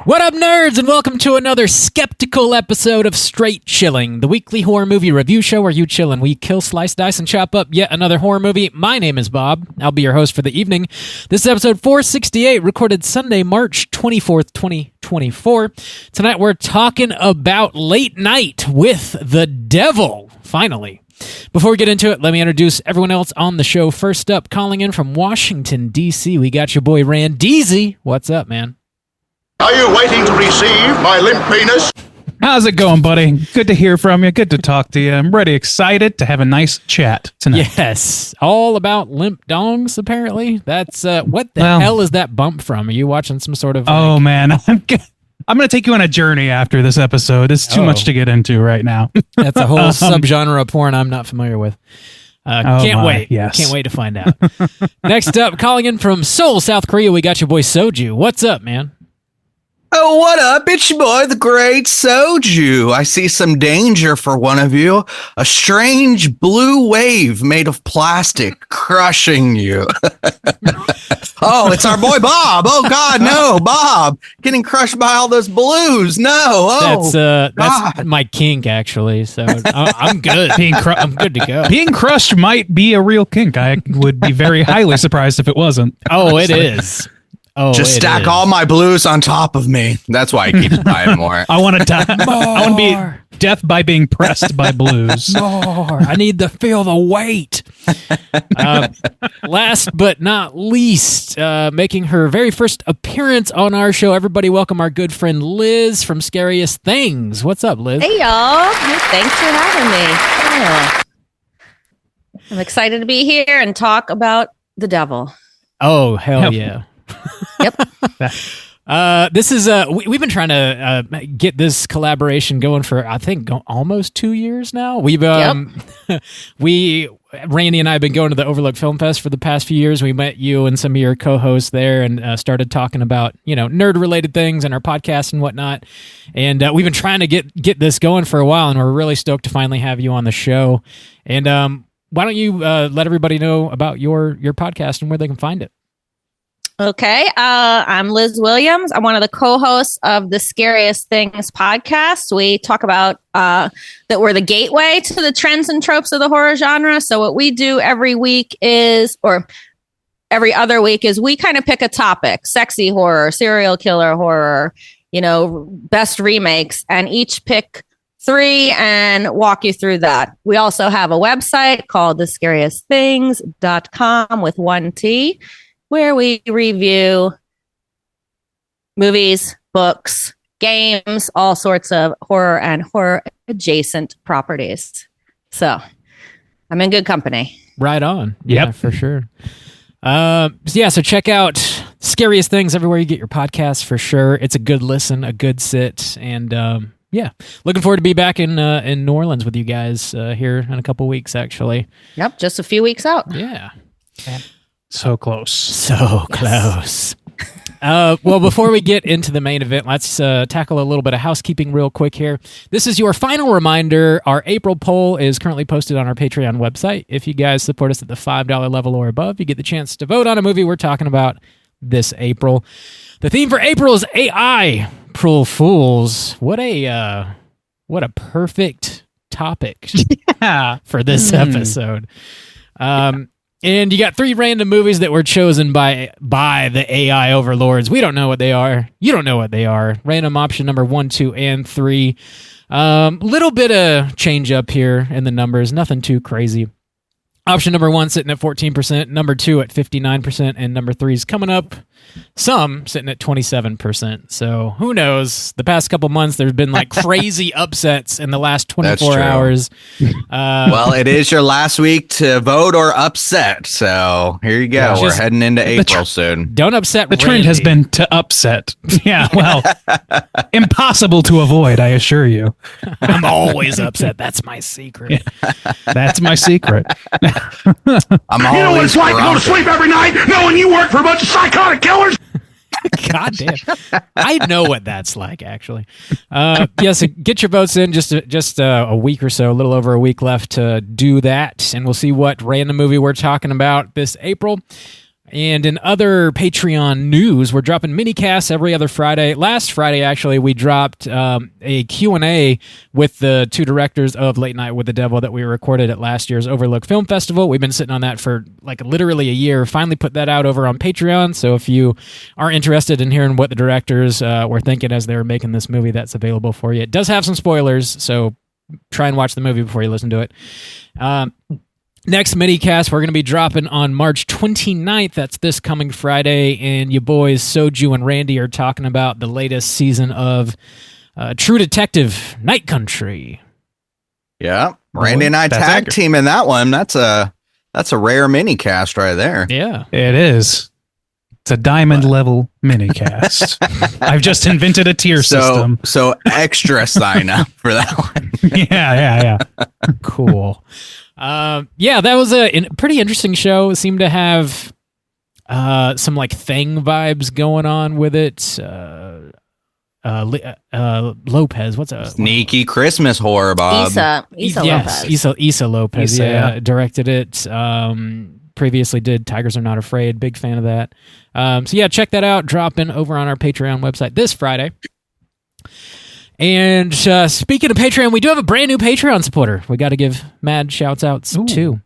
What up, nerds, and welcome to another skeptical episode of Straight Chilling, the weekly horror movie review show where you chill and we kill, slice, dice, and chop up yet another horror movie. My name is Bob. I'll be your host for the evening. This is episode 468, recorded Sunday, March 24th, 2024. Tonight we're talking about Late Night with the Devil, finally. Before we get into it, let me introduce everyone else on the show. First up, calling in from Washington, D.C., we got your boy Randeezy. What's up, man? Are you waiting to receive my limp penis? How's it going, buddy? Good to hear from you. Good to talk to you. I'm ready, excited to have a nice chat tonight. Yes, all about limp dongs, apparently. That's, what the hell is that bump from? Are you watching some sort of... Oh, man. I'm going to take you on a journey after this episode. It's too much to get into right now. That's a whole subgenre of porn I'm not familiar with. Can't wait. Yes. Can't wait to find out. Next up, calling in from Seoul, South Korea, we got your boy Soju. What's up, man? Oh, what up? It's your boy, the great Soju. I see some danger for one of you. A strange blue wave made of plastic crushing you. Oh, it's our boy Bob. Oh, God, no, Bob. Getting crushed by all those blues. No. Oh, that's my kink, actually. So I'm good. I'm good to go. Being crushed might be a real kink. I would be very highly surprised if it wasn't. Oh, it is. Oh, just stack all my blues on top of me. That's why I keep buying more. I want to die. I want to be death by being pressed by blues. More. I need to feel the weight. Last but not least, making her very first appearance on our show, everybody welcome our good friend Liz from Scariest Things. What's up, Liz? Hey, y'all. Thanks for having me. Yeah. I'm excited to be here and talk about the devil. Oh, hell yeah. Yep. This is we've been trying to get this collaboration going for I think almost 2 years now. We've Randy and I have been going to the Overlook Film Fest for the past few years. We met you and some of your co-hosts there and started talking about nerd related things and our podcast and whatnot. And we've been trying to get this going for a while, and we're really stoked to finally have you on the show. And why don't you let everybody know about your podcast and where they can find it? Okay. I'm Liz Williams. I'm one of the co-hosts of the Scariest Things podcast. We talk about that we're the gateway to the trends and tropes of the horror genre. So what we do every week or every other week is we kind of pick a topic: sexy horror, serial killer horror, best remakes, and each pick 3 and walk you through that. We also have a website called thescariestthings.com with 1 T, where we review movies, books, games, all sorts of horror and horror adjacent properties. So I'm in good company. Right on. Yeah, for sure. So check out Scariest Things everywhere you get your podcasts for sure. It's a good listen, a good sit, and looking forward to be back in New Orleans with you guys here in a couple weeks, actually. Yep, just a few weeks out. Yeah. So close. So close. Well, before we get into the main event, let's tackle a little bit of housekeeping real quick here. This is your final reminder. Our April poll is currently posted on our Patreon website. If you guys support us at the $5 level or above, you get the chance to vote on a movie we're talking about this April. The theme for April is AI. April Fools. What a perfect topic for this episode. And you got 3 random movies that were chosen by the AI overlords. We don't know what they are. You don't know what they are. Random option number 1, 2, and 3. Little bit of change up here in the numbers. Nothing too crazy. Option number 1 sitting at 14%, number 2 at 59%, and number 3 is coming up. Some sitting at 27%. So who knows? The past couple months, there's been like crazy upsets in the last 24 hours. Well, it is your last week to vote or upset. So here you go. We're heading into April soon. Don't upset The trend has been to upset. Yeah, well, impossible to avoid, I assure you. I'm always upset. That's my secret. That's my secret. I'm always You know what it's like to go to sleep every night knowing you work for a bunch of psychotic killers? God damn. I know what that's like, actually. So get your votes in. Just a week or so, a little over a week left to do that. And we'll see what random movie we're talking about this April. And in other Patreon news, we're dropping mini-casts every other Friday. Last Friday, actually, we dropped a Q&A with the two directors of Late Night with the Devil that we recorded at last year's Overlook Film Festival. We've been sitting on that for like literally a year. Finally put that out over on Patreon. So if you are interested in hearing what the directors were thinking as they were making this movie, that's available for you. It does have some spoilers, so try and watch the movie before you listen to it. Next mini-cast we're going to be dropping on March 29th. That's this coming Friday. And you boys, Soju and Randy, are talking about the latest season of True Detective Night Country. Yeah. Randy and I tag team in that one. That's a rare mini cast right there. Yeah. It is. It's a diamond level mini cast. I've just invented a tier system. So extra sign up for that one. Yeah. Cool. That was a pretty interesting show. It seemed to have some like Thing vibes going on with it. Lopez, what's a sneaky Christmas horror, Bob? Issa yes, Lopez. Issa Lopez. Directed it. Previously did Tigers Are Not Afraid. Big fan of that. Check that out. Dropping over on our Patreon website this Friday. And speaking of Patreon, we do have a brand new Patreon supporter. We got to give mad shouts outs too.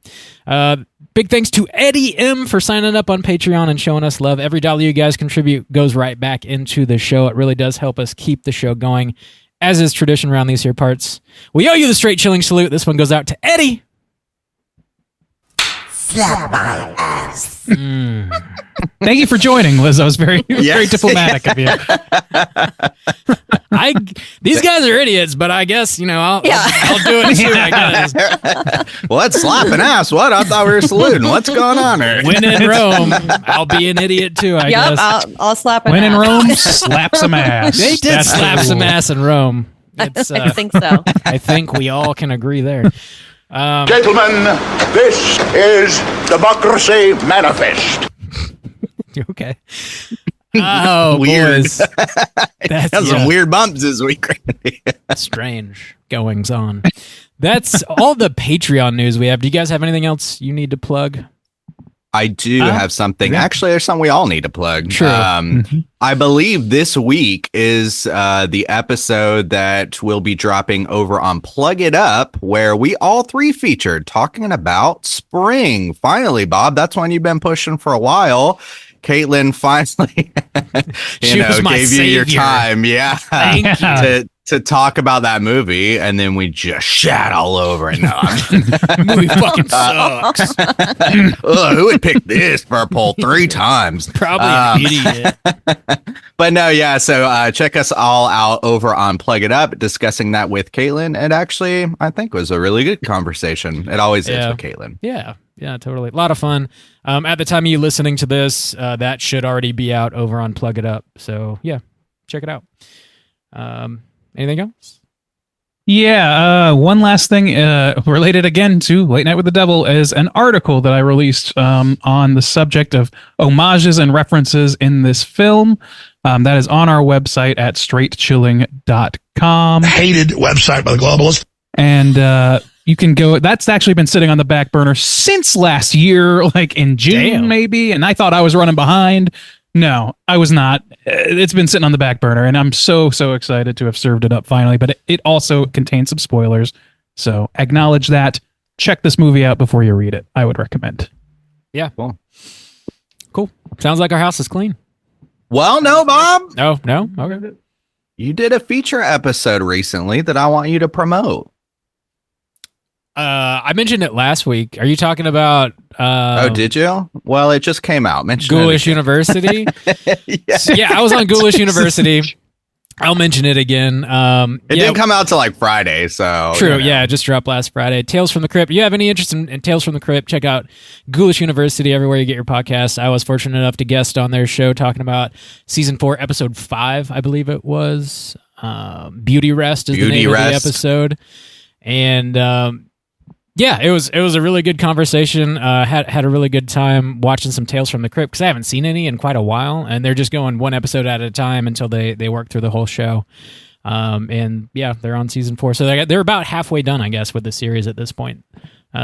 Big thanks to Eddie M for signing up on Patreon and showing us love. Every dollar you guys contribute goes right back into the show. It really does help us keep the show going, as is tradition around these here parts. We owe you the straight chilling salute. This one goes out to Eddie. Slap my ass. Thank you for joining, Liz. That was very diplomatic of you. These guys are idiots, but I guess, I'll do it too, I guess. What? Slapping ass? What? I thought we were saluting. What's going on here? When in Rome, I'll be an idiot too, I guess. I'll slap When in Rome, slap some ass. They did slap some ass in Rome. I think so. I think we all can agree there. Gentlemen, this is Democracy Manifest. Okay. Oh, weird. Boys. That's some weird bumps this week. Strange goings on. That's all the Patreon news we have. Do you guys have anything else you need to plug? I do have something. Yeah. Actually, there's something we all need to plug. Sure. I believe this week is the episode that will be dropping over on Plug It Up, where we all three featured talking about spring. Finally, Bob, that's one you've been pushing for a while. Caitlin finally, gave you your time. Yeah. Thank you. To talk about that movie, and then we just shat all over it. No, movie fucking sucks. Who would pick this for a poll 3 times? Probably an idiot. But no, yeah. So check us all out over on Plug It Up, discussing that with Caitlin. It actually, I think, was a really good conversation. It always is with Caitlin. Yeah, totally. A lot of fun. At the time of you listening to this, that should already be out over on Plug It Up. So yeah, check it out. Anything else? Yeah, one last thing related again to Late Night with the Devil is an article that I released on the subject of homages and references in this film. That is on our website at straightchilling.com. Hated website by the globalists. And you can go. That's actually been sitting on the back burner since last year, like in June maybe. And I thought I was running behind. No, I was not. It's been sitting on the back burner, and I'm so excited to have served it up finally. But it also contains some spoilers, so acknowledge that. Check this movie out before you read it. I would recommend. Yeah, cool. Sounds like our house is clean. Well, no, Bob. No, okay. You did a feature episode recently that I want you to promote. I mentioned it last week. Are you talking about? Oh, did you? Well, it just came out. Ghoulish University. Yeah, I was on Ghoulish University. I'll mention it again. It didn't come out till like Friday, so true. Yeah, it just dropped last Friday. Tales from the Crypt. You have any interest in Tales from the Crypt? Check out Ghoulish University everywhere you get your podcasts. I was fortunate enough to guest on their show talking about season 4, episode 5, I believe it was. Beauty Rest is the name of the episode, and yeah, it was a really good conversation. Had a really good time watching some Tales from the Crypt because I haven't seen any in quite a while, and they're just going one episode at a time until they work through the whole show. And yeah, they're on season 4, so they're about halfway done, I guess, with the series at this point.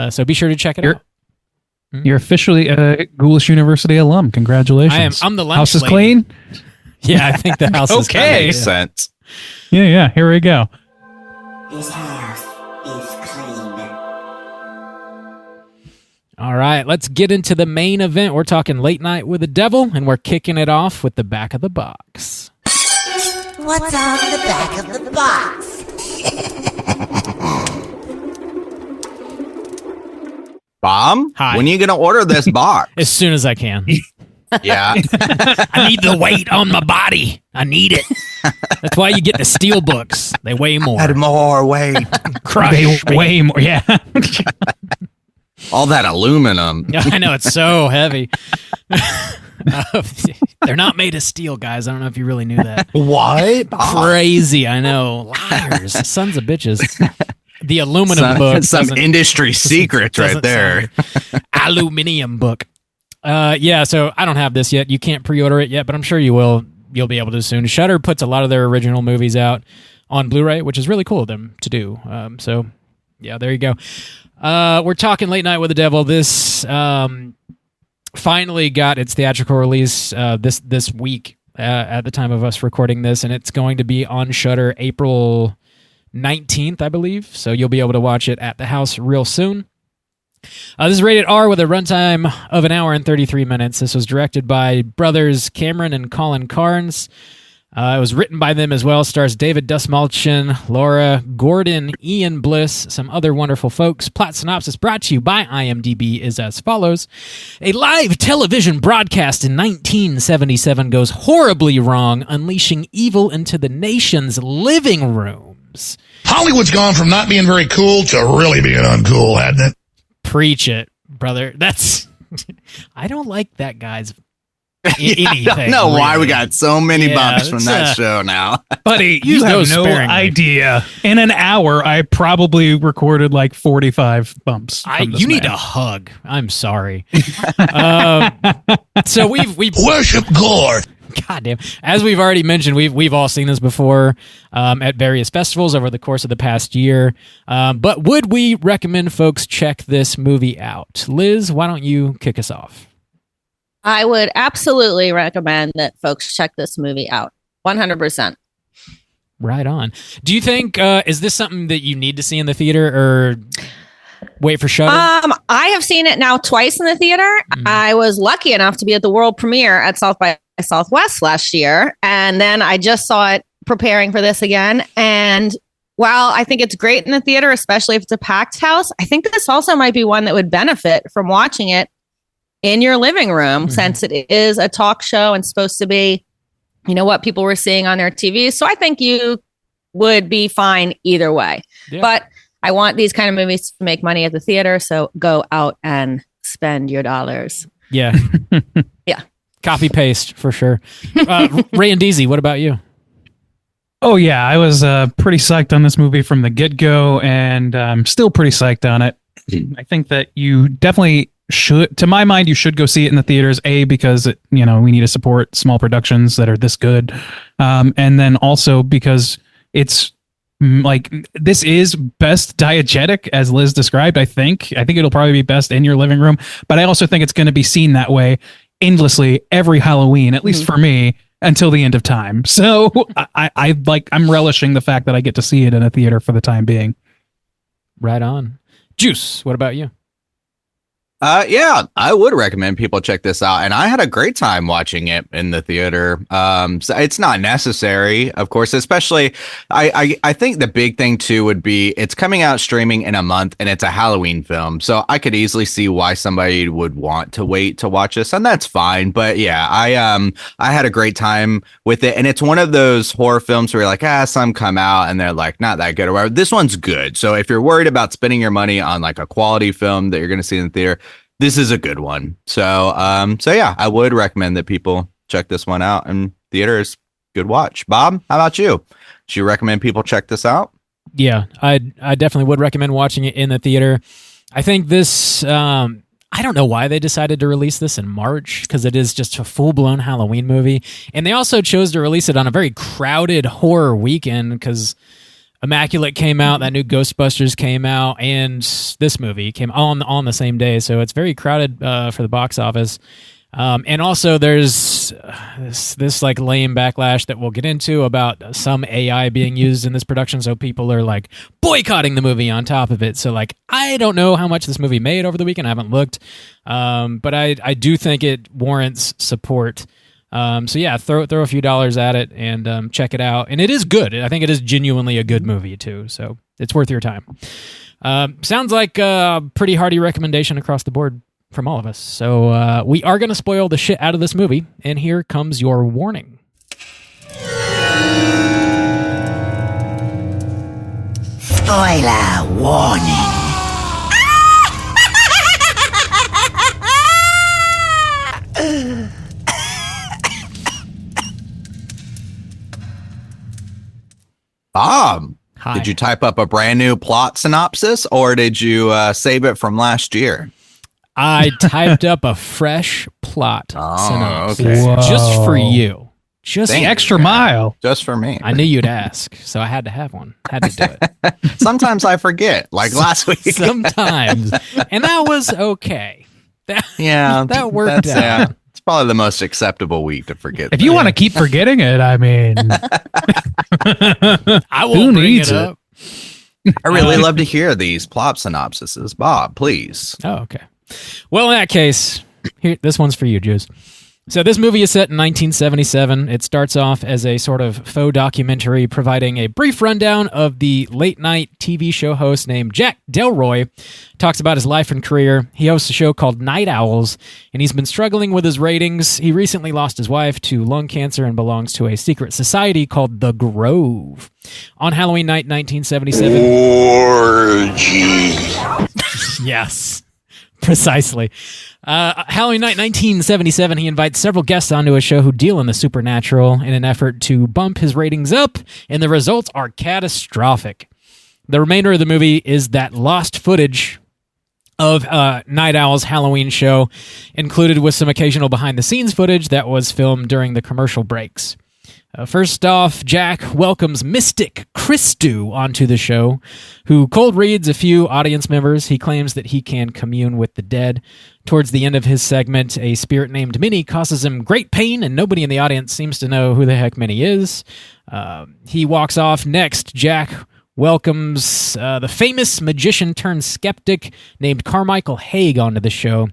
So be sure to check it out. You're officially a Ghoulish University alum. Congratulations. I am. I'm the lunch house is lady. clean. Yeah, I think the house is clean. Okay. Makes sense. Yeah. Here we go. This house is clean. All right, let's get into the main event. We're talking Late Night with the Devil, and we're kicking it off with the back of the box. What's on the back of the box? Bob, Hi. when are you going to order this box? As soon as I can. Yeah. I need the weight on my body. I need it. That's why you get the steel books. They weigh more. Add more weight. They way more. Yeah. All that aluminum. I know, it's so heavy. They're not made of steel, guys. I don't know if you really knew that. What? Crazy, I know. Liars. Sons of bitches. The aluminum book. Some industry secrets right there. Aluminium book. Yeah, so I don't have this yet. You can't pre-order it yet, but I'm sure you will. You'll be able to soon. Shudder puts a lot of their original movies out on Blu-ray, which is really cool of them to do. So, yeah, there you go. We're talking Late Night with the Devil. This finally got its theatrical release this week at the time of us recording this, and it's going to be on Shudder April 19th, I believe. So you'll be able to watch it at the house real soon. This is rated R with a runtime of 1 hour and 33 minutes. This was directed by brothers Cameron and Colin Carnes. It was written by them as well. Stars David Dastmalchian, Laura Gordon, Ian Bliss, some other wonderful folks. Plot synopsis brought to you by IMDb is as follows. A live television broadcast in 1977 goes horribly wrong, unleashing evil into the nation's living rooms. Hollywood's gone from not being very cool to really being uncool, hadn't it? Preach it, brother. That's... I don't like that guy's... I don't know why we got so many bumps from that show now. Buddy, you have no idea. In an hour, I probably recorded like 45 bumps. You need a hug. I'm sorry. So we've worship God. Goddamn. As we've already mentioned, we've all seen this before at various festivals over the course of the past year. But would we recommend folks check this movie out? Liz, why don't you kick us off? I would absolutely recommend that folks check this movie out. 100%. Right on. Do you think, is this something that you need to see in the theater or wait for Shudder? I have seen it now twice in the theater. I was lucky enough to be at the world premiere at South by Southwest last year. And then I just saw it preparing for this again. And while I think it's great in the theater, especially if it's a packed house, I think this also might be one that would benefit from watching it in your living room, since it is a talk show and supposed to be, you know, what people were seeing on their TVs. So I think you would be fine either way. Yeah. But I want these kind of movies to make money at the theater. So go out and spend your dollars. Yeah. Yeah. Copy paste for sure. Ray and Deezy, what about you? Oh, yeah. I was pretty psyched on this movie from the get-go, and I'm still pretty psyched on it. I think that you definitely should, to my mind, you should go see it in the theaters, because we need to support small productions that are this good, and then also because it's like, this is best diegetic, as Liz described. I think it'll probably be best in your living room, but I also think it's going to be seen that way endlessly every Halloween, at least for me, until the end of time. So I'm relishing the fact that I get to see it in a theater for the time being. Right on. Juice, what about you? Yeah, I would recommend people check this out. And I had a great time watching it in the theater. So it's not necessary, of course, especially I think the big thing too would be it's coming out streaming in a month and it's a Halloween film. So I could easily see why somebody would want to wait to watch this, and that's fine. But yeah, I had a great time with it. And it's one of those horror films where you're like, some come out and they're like not that good or whatever. This one's good. So if you're worried about spending your money on like a quality film that you're going to see in the theater, this is a good one. So yeah, I would recommend that people check this one out in theaters. Good watch. Bob, how about you? Do you recommend people check this out? Yeah, I definitely would recommend watching it in the theater. I think this, I don't know why they decided to release this in March, because it is just a full-blown Halloween movie. And they also chose to release it on a very crowded horror weekend, because Immaculate came out, that new Ghostbusters came out, and this movie came on the same day. So it's very crowded for the box office. And also there's this like lame backlash that we'll get into about some AI being used in this production. So people are like boycotting the movie on top of it. So like, I don't know how much this movie made over the weekend. I haven't looked. But I do think it warrants support. So yeah, throw a few dollars at it and check it out. And it is good. I think it is genuinely a good movie too. So it's worth your time. Sounds like a pretty hearty recommendation across the board from all of us. So we are going to spoil the shit out of this movie. And here comes your warning. Spoiler warning. Bob, Hi. did you type up a brand new plot synopsis or did you save it from last year? I typed up a fresh plot synopsis okay. Whoa. just for you. Just Thank Extra mile. Just for me. I knew you'd ask, so I had to have one. Had to do it. Sometimes I forget, like last week. Sometimes. And that was okay. Yeah, That worked that's, out. it's probably the most acceptable week to forget. If you want to keep forgetting it, I mean, I Who won't bring needs it it? up. I really love to hear these plot synopsises. Bob, please. Oh, okay. Well, in that case, here, this one's for you, Juice. So this movie is set in 1977. It starts off as a sort of faux documentary providing a brief rundown of the late-night TV show host named Jack Delroy. Talks about his life and career. He hosts a show called Night Owls, and he's been struggling with his ratings. He recently lost his wife to lung cancer and belongs to a secret society called The Grove. On Halloween night 1977... Yes. Precisely. Halloween night 1977, he invites several guests onto a show who deal in the supernatural in an effort to bump his ratings up, and the results are catastrophic. The remainder of the movie is that lost footage of Night Owl's Halloween show, included with some occasional behind-the-scenes footage that was filmed during the commercial breaks. First off, Jack welcomes Mystic Christu onto the show, who cold reads a few audience members. He claims that he can commune with the dead. Towards the end of his segment, a spirit named Minnie causes him great pain, and nobody in the audience seems to know who the heck Minnie is. He walks off. Next, Jack welcomes the famous magician turned skeptic named Carmichael Haig onto the show.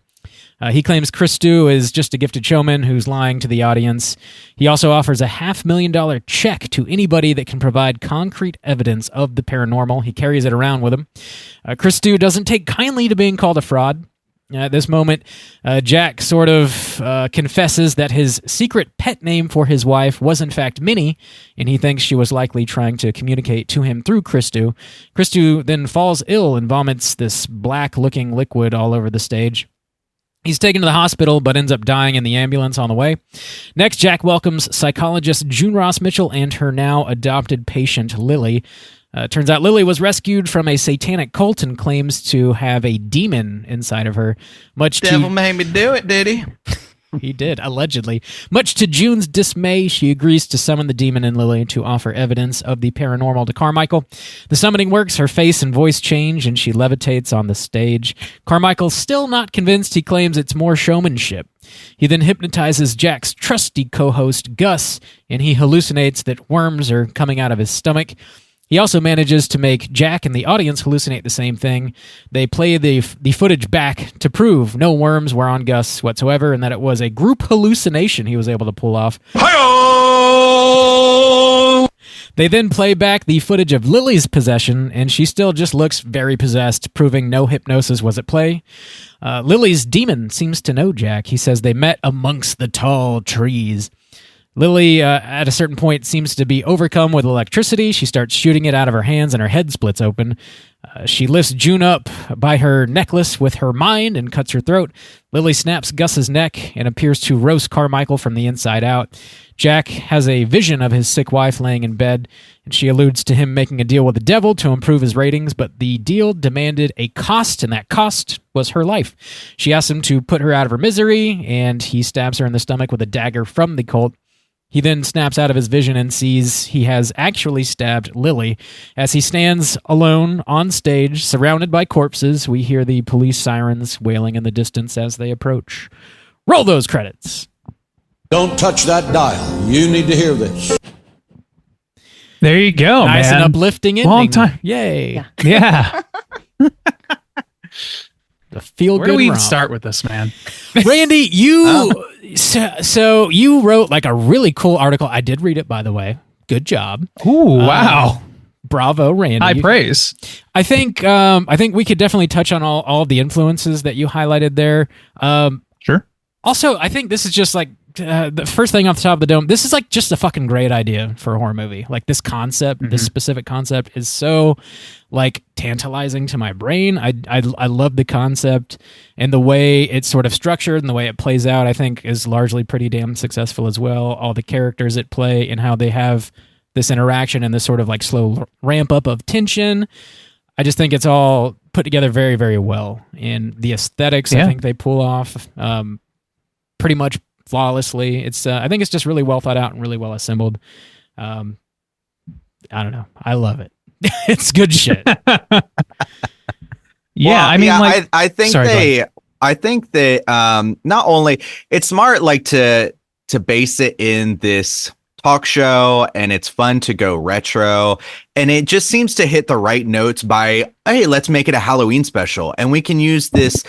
He claims Christu is just a gifted showman who's lying to the audience. He also offers a $500,000 check to anybody that can provide concrete evidence of the paranormal. He carries it around with him. Christu doesn't take kindly to being called a fraud. At this moment, Jack sort of confesses that his secret pet name for his wife was in fact Minnie, and he thinks she was likely trying to communicate to him through Christu. Christu then falls ill and vomits this black-looking liquid all over the stage. He's taken to the hospital, but ends up dying in the ambulance on the way. Next, Jack welcomes psychologist June Ross Mitchell and her now adopted patient, Lily. Turns out Lily was rescued from a satanic cult and claims to have a demon inside of her. Devil made me do it, did he? He did, allegedly. Much to June's dismay, she agrees to summon the demon in Lily to offer evidence of the paranormal to Carmichael. The summoning works, her face and voice change, and she levitates on the stage. Carmichael's still not convinced. He claims it's more showmanship. He then hypnotizes Jack's trusty co-host, Gus, and he hallucinates that worms are coming out of his stomach. He also manages to make Jack and the audience hallucinate the same thing. They play the footage back to prove no worms were on Gus whatsoever and that it was a group hallucination he was able to pull off. Hi-oh! They then play back the footage of Lily's possession, and she still just looks very possessed, proving no hypnosis was at play. Lily's demon seems to know Jack. He says they met amongst the tall trees. Lily, at a certain point, seems to be overcome with electricity. She starts shooting it out of her hands and her head splits open. She lifts June up by her necklace with her mind and cuts her throat. Lily snaps Gus's neck and appears to roast Carmichael from the inside out. Jack has a vision of his sick wife laying in bed, and she alludes to him making a deal with the devil to improve his ratings, but the deal demanded a cost, and that cost was her life. She asks him to put her out of her misery, and he stabs her in the stomach with a dagger from the cult. He then snaps out of his vision and sees he has actually stabbed Lily. As he stands alone on stage, surrounded by corpses, we hear the police sirens wailing in the distance as they approach. Roll those credits. Don't touch that dial. You need to hear this. There you go, Nice man. and uplifting ending. Long time. Yay. Yeah. The feel Where good do we even romp. start with this, man? Randy, so you wrote like a really cool article. I did read it, by the way. Good job. Ooh, wow. Bravo, Randy. High praise. I think we could definitely touch on all of the influences that you highlighted there. Sure. Also, I think this is just like the first thing off the top of the dome. This is like just a fucking great idea for a horror movie. Like this concept, this specific concept is so like tantalizing to my brain. I love the concept, and the way it's sort of structured and the way it plays out, I think is largely pretty damn successful as well. All the characters at play and how they have this interaction and this sort of like slow ramp up of tension. I just think it's all put together very, very well. And the aesthetics, I think they pull off pretty much flawlessly. It's I think it's just really well thought out and really well assembled. I don't know. I love it. It's good shit. I think that not only it's smart like to base it in this talk show, and it's fun to go retro, and it just seems to hit the right notes by, hey, let's make it a Halloween special, and we can use this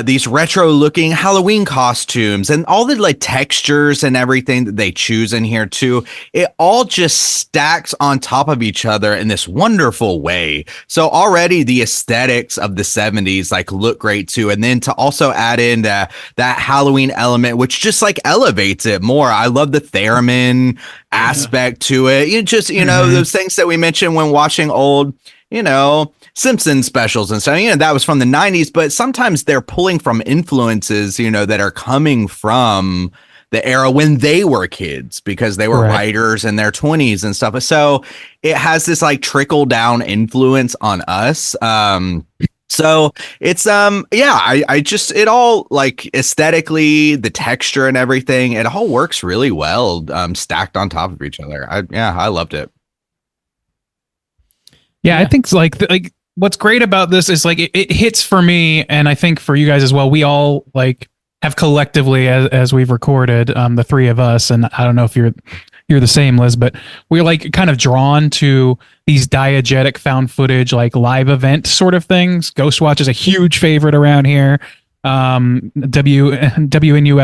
these retro looking Halloween costumes and all the like textures and everything that they choose in here too. It all just stacks on top of each other in this wonderful way. So already the aesthetics of the 70s like look great too. And then to also add in that Halloween element, which just like elevates it more. I love the theremin aspect to it. You know, those things that we mentioned when watching old, Simpsons specials and stuff, that was from the 90s, but sometimes they're pulling from influences, that are coming from the era when they were kids because they were writers in their 20s and stuff. So it has this like trickle down influence on us. So it's, I just, it all like aesthetically, the texture and everything, it all works really well, stacked on top of each other. I loved it. Yeah, I think like what's great about this is like it hits for me, and I think for you guys as well. We all like have collectively as we've recorded, the three of us, and I don't know if you're the same, Liz, but we're like kind of drawn to these diegetic found footage, like live event sort of things. Ghostwatch is a huge favorite around here. WNUF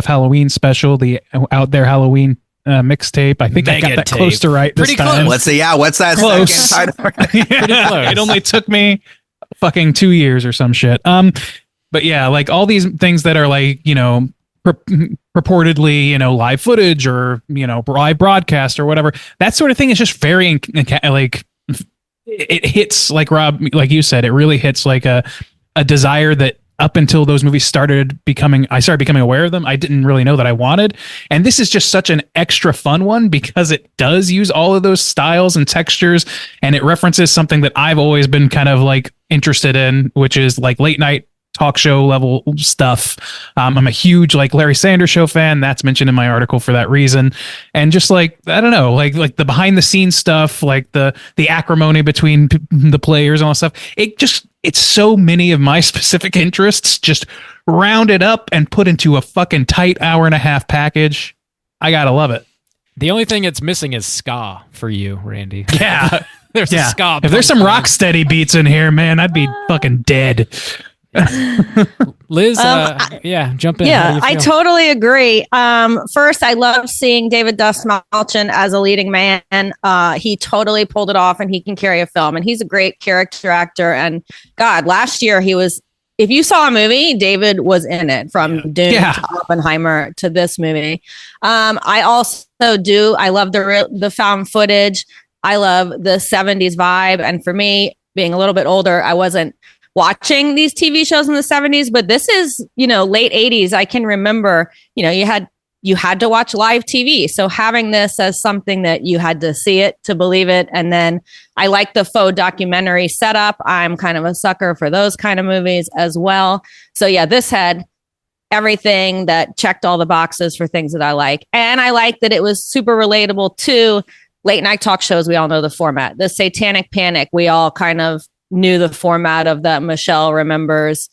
Halloween special, the Out There Halloween mixtape. I think Mega I got that tape. close to right Pretty this time. close. Let's see. Yeah. What's that? Close. Second title? Pretty close. It only took me fucking 2 years or some shit. But yeah, like all these things that are like, purportedly, live footage or, live broadcast or whatever, that sort of thing is just very like it hits, like Rob, like you said, it really hits like a desire that up until those movies I started becoming aware of them, I didn't really know that I wanted. And this is just such an extra fun one because it does use all of those styles and textures, and it references something that I've always been kind of like interested in, which is like late night talk show level stuff. I'm a huge like Larry Sanders Show fan. That's mentioned in my article for that reason. And just like, I don't know, like the behind the scenes stuff, like the acrimony between the players and all that stuff. It's so many of my specific interests just rounded up and put into a fucking tight hour-and-a-half package. I gotta love it. The only thing it's missing is ska for you, Randy. Yeah. There's a ska. If there's some rock steady beats in here, man, I'd be fucking dead. Liz, jump in. Yeah, I totally agree. First, I love seeing David Dastmalchian as a leading man. He totally pulled it off, and he can carry a film, and he's a great character actor. And God, last year he was. If you saw a movie, David was in it, from Dune to Oppenheimer to this movie. I also do. I love the found footage. I love the 70s vibe, and for me, being a little bit older, I wasn't watching these TV shows in the 70s, but this is, late 80s. I can remember, you had to watch live TV. So having this as something that you had to see it to believe it. And then I like the faux documentary setup. I'm kind of a sucker for those kind of movies as well. So yeah, this had everything that checked all the boxes for things that I like. And I like that it was super relatable to late night talk shows. We all know the format. The Satanic Panic, we all kind of knew the format of that Michelle Remembers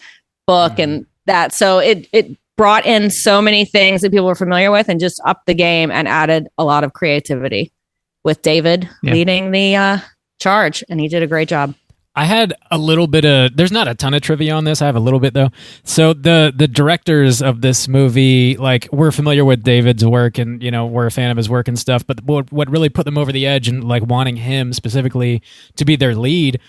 book and that. So it brought in so many things that people were familiar with and just upped the game and added a lot of creativity with David leading the charge. And he did a great job. I had a little bit of, there's not a ton of trivia on this. I have a little bit though. So the directors of this movie, like, we're familiar with David's work and, you know, we're a fan of his work and stuff, but what really put them over the edge and like wanting him specifically to be their lead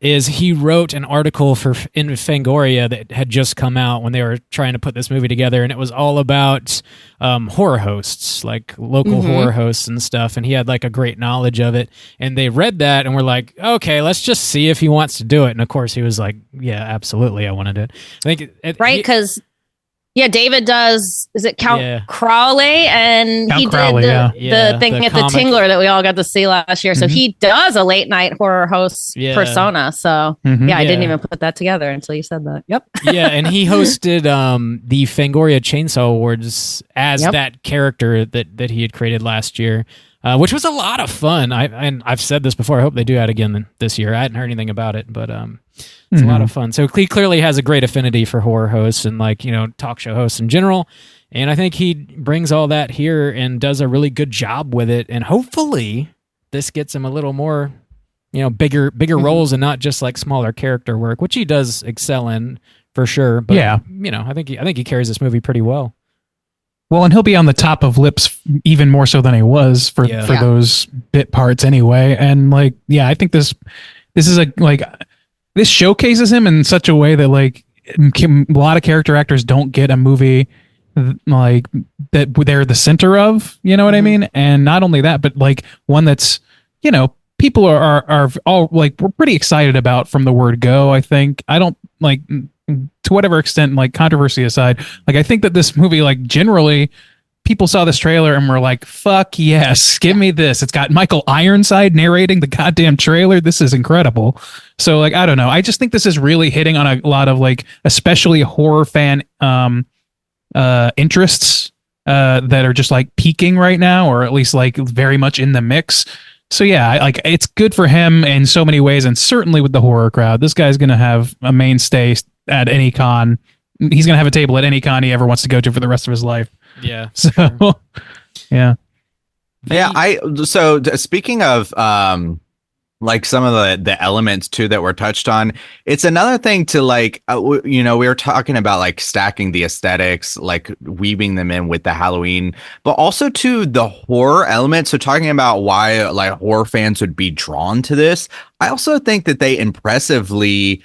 is he wrote an article in Fangoria that had just come out when they were trying to put this movie together, and it was all about horror hosts, like local horror hosts and stuff, and he had like a great knowledge of it, and they read that and were like, okay, let's just see if he wants to do it, and of course he was like, yeah, absolutely, I want to do it. I think right, because David does, is it Count Crowley? And Count he Crowley, did the thing at the Tingler that we all got to see last year. So he does a late night horror host persona. So I didn't even put that together until you said that. Yep. And he hosted the Fangoria Chainsaw Awards as that character that he had created last year. Which was a lot of fun. I've said this before. I hope they do that again this year. I hadn't heard anything about it, but it's a lot of fun. So he clearly has a great affinity for horror hosts and, like, you know, talk show hosts in general. And I think he brings all that here and does a really good job with it. And hopefully this gets him a little more, you know, bigger roles and not just like smaller character work, which he does excel in for sure. But you know, I think he carries this movie pretty well. Well, and he'll be on the top of lips even more so than he was for those bit parts anyway. And like, I think this is this showcases him in such a way that like a lot of character actors don't get a movie like that they're the center of, you know what I mean? And not only that, but like one that's, you know, people are all like, we're pretty excited about from the word go. I think I don't like, to whatever extent, like controversy aside, like I think that this movie, like generally people saw this trailer and were like, fuck yes, give me this. It's got Michael Ironside narrating the goddamn trailer. This is incredible. So like, I don't know. I just think this is really hitting on a lot of like, especially horror fan interests that are just like peaking right now, or at least like very much in the mix. So like it's good for him in so many ways. And certainly with the horror crowd, this guy's going to have a mainstay at any con. He's going to have a table at any con he ever wants to go to for the rest of his life. Yeah. So, sure. So speaking of like some of the elements too that were touched on, it's another thing to like, you know, we were talking about like stacking the aesthetics, like weaving them in with the Halloween, but also to the horror element. So talking about why like horror fans would be drawn to this. I also think that they impressively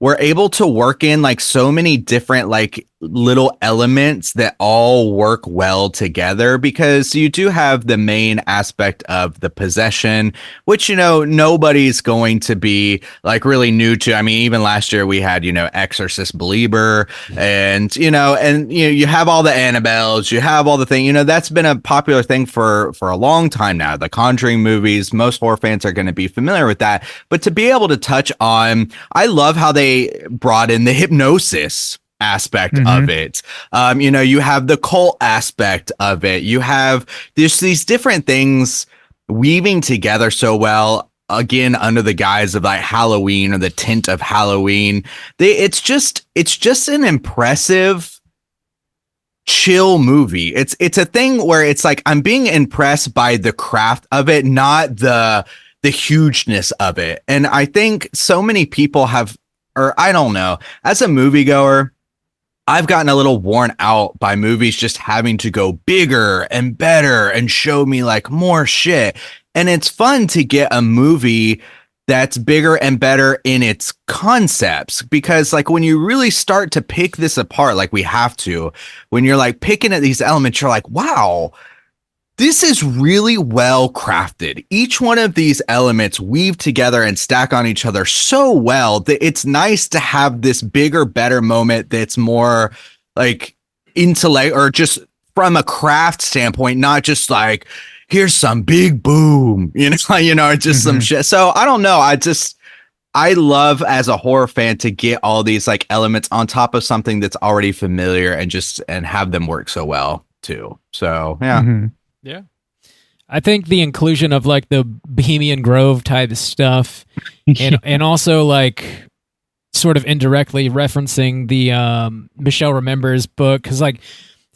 were able to work in like so many different like little elements that all work well together, because you do have the main aspect of the possession, which, you know, nobody's going to be like really new to. I mean, even last year we had, you know, Exorcist Belieber and you have all the Annabelles, you have all the thing, you know, that's been a popular thing for a long time now. The Conjuring movies, most horror fans are going to be familiar with that. But to be able to touch on, I love how they brought in the hypnosis aspect of it. You know, you have the cult aspect of it. You have these different things weaving together so well, again, under the guise of like Halloween or the tint of Halloween. It's just an impressive, chill movie. It's a thing where it's like I'm being impressed by the craft of it, not the hugeness of it. And I think so many people have, or I don't know, as a moviegoer, I've gotten a little worn out by movies just having to go bigger and better and show me like more shit. And it's fun to get a movie that's bigger and better in its concepts, because like when you really start to pick this apart, like we have to, when you're like picking at these elements, you're like, wow, this is really well crafted. Each one of these elements weave together and stack on each other so well that it's nice to have this bigger, better moment that's more like intellect, or just from a craft standpoint, not just like, here's some big boom, you know, it's just some shit. So I don't know. I love as a horror fan to get all these like elements on top of something that's already familiar and have them work so well too. So yeah. Mm-hmm. Yeah. I think the inclusion of like the Bohemian Grove type stuff and also like sort of indirectly referencing the Michelle Remembers book, because like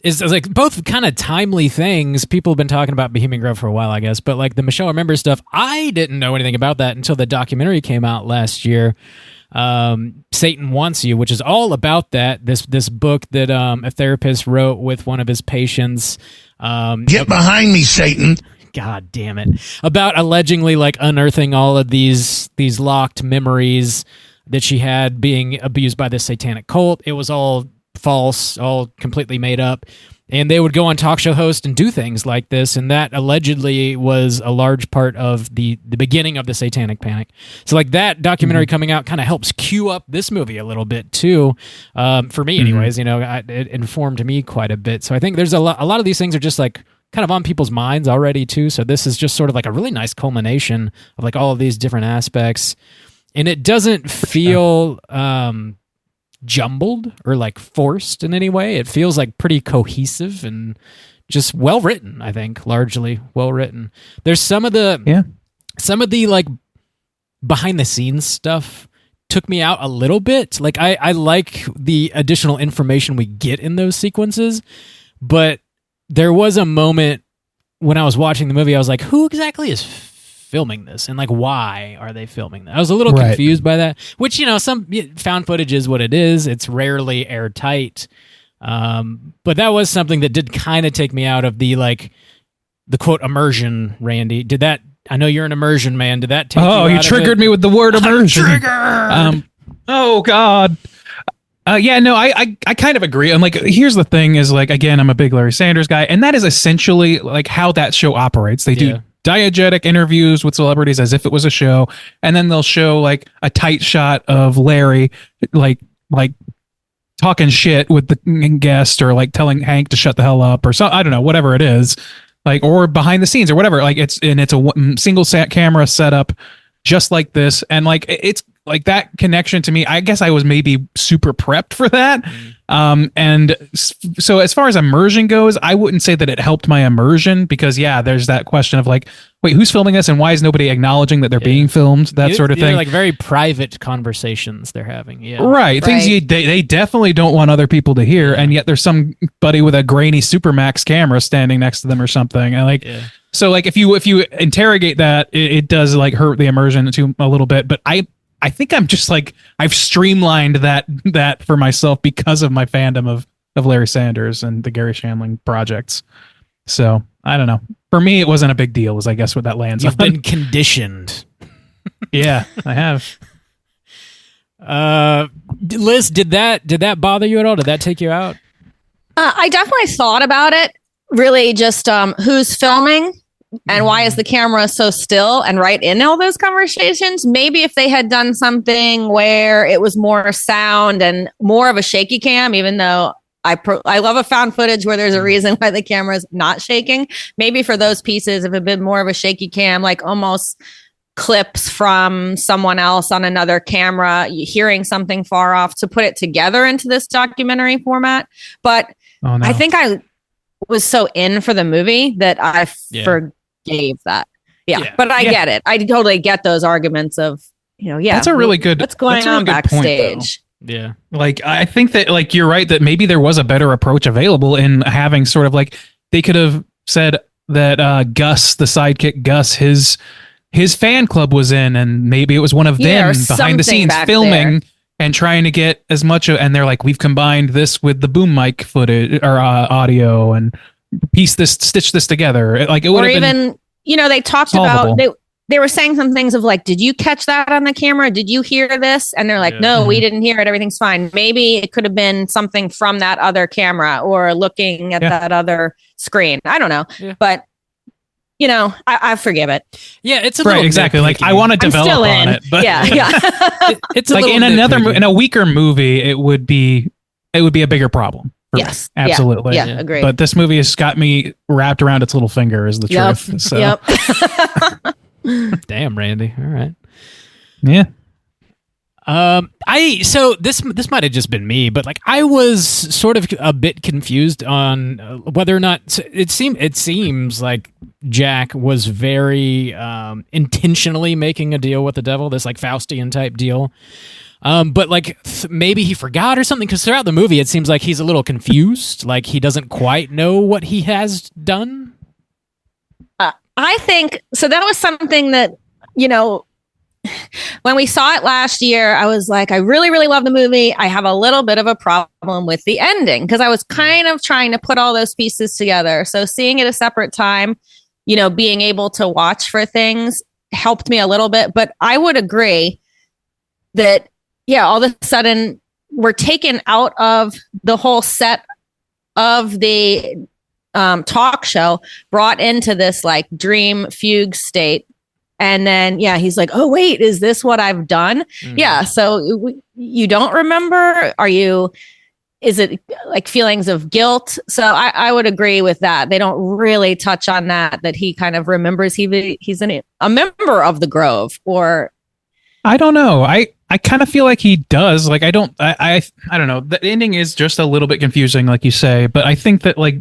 it's like both kind of timely things. People have been talking about Bohemian Grove for a while, I guess, but like the Michelle Remembers stuff, I didn't know anything about that until the documentary came out last year. Satan Wants You, which is all about that. This book that a therapist wrote with one of his patients. Get behind me, Satan. God damn it. About allegedly like unearthing all of these locked memories that she had being abused by this satanic cult. It was all false, all completely made up. And they would go on talk show hosts and do things like this. And that allegedly was a large part of the beginning of the satanic panic. So like that documentary coming out kind of helps cue up this movie a little bit too. For me anyways, you know, it informed me quite a bit. So I think there's a lot of these things are just like kind of on people's minds already too. So this is just sort of like a really nice culmination of like all of these different aspects. And it doesn't feel jumbled or like forced in any way. It feels like pretty cohesive and just well written, I think, largely well written. There's some of the like behind the scenes stuff took me out a little bit. Like I like the additional information we get in those sequences, but there was a moment when I was watching the movie, I was like, who exactly is filming this? And like, why are they filming that? I was a little confused by that, which, you know, some found footage is what it is. It's rarely airtight. But that was something that did kind of take me out of the, like, the quote immersion, Randy. Did that, I know you're an immersion man. Did that take you out you of triggered it? me with the word immersion. Triggered! Oh God. Yeah, no, I kind of agree. And like, here's the thing is like, again, I'm a big Larry Sanders guy, and that is essentially like how that show operates. They do diegetic interviews with celebrities as if it was a show, and then they'll show like a tight shot of Larry, like talking shit with the guest, or like telling Hank to shut the hell up, or so, I don't know, whatever it is, like, or behind the scenes or whatever. Like it's a single camera setup, just like this, and like it's like that connection to me. I guess I was maybe super prepped for that. And so as far as immersion goes, I wouldn't say that it helped my immersion, because there's that question of like, wait, who's filming this and why is nobody acknowledging that they're being filmed? That sort of thing. Like very private conversations they're having. Yeah. Right. Things they definitely don't want other people to hear. And yet there's somebody with a grainy Supermax camera standing next to them or something. And like, so like if you interrogate that, it does like hurt the immersion to a little bit, but I think I'm just like, I've streamlined that for myself because of my fandom of Larry Sanders and the Gary Shandling projects. So I don't know. For me, it wasn't a big deal, is I guess what that lands You've on. been conditioned. Yeah, I have. Liz, did that bother you at all? Did that take you out? I definitely thought about it. Really, just who's filming and why is the camera so still and right in all those conversations? Maybe if they had done something where it was more sound and more of a shaky cam, even though I love a found footage where there's a reason why the camera is not shaking. Maybe for those pieces, if it had been more of a shaky cam, like almost clips from someone else on another camera, hearing something far off, to put it together into this documentary format. But I think I was so in for the movie that I forgave that. But I get it. I totally get those arguments of, that's a really good, what's going on backstage. Yeah. Like, I think that, like, you're right that maybe there was a better approach available in having sort of like, they could have said that Gus, the sidekick Gus, his fan club was in, and maybe it was one of them behind the scenes filming and trying to get as much of, and they're like, we've combined this with the boom mic footage or audio and stitch this together. Like, it would have been, they talked solvable. about, they were saying some things of like, did you catch that on the camera? Did you hear this? And they're like, no, we didn't hear it. Everything's fine. Maybe it could have been something from that other camera or looking at that other screen. I don't know. Yeah. But, I forgive it. Yeah, it's a little exactly. nitpicky. Like, I want to develop on it. But it's like in in a weaker movie, it would be a bigger problem. Yes. Absolutely. Yeah, agree. But this movie has got me wrapped around its little finger, is the truth. So. Yep. Damn, Randy. All right. Yeah. So this might have just been me, but like I was sort of a bit confused on whether or not it seems like Jack was very intentionally making a deal with the devil, this like Faustian type deal. But like maybe he forgot or something, because throughout the movie it seems like he's a little confused, like he doesn't quite know what he has done. I think so. That was something that, you know, when we saw it last year, I was like, I really, really love the movie. I have a little bit of a problem with the ending because I was kind of trying to put all those pieces together. So seeing it a separate time, you know, being able to watch for things helped me a little bit. But I would agree that, yeah, all of a sudden we're taken out of the whole set of the talk show, brought into this like dream fugue state. And then, yeah, he's like, oh, wait, is this what I've done? Mm. Yeah. So you don't remember? Is it like feelings of guilt? So I would agree with that. They don't really touch on that he kind of remembers he's a member of the Grove, or. I don't know. I kind of feel like he does. Like, I don't know. The ending is just a little bit confusing, like you say, but I think that like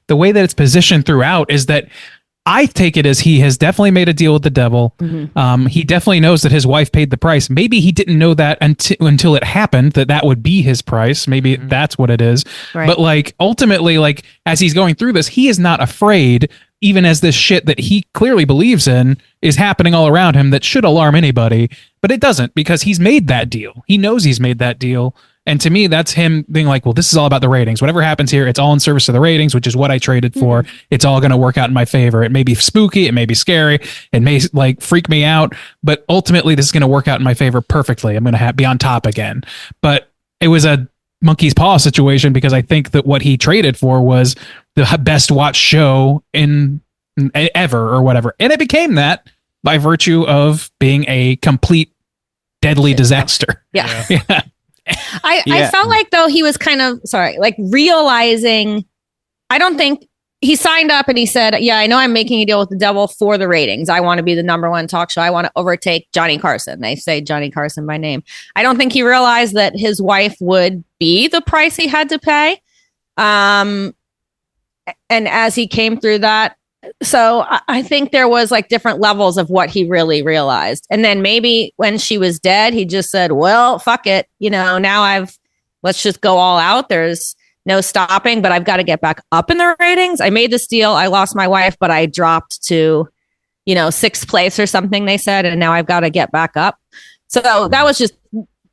the way that it's positioned throughout is that I take it as he has definitely made a deal with the devil. Mm-hmm. He definitely knows that his wife paid the price. Maybe he didn't know that until it happened, that would be his price. Maybe that's what it is. Right. But like ultimately, like as he's going through this, he is not afraid, even as this shit that he clearly believes in is happening all around him that should alarm anybody. But it doesn't, because he's made that deal. He knows he's made that deal. And to me, that's him being like, well, this is all about the ratings. Whatever happens here, it's all in service of the ratings, which is what I traded for. Mm-hmm. It's all going to work out in my favor. It may be spooky. It may be scary. It may like freak me out. But ultimately, this is going to work out in my favor perfectly. I'm going to be on top again. But it was a monkey's paw situation, because I think that what he traded for was the best watched show in ever or whatever. And it became that by virtue of being a complete deadly disaster. Yeah. Yeah. I felt like, though, he was kind of like realizing, I don't think he signed up and he said, yeah, I know I'm making a deal with the devil for the ratings. I want to be the number one talk show. I want to overtake Johnny Carson. They say Johnny Carson by name. I don't think he realized that his wife would be the price he had to pay. And as he came through that, so I think there was like different levels of what he really realized. And then maybe when she was dead, he just said, well, fuck it. You know, now let's just go all out. There's no stopping, but I've got to get back up in the ratings. I made this deal. I lost my wife, but I dropped to, you know, 6th place or something, they said. And now I've got to get back up. So that was just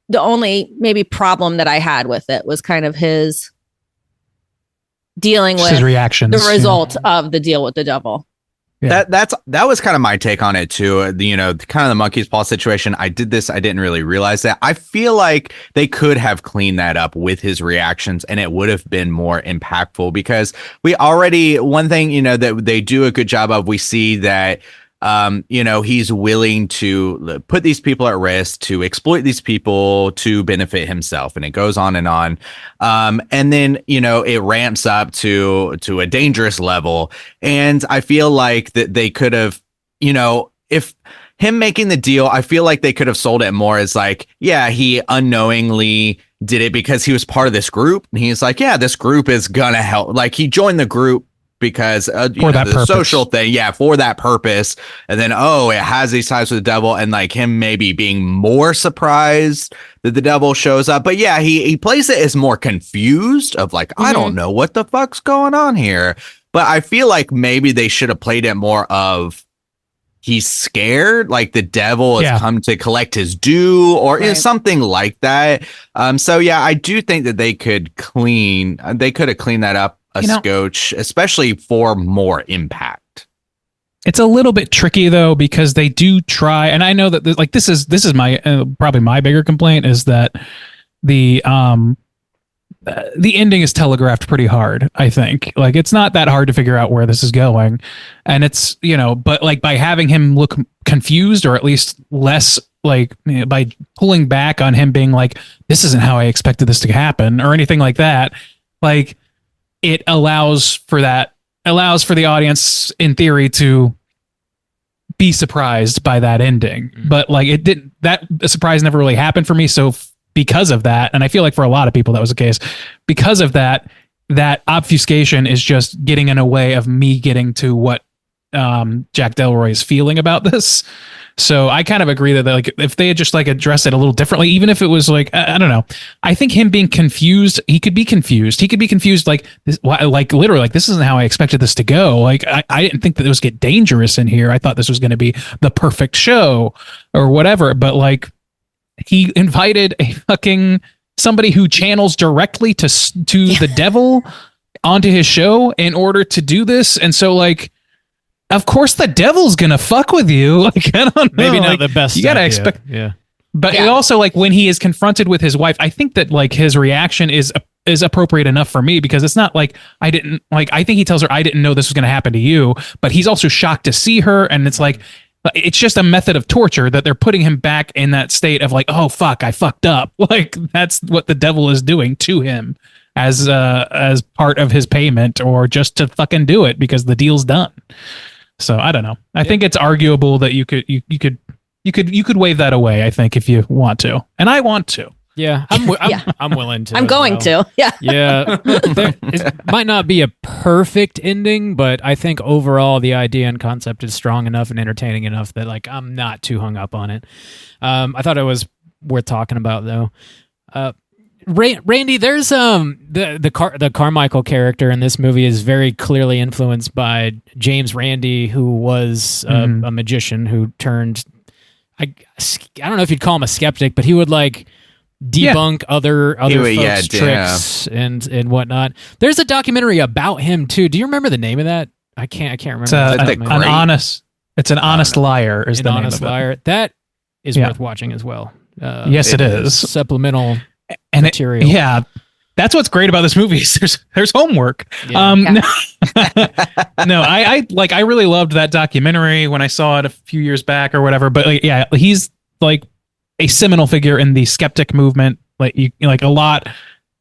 the only maybe problem that I had with it, was kind of his dealing with his reactions, the result of the deal with the devil. Yeah. That was kind of my take on it too. You know, kind of the monkey's paw situation. I didn't really realize that. I feel like they could have cleaned that up with his reactions, and it would have been more impactful, because one thing, you know, that they do a good job of, we see that you know, he's willing to put these people at risk, to exploit these people to benefit himself, and it goes on and on. And then, you know, it ramps up to a dangerous level. And I feel like that they could have, you know, if him making the deal, I feel like they could have sold it more as like, yeah, he unknowingly did it because he was part of this group. And he's like, yeah, this group is gonna help. Like, he joined the group because the social thing, for that purpose. And then, it has these ties with the devil, and like him maybe being more surprised that the devil shows up. But yeah, he plays it as more confused of like, I don't know what the fuck's going on here. But I feel like maybe they should have played it more of, he's scared, like the devil has come to collect his due, or something like that. So yeah, I do think that they could have cleaned that up a scotch, especially for more impact. It's a little bit tricky though, because they do try, and I know that this is my probably my bigger complaint, is that the ending is telegraphed pretty hard. I think like it's not that hard to figure out where this is going, and it's, you know, but like by having him look confused, or at least less, like, you know, by pulling back on him being like, this isn't how I expected this to happen, or anything like that, like it allows for the audience in theory to be surprised by that ending. But like it didn't, that surprise never really happened for me. So because of that, and I feel like for a lot of people that was the case, because of that, that obfuscation is just getting in a way of me getting to what Jack Delroy is feeling about this. So I kind of agree that like if they had just like addressed it a little differently, even if it was like I don't know, I think him being confused, he could be confused like this, like literally like this isn't how I expected this to go. Like I didn't think that it was get dangerous in here. I thought this was going to be the perfect show or whatever. But like he invited a fucking somebody who channels directly to the devil onto his show in order to do this, and so like. Of course, the devil's gonna fuck with you. Like I don't know. Maybe not like, the best. You gotta idea. expect. Yeah. But it also like when he is confronted with his wife, I think that like his reaction is appropriate enough for me because it's not like I think he tells her I didn't know this was gonna happen to you, but he's also shocked to see her, and it's like it's just a method of torture that they're putting him back in that state of like, oh fuck, I fucked up. Like that's what the devil is doing to him as part of his payment or just to fucking do it because the deal's done. So I don't know. I think it's arguable that you could wave that away. I think if you want to, and I want to. Yeah, I'm willing to. I'm going to. Yeah. Yeah. It might not be a perfect ending, but I think overall the idea and concept is strong enough and entertaining enough that like I'm not too hung up on it. I thought it was worth talking about though. Randy, there's the Carmichael character in this movie is very clearly influenced by James Randi, who was a magician who turned. I don't know if you'd call him a skeptic, but he would like debunk other folks' tricks and whatnot. There's a documentary about him too. Do you remember the name of that? I can't remember. It's an honest liar. Is an the name honest of it. liar. That is worth watching as well. Yes, it is supplemental. And material. That's what's great about this movie is there's homework. No, I really loved that documentary when I saw it a few years back or whatever. But like, yeah, he's like a seminal figure in the skeptic movement. Like a lot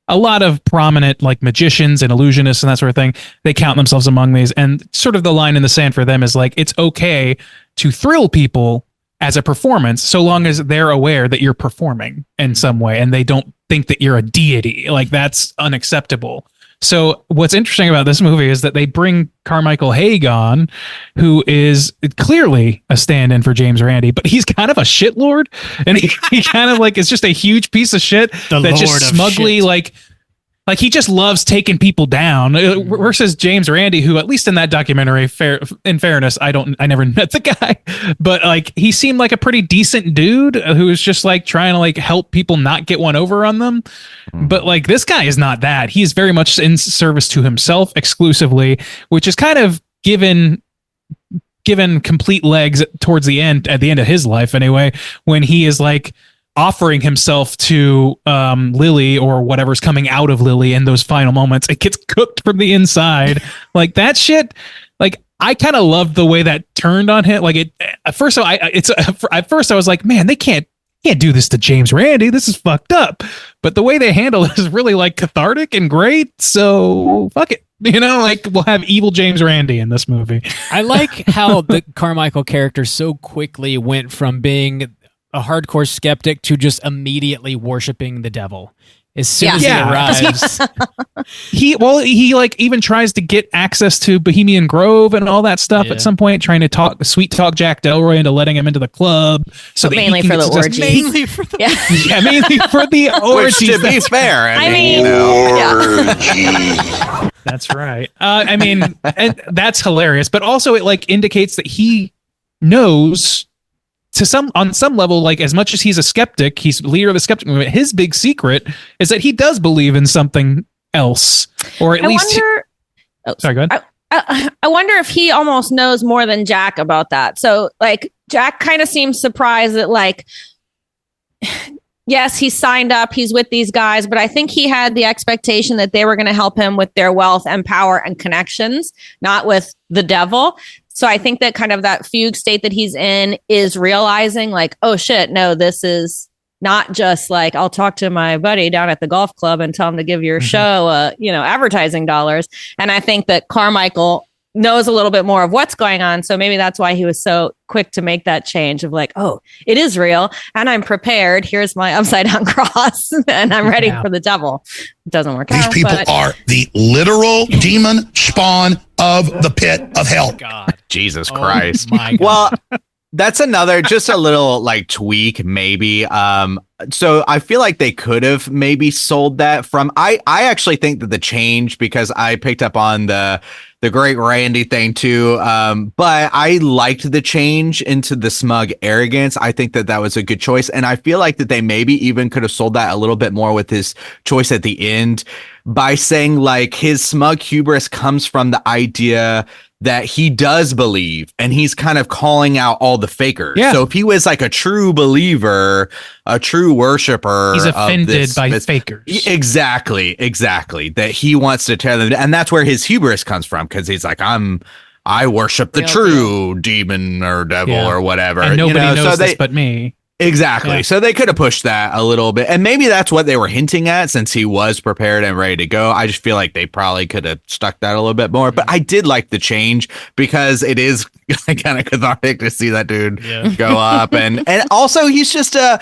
of prominent like magicians and illusionists and that sort of thing. They count themselves among these, and sort of the line in the sand for them is like it's okay to thrill people as a performance, so long as they're aware that you're performing in some way and they don't think that you're a deity. Like that's unacceptable. So what's interesting about this movie is that they bring Carmichael Haig on, who is clearly a stand-in for James Randi, but he's kind of a shitlord, and he kind of like is just a huge piece of shit that just smugly like he just loves taking people down versus James Randi, who at least in that documentary, in fairness, I never met the guy, but like he seemed like a pretty decent dude who was just like trying to like help people not get one over on them. But like this guy is not that. He is very much in service to himself exclusively, which is kind of given complete legs towards the end, at the end of his life anyway, when he is like offering himself to Lily or whatever's coming out of Lily in those final moments. It gets cooked from the inside. Like that shit. Like I kind of loved the way that turned on him. Like at first I was like, man, they can't do this to James Randi. This is fucked up. But the way they handle it is really like cathartic and great. So fuck it. You know, like we'll have evil James Randi in this movie. I like how the Carmichael character so quickly went from being a hardcore skeptic to just immediately worshiping the devil as soon as he arrives. he like even tries to get access to Bohemian Grove and all that stuff at some point, trying to sweet talk Jack Delroy into letting him into the club. So that mainly for the orgy. Mainly for the mainly for the orgy. To be fair, I mean that's right. I mean, and that's hilarious, but also it like indicates that he knows on some level, like as much as he's a skeptic, he's the leader of the skeptic movement. His big secret is that he does believe in something else, or at least. Sorry, go ahead. I wonder if he almost knows more than Jack about that. So, like, Jack kind of seems surprised that, like, yes, he's signed up, he's with these guys, but I think he had the expectation that they were going to help him with their wealth and power and connections, not with the devil. So I think that kind of that fugue state that he's in is realizing like, oh shit, no, this is not just like, I'll talk to my buddy down at the golf club and tell him to give your show, advertising dollars. And I think that Carmichael knows a little bit more of what's going on. So maybe that's why he was so quick to make that change of like, oh, it is real and I'm prepared. Here's my upside down cross and I'm ready for the devil. It doesn't work These out. people are the literal demon spawn of the pit of hell. God. Jesus Christ. My God. Well, that's another, just a little like tweak, maybe. So I feel like they could have maybe sold that from, I actually think that the change, because I picked up on the great Randy thing too. But I liked the change into the smug arrogance. I think that was a good choice. And I feel like that they maybe even could have sold that a little bit more with his choice at the end by saying like his smug hubris comes from the idea that he does believe, and he's kind of calling out all the fakers. Yeah. So if he was like a true believer, a true worshiper, he's offended by fakers. Exactly. That he wants to tear them, and that's where his hubris comes from, because he's like, I worship the true demon or devil or whatever. And nobody knows this but me. Exactly. Yeah. So they could have pushed that a little bit. And maybe that's what they were hinting at, since he was prepared and ready to go. I just feel like they probably could have stuck that a little bit more. But I did like the change, because it is kind of cathartic to see that dude go up. And also he's just a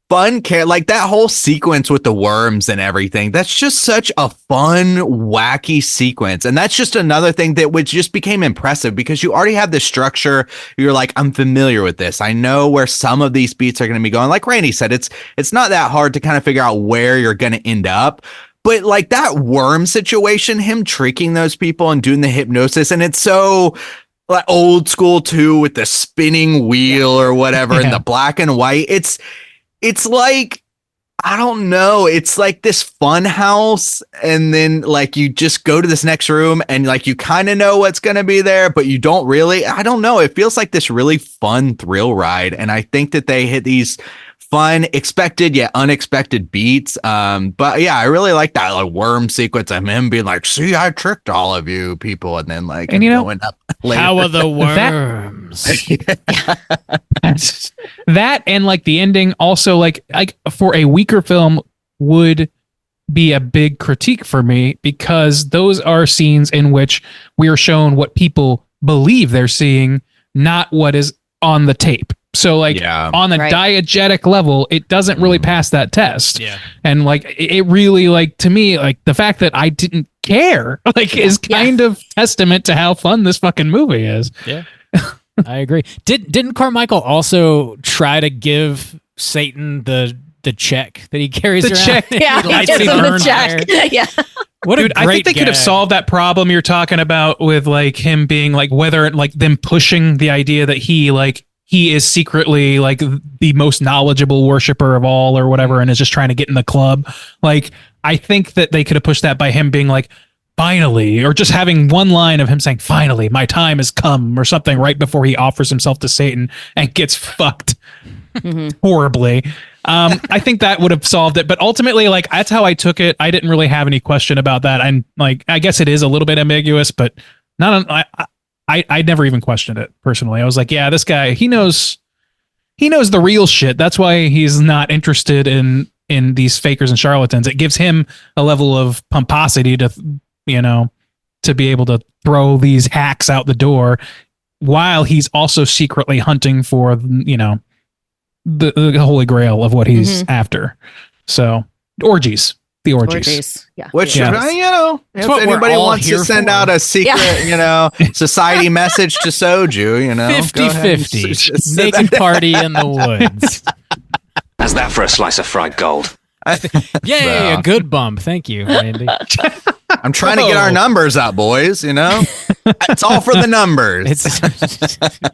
fun like that whole sequence with the worms and everything. That's just such a fun, wacky sequence. And that's just another thing that which just became impressive, because you already have the structure. You're like, I'm familiar with this. I know where some of these beats are going to be going. Like Randy said, it's not that hard to kind of figure out where you're going to end up. But like that worm situation, him tricking those people and doing the hypnosis, and it's so like old school too, with the spinning wheel or whatever, and the black and white. It's like, I don't know. It's like this fun house. And then like you just go to this next room and like you kind of know what's going to be there, but you don't really. I don't know. It feels like this really fun thrill ride. And I think that they hit these fun, expected yet unexpected beats. But yeah, I really like that like worm sequence of him being like, see, I tricked all of you people. And then like, and you know, going up later. How are the worms? That and like the ending also like for a weaker film would be a big critique for me, because those are scenes in which we are shown what people believe they're seeing, not what is on the tape. So like on the diegetic level, it doesn't really pass that test. Yeah. And like it really, like, to me, like the fact that I didn't care like is kind of testament to how fun this fucking movie is. Yeah. I agree. Didn't Carmichael also try to give Satan the check that he carries around? Check. Yeah, he gives him the check. Yeah. What a Dude, great I think they could have solved that problem you're talking about with like him being like, whether like them pushing the idea that he is secretly like the most knowledgeable worshiper of all or whatever, and is just trying to get in the club. Like, I think that they could have pushed that by him being like, finally, or just having one line of him saying, finally, my time has come, or something right before he offers himself to Satan and gets fucked horribly. I think that would have solved it. But ultimately, like, that's how I took it. I didn't really have any question about that. And like, I guess it is a little bit ambiguous, but I never even questioned it personally. I was like, yeah, this guy, he knows the real shit. That's why he's not interested in these fakers and charlatans. It gives him a level of pomposity to, to be able to throw these hacks out the door, while he's also secretly hunting for, the holy grail of what he's after. So orgies. The orgies. Yeah. Which, if anybody wants to send out a secret, society message to Soju, 50-50. Naked party in the woods. How's that for a slice of fried gold? Yay, a good bump. Thank you, Randy. I'm trying to get our numbers up, boys, It's all for the numbers.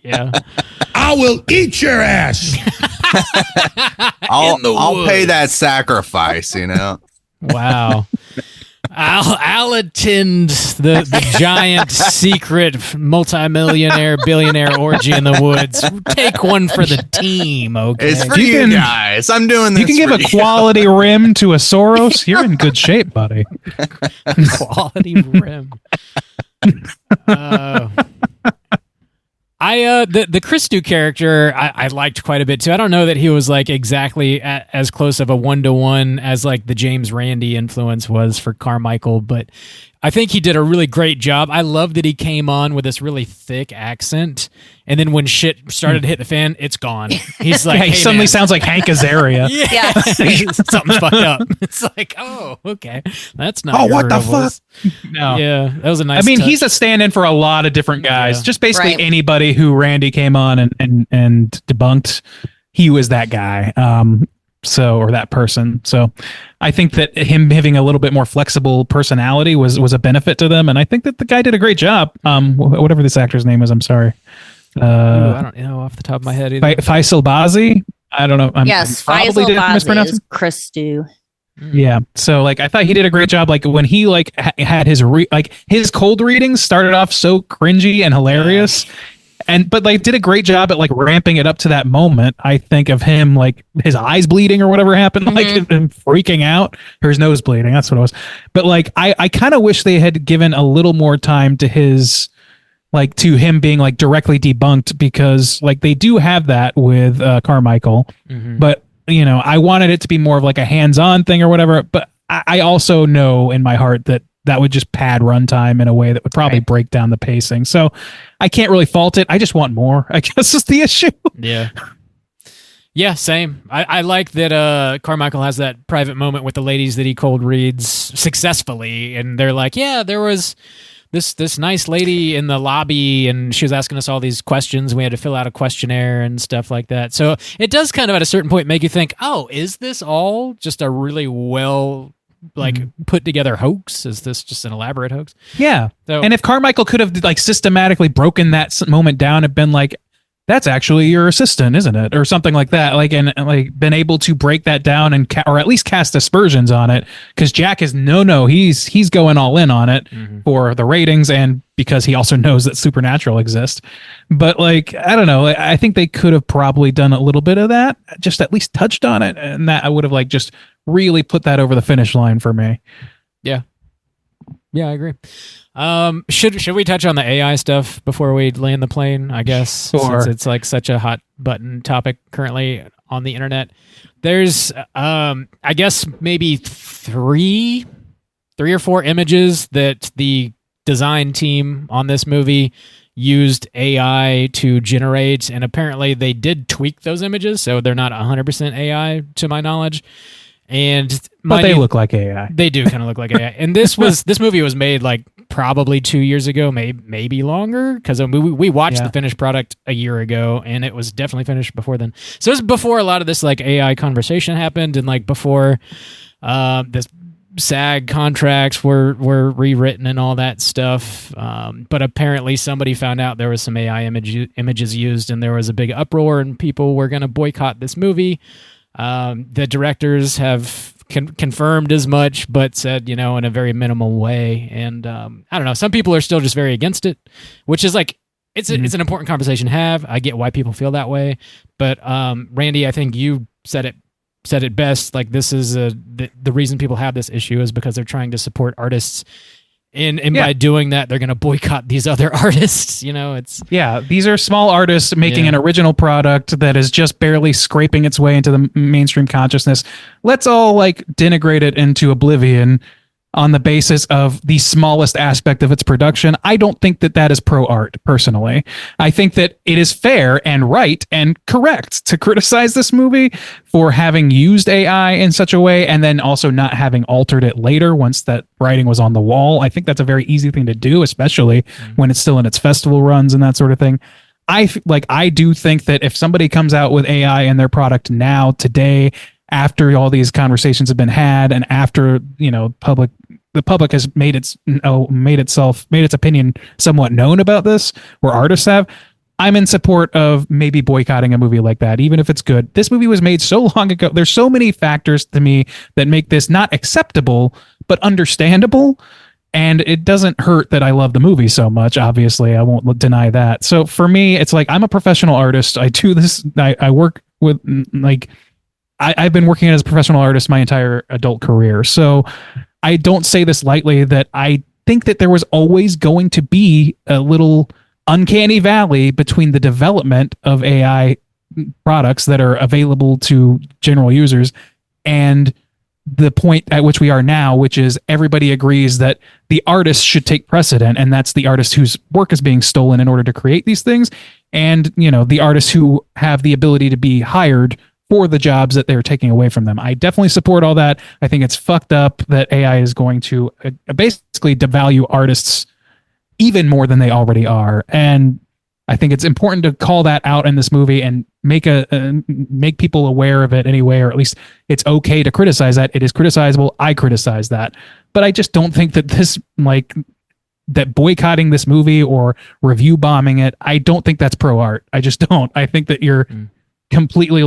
Yeah. I will eat your ass. I'll pay that sacrifice, Wow. I'll attend the giant secret multimillionaire billionaire orgy in the woods. Take one for the team, okay? It's for you guys. I'm doing this. You can give a quality rim to a Soros. You're in good shape, buddy. Quality rim. The Christou character I liked quite a bit too. I don't know that he was like exactly as close of a 1-to-1 as like the James Randi influence was for Carmichael, but I think he did a really great job. I love that he came on with this really thick accent, and then when shit started to hit the fan, it's gone. He's like, he hey, suddenly man. sounds like Hank Azaria. Yeah. Something's fucked up. It's like, oh, okay, that's not. Oh, your what the real voice. No. Yeah, that was a nice. I mean, touch. he's a stand-in for a lot of different guys. Yeah. Just basically Right. anybody who Randy came on and debunked, he was that guy. Or that person. So I think that him having a little bit more flexible personality was a benefit to them. And I think that the guy did a great job. Whatever this actor's name is, I'm sorry. Ooh, I don't know off the top of my head either. Faisal Bazi. I don't know. Yes, probably Faisal did Bazi mispronounce is Chris Stew. Yeah. So like I thought he did a great job. Like when he like had his his cold readings started off so cringy and hilarious. But like did a great job at like ramping it up to that moment. I think of him like his eyes bleeding or whatever happened, like him freaking out, or his nose bleeding. That's what it was. But like I kind of wish they had given a little more time to his to him being like directly debunked, because like they do have that with Carmichael, but I wanted it to be more of like a hands-on thing or whatever. But I also know in my heart that would just pad runtime in a way that would probably break down the pacing. So I can't really fault it. I just want more, I guess, is the issue. Yeah. Yeah, same. I like that Carmichael has that private moment with the ladies that he cold reads successfully, and they're like, yeah, there was this nice lady in the lobby, and she was asking us all these questions. We had to fill out a questionnaire and stuff like that. So it does kind of at a certain point make you think, oh, is this all just a really well put together hoax? Is this just an elaborate hoax? Yeah. So, and if Carmichael could have like systematically broken that moment down and been like, that's actually your assistant, isn't it? Or something like that. Like, and like been able to break that down and or at least cast aspersions on it. Cause Jack is he's going all in on it for the ratings, and because he also knows that Supernatural exists. But like, I don't know. I think they could have probably done a little bit of that, just at least touched on it. And that I would have like just really put that over the finish line for me. Yeah. Yeah, I agree. Should we touch on the AI stuff before we land the plane? I guess Sure. Since it's like such a hot button topic currently on the internet. There's I guess maybe three or four images that the design team on this movie used AI to generate, and apparently they did tweak those images, so they're not 100% AI to my knowledge. But they look like AI. They do kind of look like AI. And this movie was made like probably 2 years ago, maybe longer, because we watched the finished product a year ago, and it was definitely finished before then. So it was before a lot of this like AI conversation happened, and like before this SAG contracts were rewritten and all that stuff. But apparently somebody found out there was some AI images used, and there was a big uproar, and people were going to boycott this movie. The directors have confirmed as much, but said, in a very minimal way. And I don't know. Some people are still just very against it, which is like it's an important conversation to have. I get why people feel that way, but Randy, I think you said it best. Like this is the reason people have this issue is because they're trying to support artists. And by doing that, they're going to boycott these other artists. These are small artists making an original product that is just barely scraping its way into the mainstream consciousness. Let's all like denigrate it into oblivion on the basis of the smallest aspect of its production. I don't think that is pro art, personally. I think that it is fair and right and correct to criticize this movie for having used AI in such a way, and then also not having altered it later once that writing was on the wall. I think that's a very easy thing to do, especially when it's still in its festival runs and that sort of thing. I do think that if somebody comes out with AI in their product now, today, after all these conversations have been had, and after the public has made its opinion somewhat known about this, or artists have, I'm in support of maybe boycotting a movie like that, even if it's good. This movie was made so long ago. There's so many factors to me that make this not acceptable, but understandable. And it doesn't hurt that I love the movie so much. Obviously, I won't deny that. So for me, it's like I'm a professional artist. I do this. I work with I've been working as a professional artist my entire adult career. So I don't say this lightly, that I think that there was always going to be a little uncanny valley between the development of AI products that are available to general users and the point at which we are now, which is everybody agrees that the artist should take precedent, and that's the artist whose work is being stolen in order to create these things, and the artists who have the ability to be hired for the jobs that they're taking away from them. I definitely support all that. I think it's fucked up that AI is going to basically devalue artists even more than they already are, and I think it's important to call that out in this movie and make people aware of it anyway, or at least it's okay to criticize that. It is criticizable. I criticize that, but I just don't think that that boycotting this movie or review bombing it, I don't think that's pro art. I just don't. I think that you're completely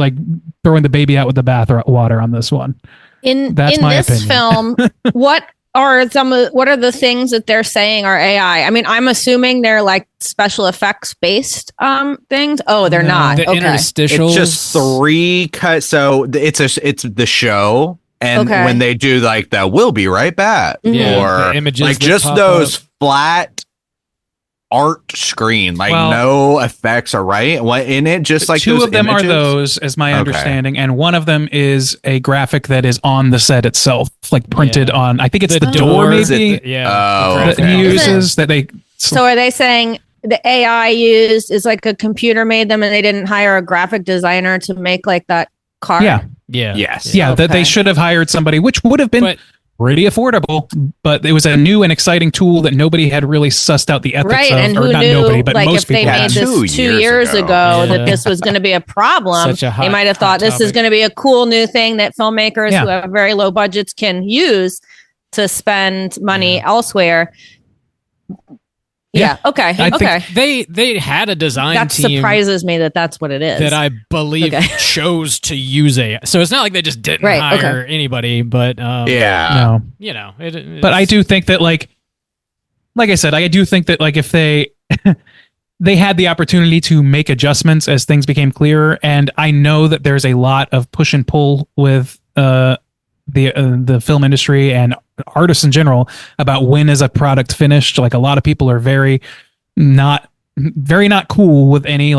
throwing the baby out with the bathwater on this one. That's my opinion. Film, what are the things that they're saying are AI? I mean, I'm assuming they're special effects based things. Oh, they're not. The interstitials. It's just 3 cuts. So it's the show, and when they do the "we'll be right back" or the images just those flat art screen, no effects are right. What in it? Just 2 of them images? are those, as my understanding, and one of them is a graphic that is on the set itself, printed on. I think it's the door, maybe. That he uses that they. So are they saying the AI used is a computer made them, and they didn't hire a graphic designer to make that car? Yeah. Yes. Yeah. That they should have hired somebody, which would have been pretty affordable, but it was a new and exciting tool that nobody had really sussed out the ethics of. And who not knew, nobody, but most if they people made this 2 years ago that this was going to be a problem, they might have thought this is going to be a cool new thing that filmmakers who have very low budgets can use to spend money elsewhere. Yeah. Okay. They had a design that team. Surprises me that that's what it is. That I believe chose to use AI. So it's not like they just didn't hire anybody, but no. But I do think that like I said, I do think that if they they had the opportunity to make adjustments as things became clearer, and I know that there's a lot of push and pull with the film industry and artists in general about when is a product finished. A lot of people are very not cool with any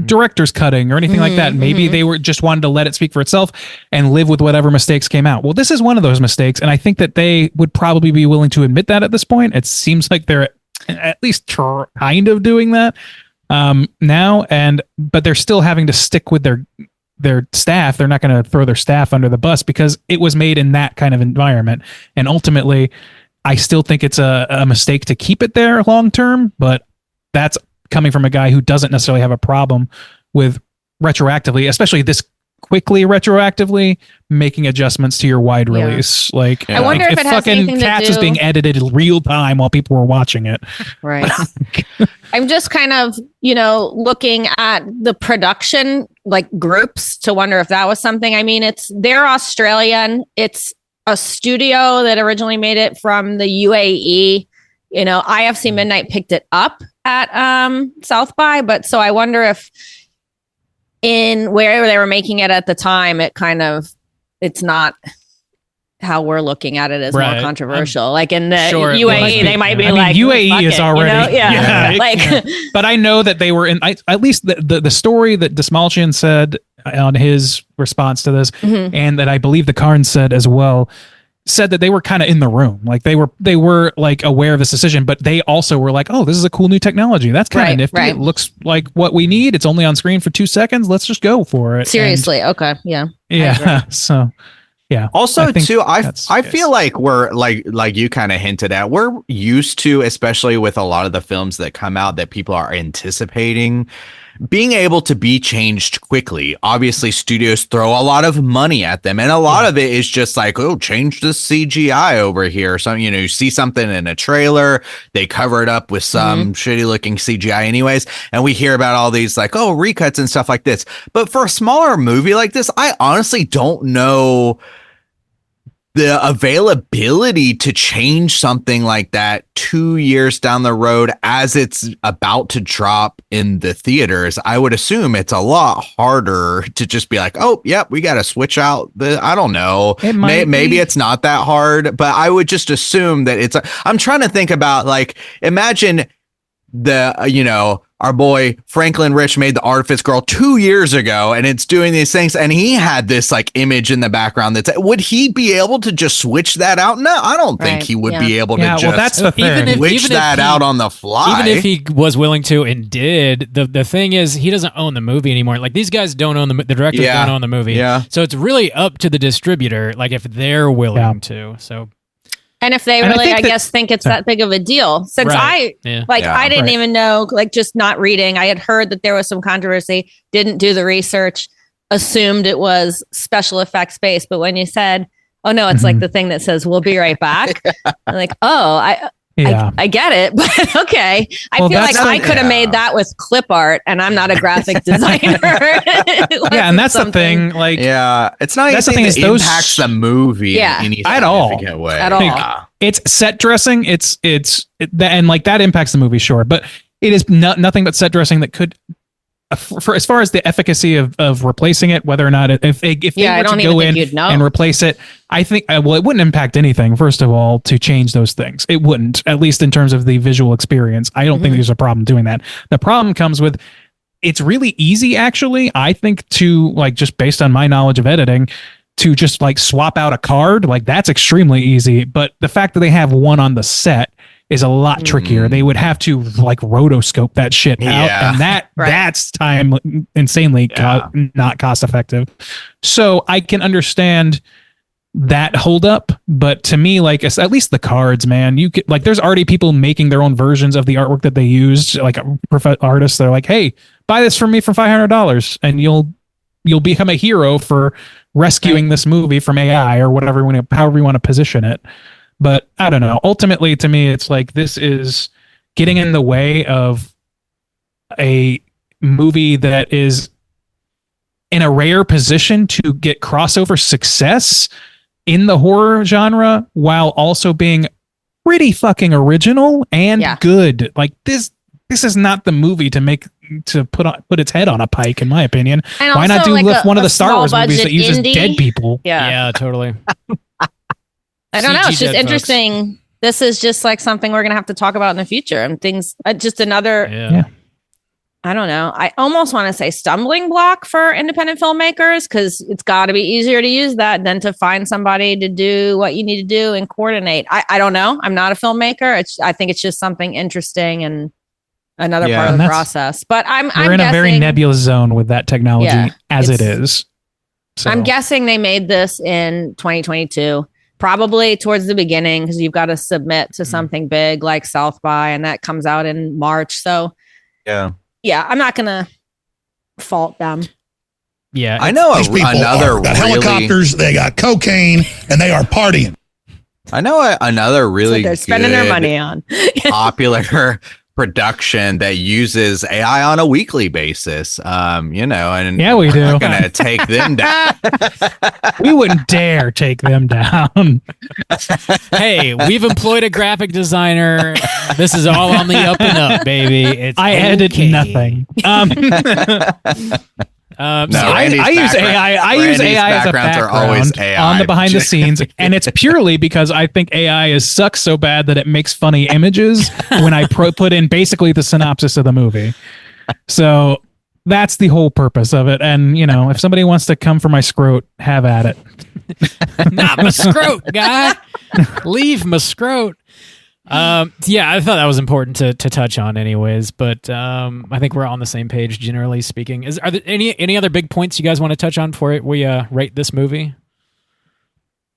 director's cutting or anything like that. Maybe they were just wanted to let it speak for itself and live with whatever mistakes came out. Well, this is one of those mistakes, and I think that they would probably be willing to admit that at this point. It seems like they're at least kind of doing that now, but they're still having to stick with their staff. They're not going to throw their staff under the bus because it was made in that kind of environment. And ultimately, I still think it's a mistake to keep it there long term, but that's coming from a guy who doesn't necessarily have a problem with retroactively, especially this quickly retroactively making adjustments to your wide release. I wonder if it has anything to Cats do... was being edited in real time while people were watching it. Right. I'm just kind of, looking at the production groups to wonder if that was something. I mean, they're Australian. It's a studio that originally made it from the UAE. IFC Midnight picked it up at South by, but so I wonder if in where they were making it at the time, it's not how we're looking at it as more controversial. In the UAE, they might be UAE is already, but I know that they were in, at least the story that Desmalchian said on his response to this, and that I believe the Carnes said as well, said that they were kind of in the room. They were aware of this decision, but they also were oh, this is a cool new technology. That's kind of nifty. Right. It looks like what we need. It's only on screen for 2 seconds. Let's just go for it. Seriously. Okay. Yeah. Yeah. So yeah. Also, I feel like we're like you kind of hinted at, we're used to, especially with a lot of the films that come out that people are anticipating, being able to be changed quickly. Obviously, studios throw a lot of money at them, and a lot of it is just change the CGI over here. So, you see something in a trailer, they cover it up with some shitty looking CGI anyways. And we hear about all these recuts and stuff like this. But for a smaller movie like this, I honestly don't know the availability to change something like that 2 years down the road as it's about to drop in the theaters. I would assume it's a lot harder to just be oh, yep, we got to switch out I don't know. Maybe it's not that hard, but I would just assume that I'm trying to think about imagine the, our boy Franklin Rich made The Artifice Girl 2 years ago, and it's doing these things, and he had this like image in the background would he be able to just switch that out? No, I don't think he would be able to just that's the thing. switch that out on the fly. Even if he was willing to and did, the thing is he doesn't own the movie anymore. Like these guys don't own the directors don't own the movie. Yeah. So it's really up to the distributor, like if they're willing to. So and if they really, I guess, think it's that big of a deal, since I didn't even know, like just not reading, I had heard that there was some controversy, didn't do the research, assumed it was special effects based. But when you said, oh no, it's like the thing that says, we'll be right back. I'm like, I get it, but okay. I feel like I could have made that with clip art, and I'm not a graphic designer. And that's the thing. Like, it's not. That's the thing. That impacts the movie in any significant way at all. It's set dressing. And like that impacts the movie, sure, but it is nothing but set dressing that could. For as far as the efficacy of replacing it, whether or not if they were to go in and replace it, I think it wouldn't impact anything. First of all, to change those things, it wouldn't. At least in terms of the visual experience, I don't think there's a problem doing that. The problem comes with it's really easy, actually. I think to like just based on my knowledge of editing, to just like swap out a card, like that's extremely easy. But the fact that they have one on the set is a lot trickier. They would have to like rotoscope that shit out, and that's time insanely not cost effective. So I can understand that hold up, but to me, like at least the cards, man, you could like there's already people making their own versions of the artwork that they used, like artists. They're like, hey, buy this from me for $500, and you'll become a hero for rescuing this movie from AI or whatever, however you want to position it. But I don't know. Ultimately, to me, it's like this is getting in the way of a movie that is in a rare position to get crossover success in the horror genre while also being pretty fucking original and good. Like this is not the movie to put its head on a pike, in my opinion. And why not do like one of the Star Wars movies that uses dead people? Yeah, totally. I don't know. It's just interesting. Folks. This is just like something we're going to have to talk about in the future, and things just another, I don't know. I almost want to say stumbling block for independent filmmakers, because it's got to be easier to use that than to find somebody to do what you need to do and coordinate. I don't know. I'm not a filmmaker. I think it's just something interesting and another part of the process. But we're in a very nebulous zone with that technology as it is. So. I'm guessing they made this in 2022. Probably towards the beginning, because you've got to submit to something big like South by, and that comes out in March. So, I'm not gonna fault them. Yeah, I know another got helicopters. They got cocaine, and they are partying. I know another really they're spending their money on popular production that uses AI on a weekly basis. And we do. We're gonna take them down. We wouldn't dare take them down. Hey, we've employed a graphic designer. This is all on the up and up, baby. I edit nothing. I use AI. I use AI as a background on the behind the scenes, and it's purely because I think AI sucks so bad that it makes funny images when I put in basically the synopsis of the movie. So that's the whole purpose of it. And if somebody wants to come for my scrote, have at it. Not my scrote, guy. Leave my scrote. I thought that was important to touch on anyways, but I think we're on the same page generally speaking. Are there any other big points you guys want to touch on before we rate this movie?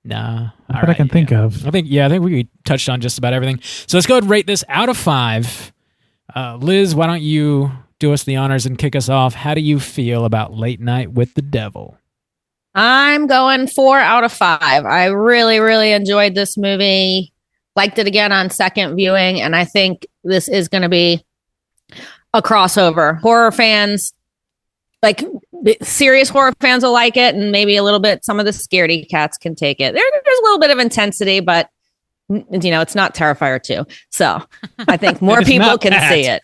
Nah. What I can think of. I think we touched on just about everything. So let's go ahead and rate this out of 5. Liz, why don't you do us the honors and kick us off? How do you feel about Late Night with the Devil? I'm going 4 out of 5. I really, really enjoyed this movie. Liked it again on second viewing, and I think this is going to be a crossover. Horror fans, like serious horror fans, will like it, and maybe a little bit. Some of the scaredy cats can take it. There's a little bit of intensity, but It's not Terrifier 2. So I think more people can see it.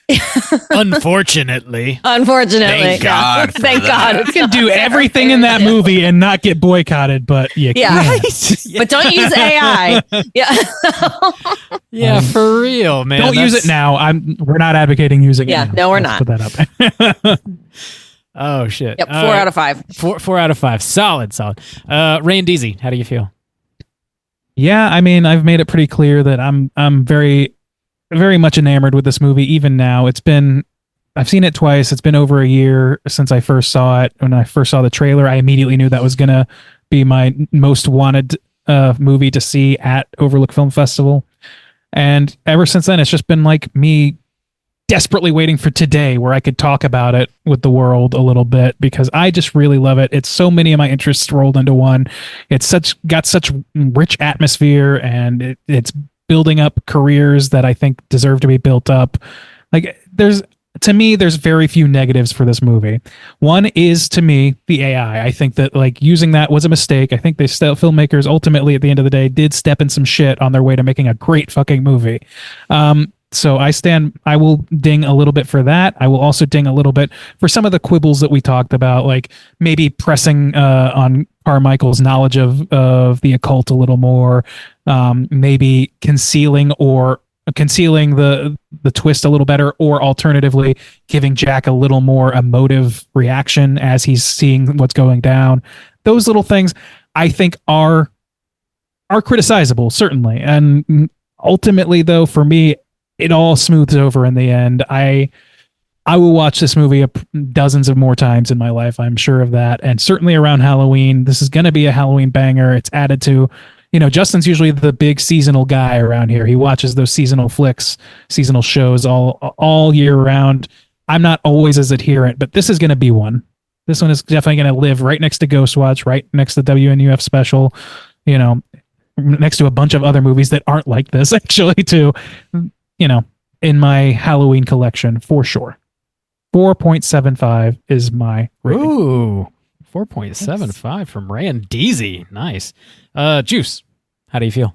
Unfortunately. Thank God. Thank God. You can do everything in that movie and not get boycotted, but But don't use AI. Yeah, for real, man. Don't use it now. We're not advocating using it now. No, we're not. Put that up. Oh shit. Yep, 4 out of 5. 4 out of 5. Solid. Ray and Deezy, how do you feel? Yeah, I mean, I've made it pretty clear that I'm very, very much enamored with this movie. Even now, I've seen it twice. It's been over a year since I first saw it. When I first saw the trailer, I immediately knew that was gonna be my most wanted movie to see at Overlook Film Festival. And ever since then, it's just been like me desperately waiting for today where I could talk about it with the world a little bit, because I just really love it. It's so many of my interests rolled into one. It's got such rich atmosphere, and it's building up careers that I think deserve to be built up. Like there's very few negatives for this movie. One is, to me, the AI. I think that like using that was a mistake. I think filmmakers ultimately at the end of the day did step in some shit on their way to making a great fucking movie. So I will ding a little bit for that. I will also ding a little bit for some of the quibbles that we talked about, like maybe pressing on Carmichael's knowledge of the occult a little more, maybe concealing the twist a little better, or alternatively giving Jack a little more emotive reaction as he's seeing what's going down. Those little things I think are criticizable, certainly. And ultimately, though, for me, it all smooths over in the end. I will watch this movie dozens of more times in my life. I'm sure of that. And certainly around Halloween, this is going to be a Halloween banger. It's added to, Justin's usually the big seasonal guy around here. He watches those seasonal flicks, seasonal shows all year round. I'm not always as adherent, but this is going to be one. This one is definitely going to live right next to Ghostwatch, right next to the WNUF special, next to a bunch of other movies that aren't like this, actually, too. In my Halloween collection, for sure. 4.75 is my rating. Ooh, 4.75 from Ray and Deezy. Nice. Juice, how do you feel?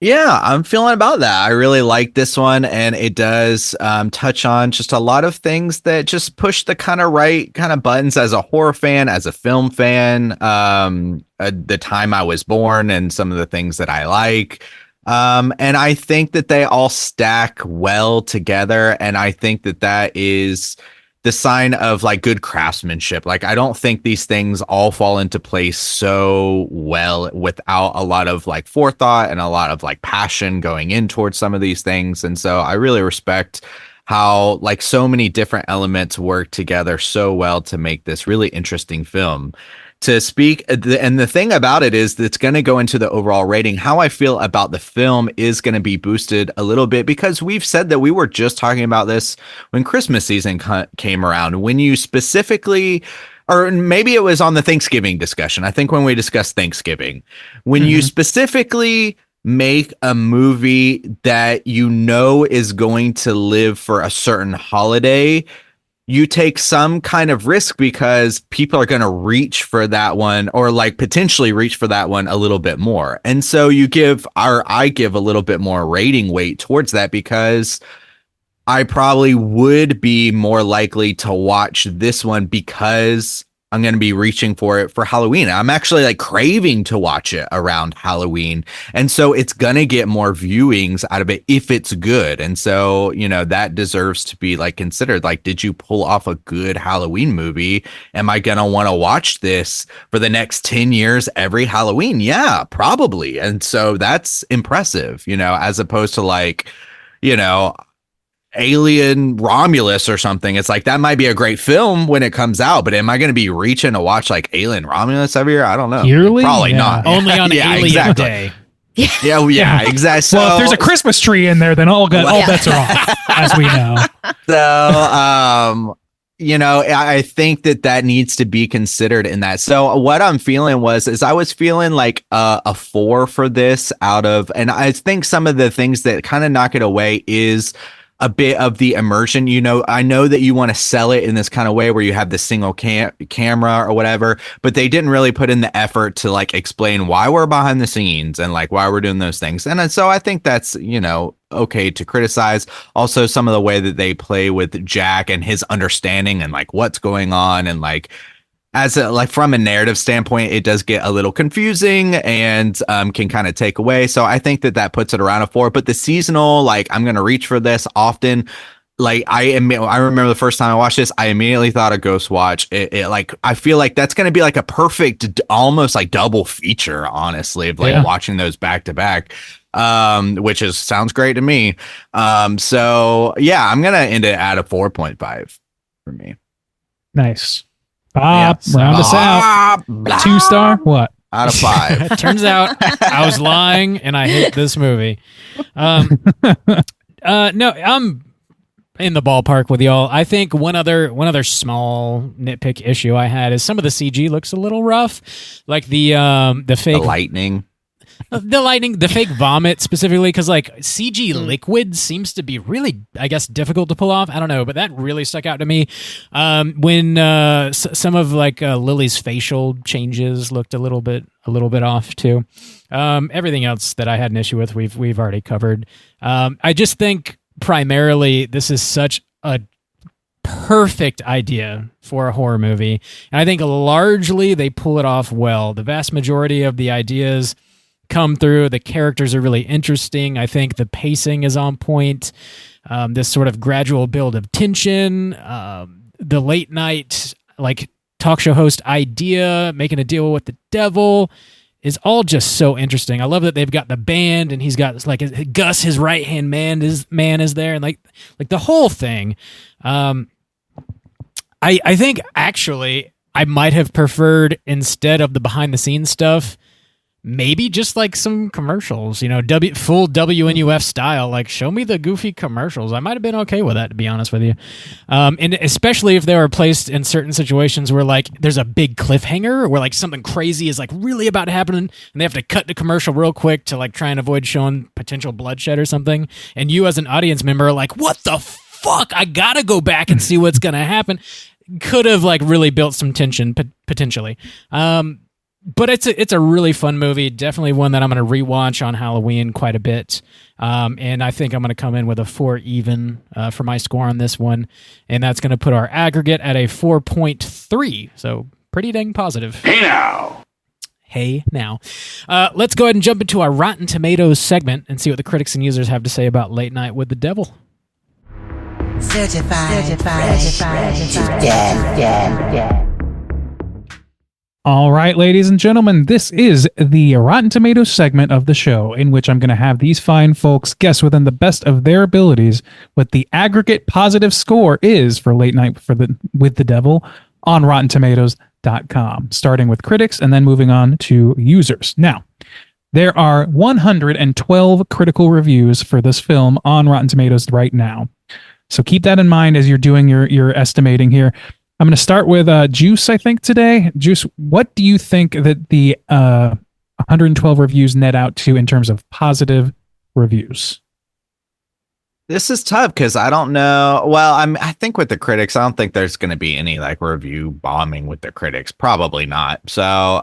Yeah, I'm feeling about that. I really like this one, and it does touch on just a lot of things that just push the kind of right kind of buttons as a horror fan, as a film fan, the time I was born, and some of the things that I like. And I think that they all stack well together. And I think that is the sign of like good craftsmanship. Like, I don't think these things all fall into place so well without a lot of like forethought and a lot of like passion going in towards some of these things. And so I really respect how like so many different elements work together so well to make this really interesting film. To speak, and the thing about it is that's going to go into the overall rating. How I feel about the film is going to be boosted a little bit, because we've said that we were just talking about this when Christmas season came around. When you specifically, or maybe it was on the Thanksgiving discussion, I think when we discussed Thanksgiving, when you specifically make a movie that is going to live for a certain holiday, you take some kind of risk, because people are going to reach for that one, or like potentially reach for that one a little bit more. And so I give a little bit more rating weight towards that, because I probably would be more likely to watch this one because I'm going to be reaching for it for Halloween. I'm actually like craving to watch it around Halloween. And so it's going to get more viewings out of it if it's good. And so, that deserves to be like considered. Like, did you pull off a good Halloween movie? Am I going to want to watch this for the next 10 years every Halloween? Yeah, probably. And so that's impressive, as opposed to like, Alien Romulus or something. It's like, that might be a great film when it comes out, but am I going to be reaching to watch like Alien Romulus every year? I don't know. Yearly? Probably not. Only on Alien Day. Yeah, exactly. So, well, if there's a Christmas tree in there, then all bets are off, as we know. So, I think that needs to be considered in that. So what I'm feeling I was feeling like a 4 for this and I think some of the things that kind of knock it away is a bit of the immersion. I know that you want to sell it in this kind of way where you have the single camera or whatever, but they didn't really put in the effort to like explain why we're behind the scenes and like why we're doing those things. And so I think that's, okay to criticize. Also, some of the way that they play with Jack and his understanding and like what's going on, and like from a narrative standpoint, it does get a little confusing and can kind of take away. So I think that puts it around a 4. But the seasonal, like, I'm going to reach for this often. Like, I remember the first time I watched this, I immediately thought of Ghost Watch. I feel like that's going to be like a perfect, almost like double feature, honestly, of like watching those back to back, which sounds great to me. So yeah, I'm going to end it at a 4.5 for me. Nice. Bob, round us out. 2-star? What? Out of 5. It turns out I was lying and I hate this movie. No, I'm in the ballpark with y'all. I think one other small nitpick issue I had is some of the CG looks a little rough. Like the fake lightning. The fake vomit specifically, because like CG liquid seems to be really, I guess, difficult to pull off. I don't know, but that really stuck out to me. When some of like Lily's facial changes looked a little bit off too. Everything else that I had an issue with, we've already covered. I just think primarily this is such a perfect idea for a horror movie, and I think largely they pull it off well. The vast majority of the ideas come through. The characters are really interesting. I think the pacing is on point. This sort of gradual build of tension, the late night like talk show host idea, making a deal with the devil, is all just so interesting. I love that they've got the band, and he's got like Gus, his right hand man is there, and like the whole thing. I think actually I might have preferred, instead of the behind the scenes stuff, maybe just like some commercials, full WNUF style, like show me the goofy commercials. I might have been okay with that, to be honest with you. And especially if they were placed in certain situations where like there's a big cliffhanger where like something crazy is like really about to happen and they have to cut the commercial real quick to like try and avoid showing potential bloodshed or something. And you as an audience member are like, what the fuck? I gotta go back and see what's gonna happen. Could have like really built some tension potentially. But it's a really fun movie. Definitely one that I'm going to rewatch on Halloween quite a bit. And I think I'm going to come in with a 4 even for my score on this one. And that's going to put our aggregate at a 4.3. So pretty dang positive. Hey now. Let's go ahead and jump into our Rotten Tomatoes segment and see what the critics and users have to say about Late Night with the Devil. Certified fresh to death. All right, ladies and gentlemen, this is the Rotten Tomatoes segment of the show, in which I'm going to have these fine folks guess within the best of their abilities what the aggregate positive score is for Late Night with the Devil on RottenTomatoes.com, starting with critics and then moving on to users. Now, there are 112 critical reviews for this film on Rotten Tomatoes right now. So keep that in mind as you're doing your estimating here. I'm going to start with Juice, I think, today. Juice, what do you think that the 112 reviews net out to in terms of positive reviews? This is tough because I don't know. Well, I think with the critics, I don't think there's going to be any like review bombing with the critics. Probably not. So,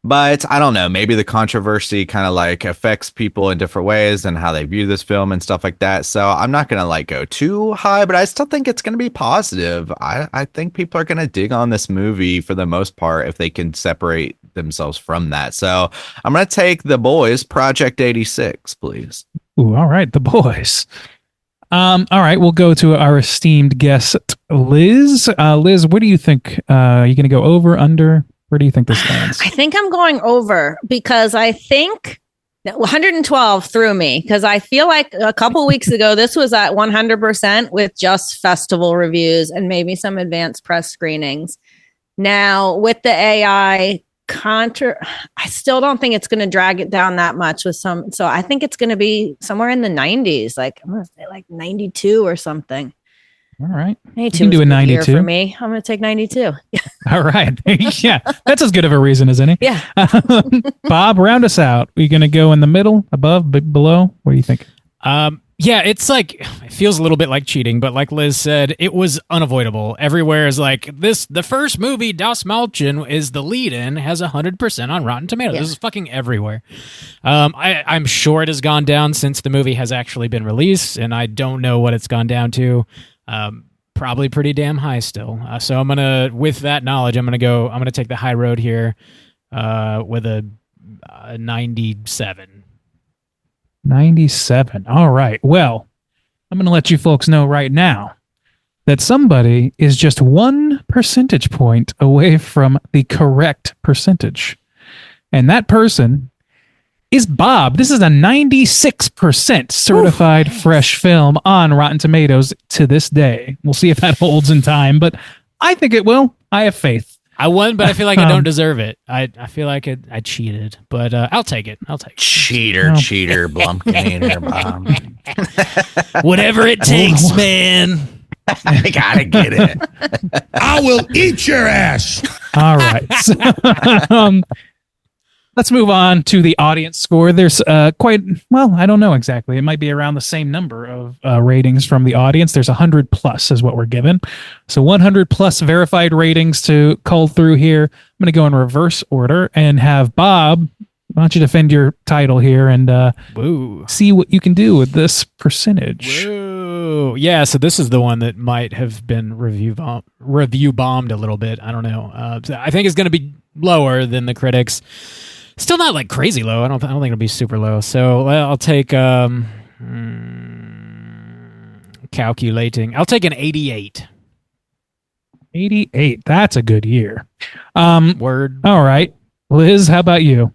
but I don't know. Maybe the controversy kind of like affects people in different ways and how they view this film and stuff like that. So I'm not going to like go too high, but I still think it's going to be positive. I think people are going to dig on this movie for the most part if they can separate themselves from that. So I'm going to take The Boys, Project 86, please. Ooh, all right. The Boys. All right. We'll go to our esteemed guest, Liz. Liz, what do you think? Are you going to go over, under? Where do you think this stands? I think I'm going over because I think 112 threw me because I feel like a couple weeks ago, this was at 100% with just festival reviews and maybe some advanced press screenings. Now with the AI I still don't think it's going to drag it down that much with some. So I think it's going to be somewhere in the 90s, like I'm going to say like 92 or something. All right. 92 you can do a 92 for me. I'm going to take 92. All right. Yeah. That's as good of a reason as any. Yeah. Bob, round us out. Are you going to go in the middle, above, below? What do you think? Yeah, it's like, it feels a little bit like cheating, but like Liz said, it was unavoidable. Everywhere is like, the first movie, Das Malchen, is the lead-in, has 100% on Rotten Tomatoes. Yeah. This is fucking everywhere. I'm sure it has gone down since the movie has actually been released, and I don't know what it's gone down to. Probably pretty damn high still. So with that knowledge, I'm gonna take the high road here with a 97. 97. All right. Well, I'm going to let you folks know right now that somebody is just 1 percentage point away from the correct percentage. And that person is Bob. This is a 96% certified fresh film on Rotten Tomatoes to this day. We'll see if that holds in time, but I think it will. I have faith. I won, but I feel like I don't deserve it. I feel like I cheated, but I'll take it. Cheater, Blumpkin, Bob. Whatever it takes, man. I gotta get it. I will eat your ass. All right. So, let's move on to the audience score. There's I don't know exactly. It might be around the same number of ratings from the audience. There's 100 plus is what we're given. So 100 plus verified ratings to cull through here. I'm going to go in reverse order and have Bob, why don't you defend your title here and see what you can do with this percentage. Whoa. Yeah, so this is the one that might have been review bombed a little bit. I don't know. I think it's going to be lower than the critics. Still not like crazy low. I don't think it'll be super low. So I'll take calculating. I'll take an 88. 88. That's a good year. Word. All right. Liz, how about you?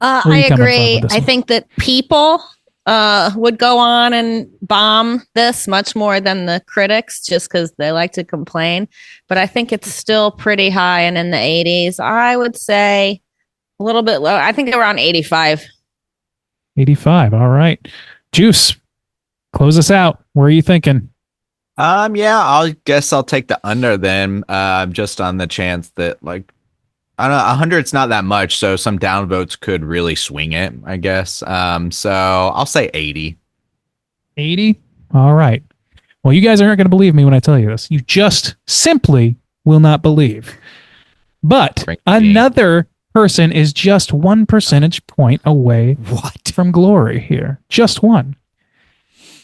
I agree. I think that people would go on and bomb this much more than the critics just because they like to complain. But I think it's still pretty high and in the 80s. I would say a little bit low. I think around 85. 85. All right. Juice, close us out. Where are you thinking? I guess I'll take the under then, just on the chance that, like, I don't know, 100's not that much, so some downvotes could really swing it, I guess. So I'll say 80. 80? All right. Well, you guys aren't going to believe me when I tell you this. You just simply will not believe. But another person is just 1 percentage point away from glory here. Just one.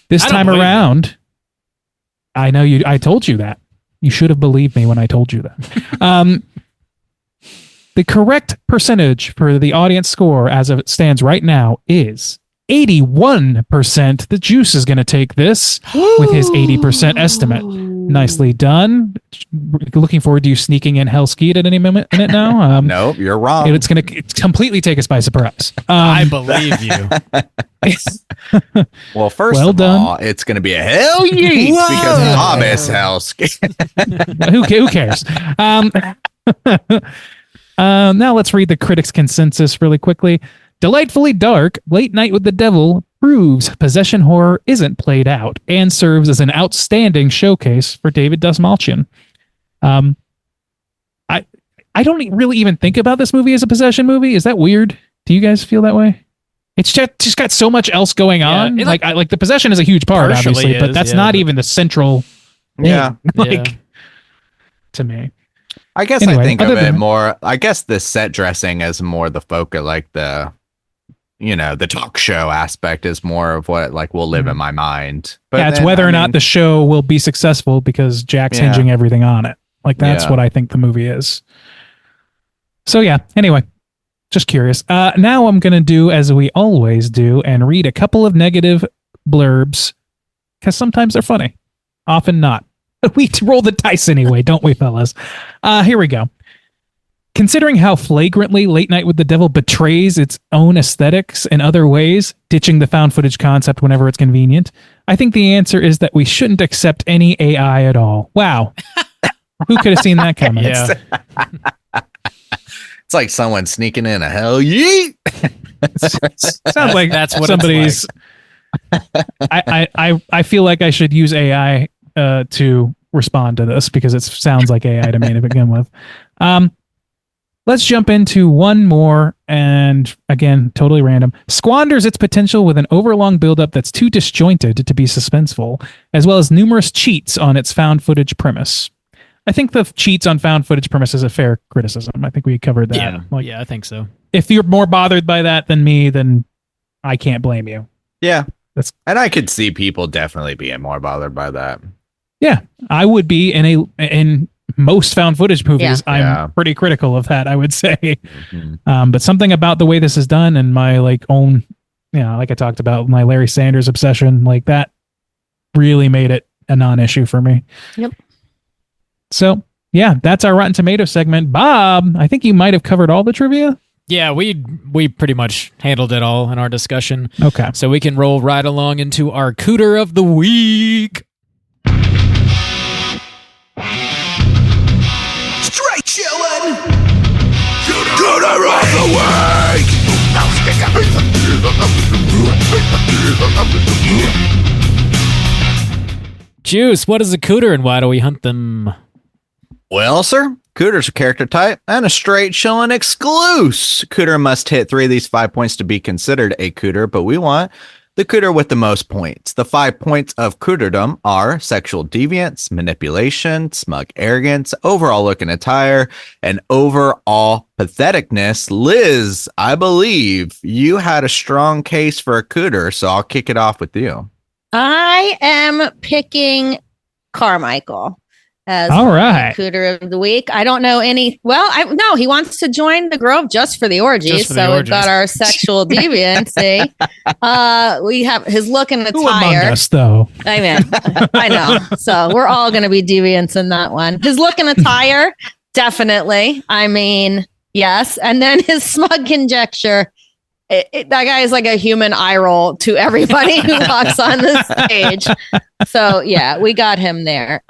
This time around, I know you. I told you that. You should have believed me when I told you that. The correct percentage for the audience score as it stands right now is 81%. The Juice is going to take this with his 80% estimate. Nicely done. Looking forward to you sneaking in Hellskeet at any minute now. Nope, you're wrong. It's going to completely take us by surprise. I believe you. Well, first of all, it's going to be a hell yeet because Bob is Hellskeet. Who cares? Now let's read the critics' consensus really quickly. Delightfully dark, Late Night with the Devil proves possession horror isn't played out and serves as an outstanding showcase for David Dastmalchian. I don't really even think about this movie as a possession movie. Is that weird? Do you guys feel that way? It's just got so much else going on. Like the possession is a huge part, obviously, but that's not even the central thing, to me. I guess anyway, I think of it more. I guess the set dressing is more the focus, like the talk show aspect is more of what will live in my mind. But it's whether or not the show will be successful because Jack's hinging everything on it. Like that's what I think the movie is. So anyway, just curious. Now I'm going to do as we always do and read a couple of negative blurbs because sometimes they're funny, often not. We roll the dice anyway, don't we, fellas? Here we go. Considering how flagrantly Late Night with the Devil betrays its own aesthetics in other ways, ditching the found footage concept whenever it's convenient, I think the answer is that we shouldn't accept any AI at all. Wow. Who could have seen that coming? Yeah. It's like someone sneaking in a hell yeet. Sounds like that's what somebody's. I feel like I should use AI to respond to this because it sounds like AI to me to begin with. Let's jump into one more, and again, totally random. Squanders its potential with an overlong buildup that's too disjointed to be suspenseful, as well as numerous cheats on its found footage premise. I think the cheats on found footage premise is a fair criticism. I think we covered that. Yeah, I think so. If you're more bothered by that than me, then I can't blame you. Yeah. And I could see people definitely being more bothered by that. Yeah, I would be in most found footage movies. Yeah. I'm pretty critical of that, I would say. Mm-hmm. But something about the way this is done and my own, like I talked about, my Larry Sanders obsession, like that really made it a non-issue for me. Yep. So yeah, that's our Rotten Tomatoes segment. Bob, I think you might have covered all the trivia. Yeah, we pretty much handled it all in our discussion. Okay. So we can roll right along into our Cooter of the Week. Straight chillin'. Cooter of the Week. Juice, what is a Cooter and why do we hunt them? Well, sir, Cooter's a character type and a straight chillin' exclusive. Cooter must hit 3 of these 5 points to be considered a Cooter, but we want the Cooter with the most points. The 5 points of Cooterdom are sexual deviance, manipulation, smug arrogance, overall look and attire, and overall patheticness. Liz, I believe you had a strong case for a Cooter, so I'll kick it off with you. I am picking Carmichael as all right. Cooter of the Week. I don't know any. Well, no, he wants to join the Grove just for the orgies. So we've got our sexual deviancy. We have his look and attire. Who among us, though? I mean, I know. So we're all going to be deviants in that one. His look and attire, definitely. I mean, yes. And then his smug conjecture. That guy is like a human eye roll to everybody who walks on the stage. So yeah, we got him there.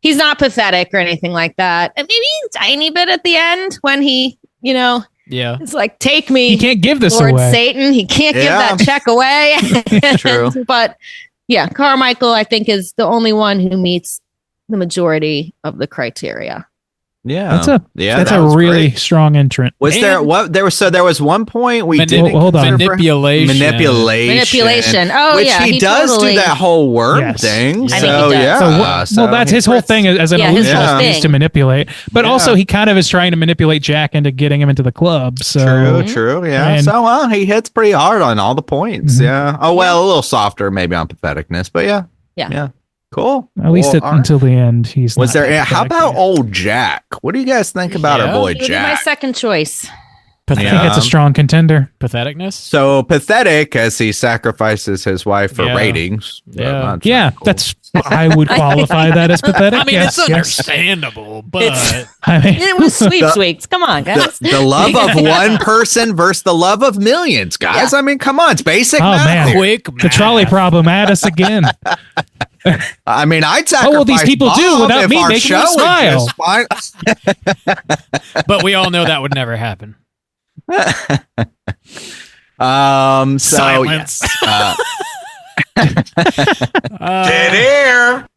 He's not pathetic or anything like that. And maybe a tiny bit at the end when he, it's like, take me. He can't give this Lord away. Satan. He can't give that check away. True. But yeah, Carmichael, I think, is the only one who meets the majority of the criteria. Yeah, that's a really great. Strong entrant. Was there what there was? So there was one point we didn't hold on. Manipulation. Oh, which yeah, he does totally, do that whole worm thing. I So think he yeah, does. Well, that's his whole thing as an illusion is to manipulate, but also he kind of is trying to manipulate Jack into getting him into the club. So true, yeah. And, so he hits pretty hard on all the points. Yeah. Oh well, a little softer maybe on patheticness, but yeah. Cool. At least until the end, he's. Was there? How about old Jack? What do you guys think about our boy He would be Jack? my second choice. I think it's a strong contender. Patheticness. So pathetic as he sacrifices his wife for ratings. Yeah, that's. I would qualify that as pathetic. I mean, it's understandable, but it was sweepstakes. Come on, guys. The love of one person versus the love of millions, guys. I mean, come on, it's basic. Oh math. man, quick the trolley problem at us again. I mean, I'd sacrifice well, these people do Bob without if me our making show them was smile. just but we all know that would never happen. So Silence. Dead air.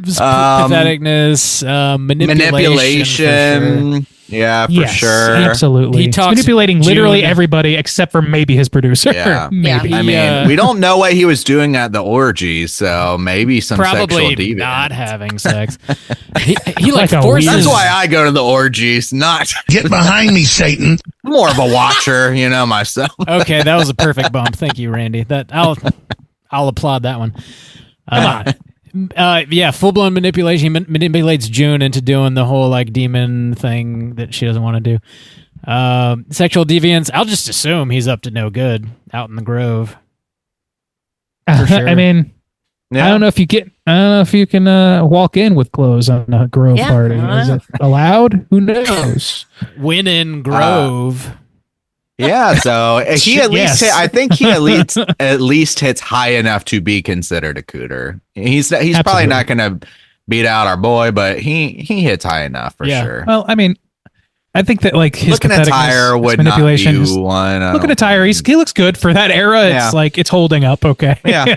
Patheticness, manipulation. Yeah, for yes, sure. Absolutely. He's manipulating literally everybody except for maybe his producer. Yeah. Maybe. I mean, we don't know what he was doing at the orgy, so maybe some sexual probably deviance. not having sex. he like Like a forces. That's why I go to the orgies, not Get behind me, Satan. more of a watcher, myself. Okay, that was a perfect bump. Thank you, Randy. I'll applaud that one. Come on. Yeah, full blown manipulation. He manipulates June into doing the whole like demon thing that she doesn't want to do. Sexual deviance. I'll just assume he's up to no good out in the Grove. For sure. I mean, Yeah. I don't know if you can walk in with clothes on a Grove party. Is it allowed? Who knows? Win in Grove. Yeah, so he at least Yes. I think he at least hits high enough to be considered a Cooter. He's probably not going to beat out our boy, but he hits high enough for sure. Well, I mean, I think that like his Looking at Tyre would manipulation. not be one. Looking at Tyre, he looks good for that era. It's like it's holding up okay. Yeah.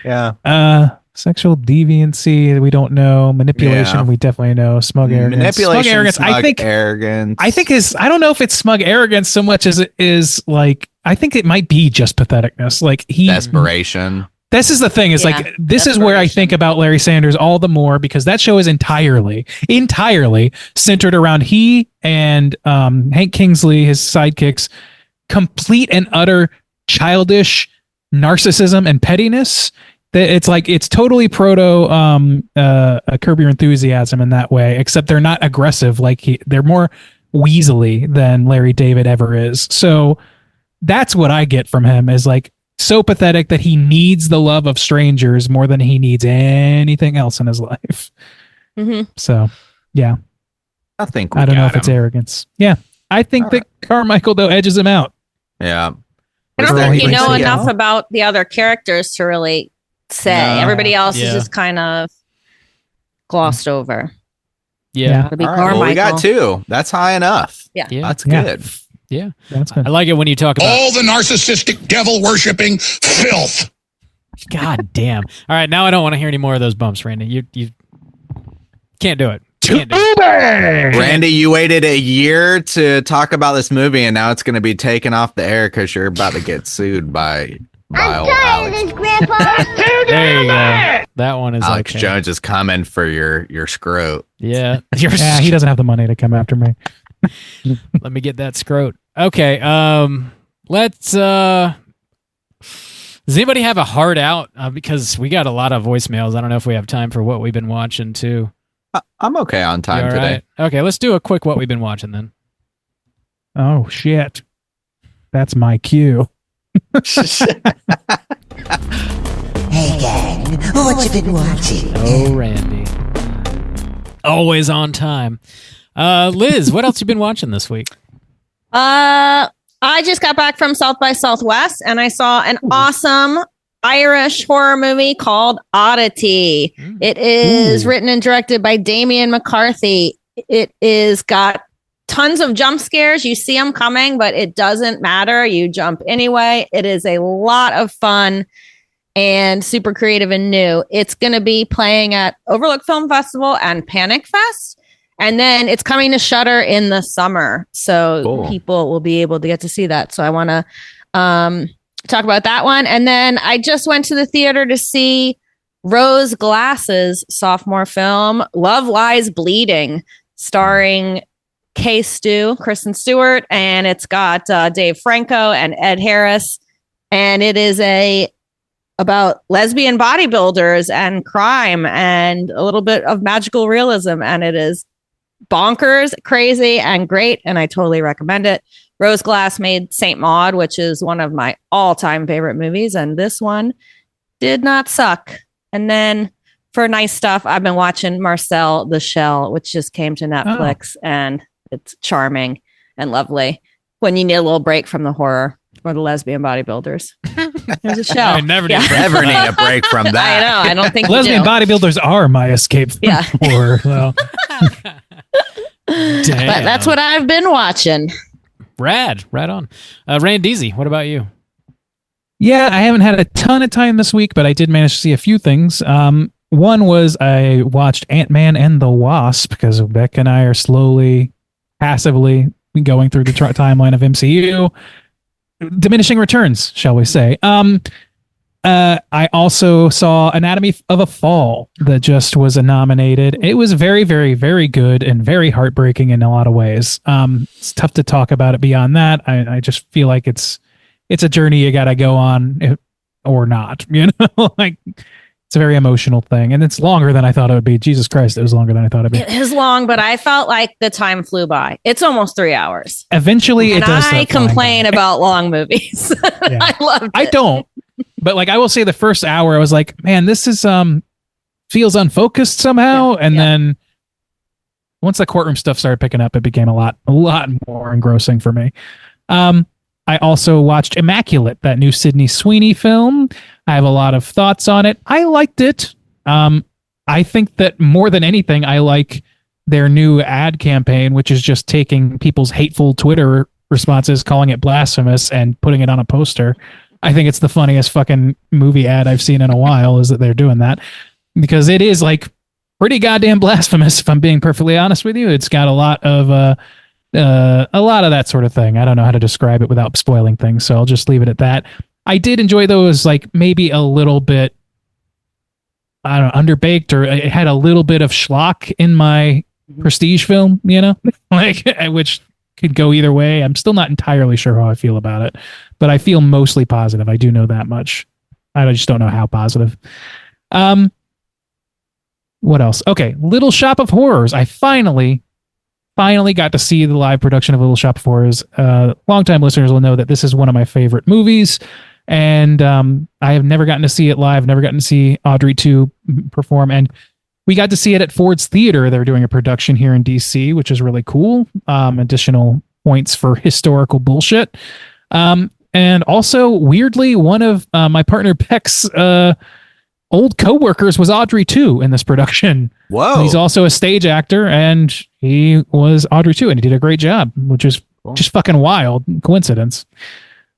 Yeah. Sexual deviancy, we don't know. Manipulation, Yeah. we definitely know. Smug arrogance. Manipulation, Smug arrogance. arrogance. I think I don't know if it's smug arrogance so much as it is like, I think it might be just patheticness. Like desperation. This is the thing is like, this is where I think about Larry Sanders all the more because that show is entirely centered around he and Hank Kingsley, his sidekicks, complete and utter childish narcissism and pettiness. It's like, it's totally proto Curb Your Enthusiasm in that way, except they're not aggressive. Like they're more weaselly than Larry David ever is. So that's what I get from him is like, so pathetic that he needs the love of strangers more than he needs anything else in his life. Mm-hmm. So, yeah. I think I don't know if it's arrogance. Yeah. I think that Carmichael, though, edges him out. Yeah. I don't think you know enough about the other characters to really say. Everybody else is just kind of glossed over. Yeah. It'll be All right, well, we got 2. That's high enough. Yeah. That's good. Yeah. That's good. I like it when you talk about all the narcissistic, devil-worshipping filth. God damn. All right, now I don't want to hear any more of those bumps, Randy. You can't do it. Can't do it. Randy, you waited a year to talk about this movie, and now it's going to be taken off the air because you're about to get sued by old Alex. There you go. That one is Alex okay. Jones is coming for your scrote. Yeah. Yeah, he doesn't have the money to come after me. Let me get that scrote. Okay. Let's. Does anybody have a hard out? Because we got a lot of voicemails. I don't know if we have time for what we've been watching too. I'm okay on time You all today. right? Okay, let's do a quick what we've been watching then. Oh, shit. That's my cue. Hey, gang, what you been watching? Oh, Randy. Always on time. Liz, what else you been watching this week? I just got back from South by Southwest and I saw an awesome Irish horror movie called Oddity. It is written and directed by Damien McCarthy. It is got tons of jump scares. You see them coming, but it doesn't matter. You jump anyway. It is a lot of fun and super creative and new. It's going to be playing at Overlook Film Festival and Panic Fest. And then it's coming to Shudder in the summer. So people will be able to get to see that. So I want to talk about that one. And then I just went to the theater to see Rose Glass's sophomore film, Love Lies Bleeding, starring Kristen Stewart. And it's got Dave Franco and Ed Harris. And it is about lesbian bodybuilders and crime and a little bit of magical realism. And it is bonkers, crazy, and great, and I totally recommend it. Rose Glass made Saint Maud, which is one of my all-time favorite movies, and this one did not suck. And then for nice stuff, I've been watching Marcel the Shell, which just came to Netflix, and it's charming and lovely when you need a little break from the horror or the lesbian bodybuilders. There's a shell. I never need a break from that. I know. I don't think lesbian bodybuilders are my escape from horror. Well. Damn. But that's what I've been watching. Rad on. Randeezy, what about you? Yeah, I haven't had a ton of time this week, but I did manage to see a few things. One was I watched Ant-Man and the Wasp because Beck and I are slowly, passively going through the timeline of MCU. Diminishing returns, shall we say. I also saw Anatomy of a Fall that just was nominated. It was very, very, very good and very heartbreaking in a lot of ways. It's tough to talk about it beyond that. I just feel like it's a journey you got to go on or not, you know, like it's a very emotional thing and it's longer than I thought it would be. Jesus Christ. It was longer than I thought it'd be. It is long, but I felt like the time flew by. It's almost 3 hours. Eventually and it does. I complain about long movies. Yeah. I loved it. I don't. But like I will say the first hour I was like, man, this is feels unfocused somehow. And then once the courtroom stuff started picking up, it became a lot more engrossing for me. I also watched Immaculate, that new Sydney Sweeney film. I have a lot of thoughts on it. I liked it. I think that more than anything, I like their new ad campaign, which is just taking people's hateful Twitter responses, calling it blasphemous and putting it on a poster. I think it's the funniest fucking movie ad I've seen in a while is that they're doing that. because it is like pretty goddamn blasphemous. If I'm being perfectly honest with you, it's got a lot of that sort of thing. I don't know how to describe it without spoiling things, so I'll just leave it at that. I did enjoy those, like maybe a little bit, I don't know, underbaked, or it had a little bit of schlock in my prestige film, like, which could go either way. I'm still not entirely sure how I feel about it, but I feel mostly positive. I do know that much. I just don't know how positive. What else? Okay, Little Shop of Horrors. I finally got to see the live production of Little Shop of Horrors. Longtime listeners will know that this is one of my favorite movies, and I have never gotten to see it live, never gotten to see Audrey 2 perform, and we got to see it at Ford's Theater. They're doing a production here in DC, which is really cool. Additional points for historical bullshit. And also, weirdly, one of my partner Peck's old co-workers was Audrey 2 in this production. Whoa. He's also a stage actor, and he was Audrey 2, and he did a great job, which is just fucking wild coincidence.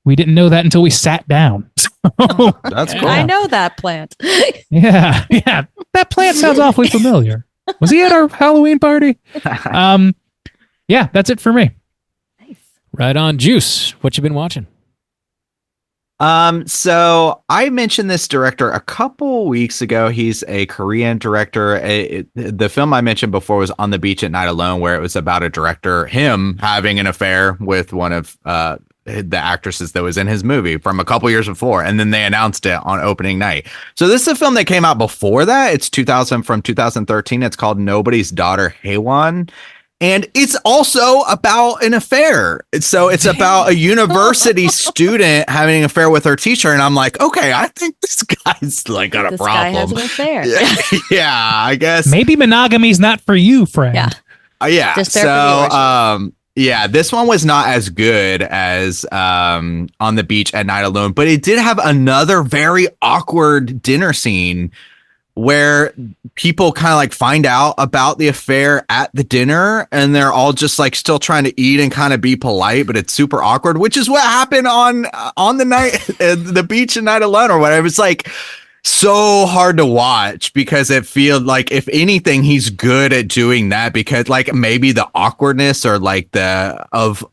We didn't know that until we sat down. That's cool. I know that plant. Yeah. That plant sounds awfully familiar. Was he at our Halloween party? Yeah, that's it for me. Right on. Juice, what you been watching? So I mentioned this director a couple weeks ago. He's a Korean director. The film I mentioned before was On the Beach at Night Alone, where it was about a director, him having an affair with one of the actresses that was in his movie from a couple years before, and then they announced it on opening night. So this is a film that came out before that. It's 2013. It's called Nobody's Daughter Haewon. And it's also about an affair. So it's about a university student having an affair with her teacher. And I'm like, okay, I think this guy's like got a problem. This guy has an affair. Yeah, I guess. Maybe monogamy's not for you, friend. Yeah. Yeah. Just there for yeah, this one was not as good as On the Beach at Night Alone, but it did have another very awkward dinner scene where people kind of like find out about the affair at the dinner, and they're all just like still trying to eat and kind of be polite, but it's super awkward, which is what happened on the night the beach and Night Alone or whatever. It's like so hard to watch because it feels like, if anything, he's good at doing that, because like maybe the awkwardness or like of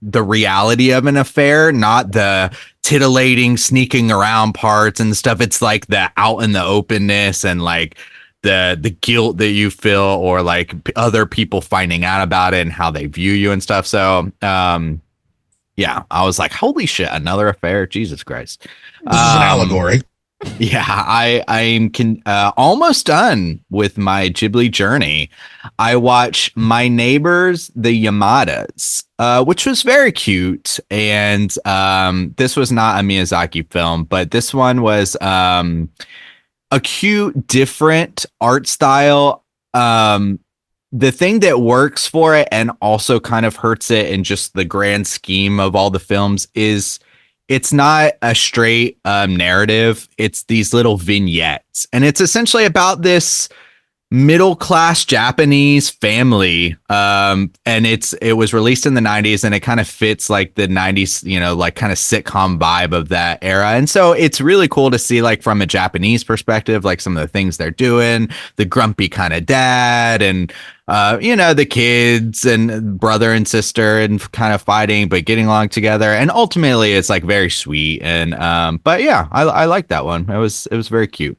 the reality of an affair, not the titillating sneaking around parts and stuff. It's like the out in the openness and like the guilt that you feel, or like other people finding out about it and how they view you and stuff. So yeah, I was like, holy shit, another affair, Jesus Christ. This is an allegory. Yeah, I'm almost done with my Ghibli journey. I watched My Neighbors, the Yamadas, which was very cute. And this was not a Miyazaki film, but this one was a cute, different art style. The thing that works for it and also kind of hurts it in just the grand scheme of all the films is it's not a straight narrative. It's these little vignettes. And it's essentially about this middle-class Japanese family. And it was released in the 90s, and it kind of fits like the 90s, like kind of sitcom vibe of that era. And so it's really cool to see, like, from a Japanese perspective, like some of the things they're doing, the grumpy kind of dad, and the kids and brother and sister and kind of fighting but getting along together, and ultimately it's like very sweet. And but yeah, I like that one. It was very cute.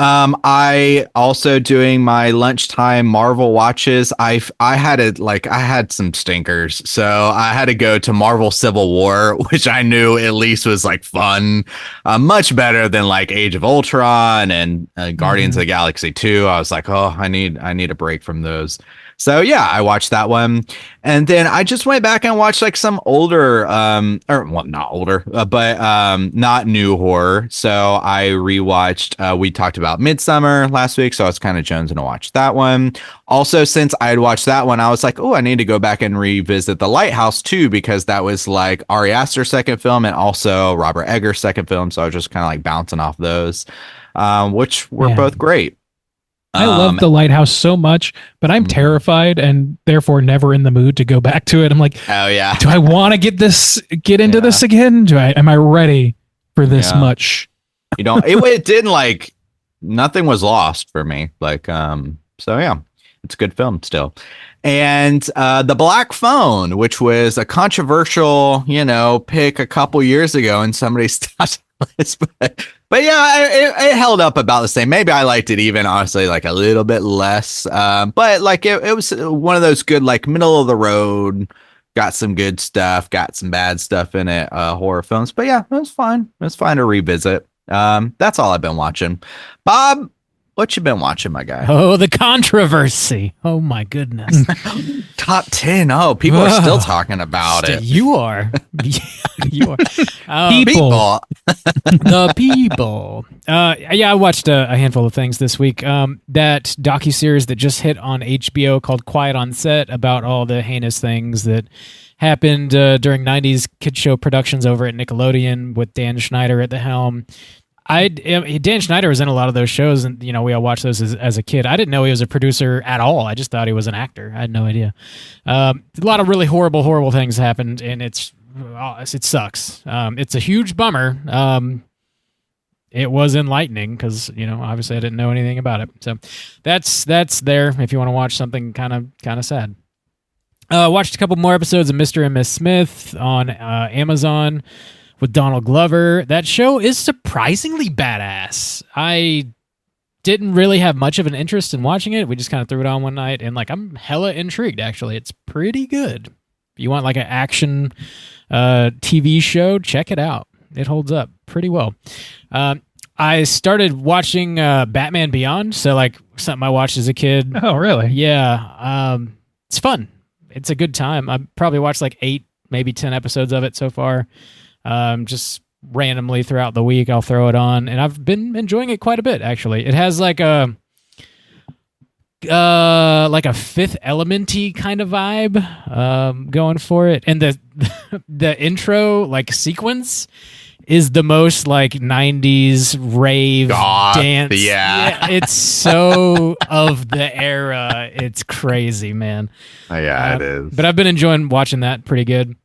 I also doing my lunchtime Marvel watches. I had some stinkers, so I had to go to Marvel Civil War, which I knew at least was like fun, much better than like Age of Ultron and Guardians of the Galaxy 2. I was like, oh, I need a break from those. So yeah, I watched that one, and then I just went back and watched like some older, not older, but not new horror. So I rewatched. We talked about Midsummer last week, so I was kind of jonesing to watch that one. Also, since I had watched that one, I was like, oh, I need to go back and revisit The Lighthouse too, because that was like Ari Aster's second film and also Robert Eggers' second film. So I was just kind of like bouncing off those, which were both great. I love The Lighthouse so much, but I'm terrified and therefore never in the mood to go back to it. I'm like, oh yeah, do I want to get into this again? Am I ready for this much? You don't. It didn't like nothing was lost for me. Like, so yeah, it's a good film still. And The Black Phone, which was a controversial, pick a couple years ago, and somebody's but yeah, it held up about the same. Maybe I liked it even, honestly, like a little bit less. But like it was one of those good, like middle of the road, got some good stuff, got some bad stuff in it, horror films. But yeah, it was fine. It was fine to revisit. That's all I've been watching. Bob, what you been watching, my guy? Oh, the controversy. Oh, my goodness. Top 10. Oh, people are still talking about it. You are. You are. People. The people. Yeah, I watched a handful of things this week. That docuseries that just hit on HBO called Quiet on Set about all the heinous things that happened during 90s kid show productions over at Nickelodeon with Dan Schneider at the helm. Dan Schneider was in a lot of those shows, and we all watched those as a kid. I didn't know he was a producer at all. I just thought he was an actor. I had no idea. A lot of really horrible things happened, and it sucks. It's a huge bummer. It was enlightening because obviously I didn't know anything about it. So that's there if you want to watch something kind of sad. Watched a couple more episodes of Mr. and Miss Smith on Amazon with Donald Glover. That show is surprisingly badass. I didn't really have much of an interest in watching it. We just kind of threw it on one night, and I'm hella intrigued, actually. It's pretty good. If you want an action TV show, check it out. It holds up pretty well. I started watching Batman Beyond, so something I watched as a kid. Oh, really? Yeah. It's fun. It's a good time. I probably watched 8, maybe 10 episodes of it so far. Just randomly throughout the week, I'll throw it on, and I've been enjoying it quite a bit. Actually, it has a Fifth Element-y kind of vibe going for it, and the intro sequence is the most 90s rave dance. Yeah, it's so of the era. It's crazy, man. Yeah, it is. But I've been enjoying watching that pretty good.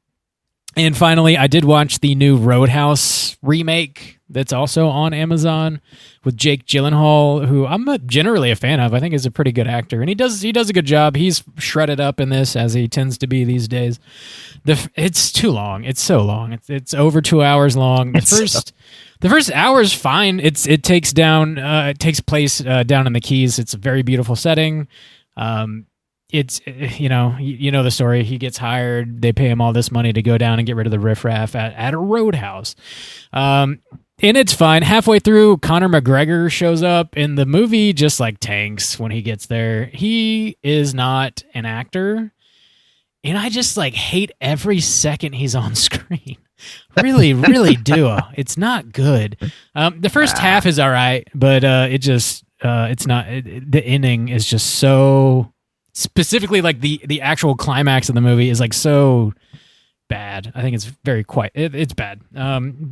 And finally, I did watch the new Roadhouse remake that's also on Amazon with Jake Gyllenhaal, who I'm generally a fan of. I think he's a pretty good actor, and he does a good job. He's shredded up in this, as he tends to be these days. It's too long. It's so long. It's over 2 hours long. The first hour is fine. It takes place down in the Keys. It's a very beautiful setting. It's the story. He gets hired. They pay him all this money to go down and get rid of the riffraff at a roadhouse. And it's fine. Halfway through, Conor McGregor shows up, and the movie just tanks when he gets there. He is not an actor, and I just hate every second he's on screen. Really, really do. It's not good. The first half is all right, but it's not. The ending is just so. Specifically, the actual climax of the movie is so bad. I think it's it's bad.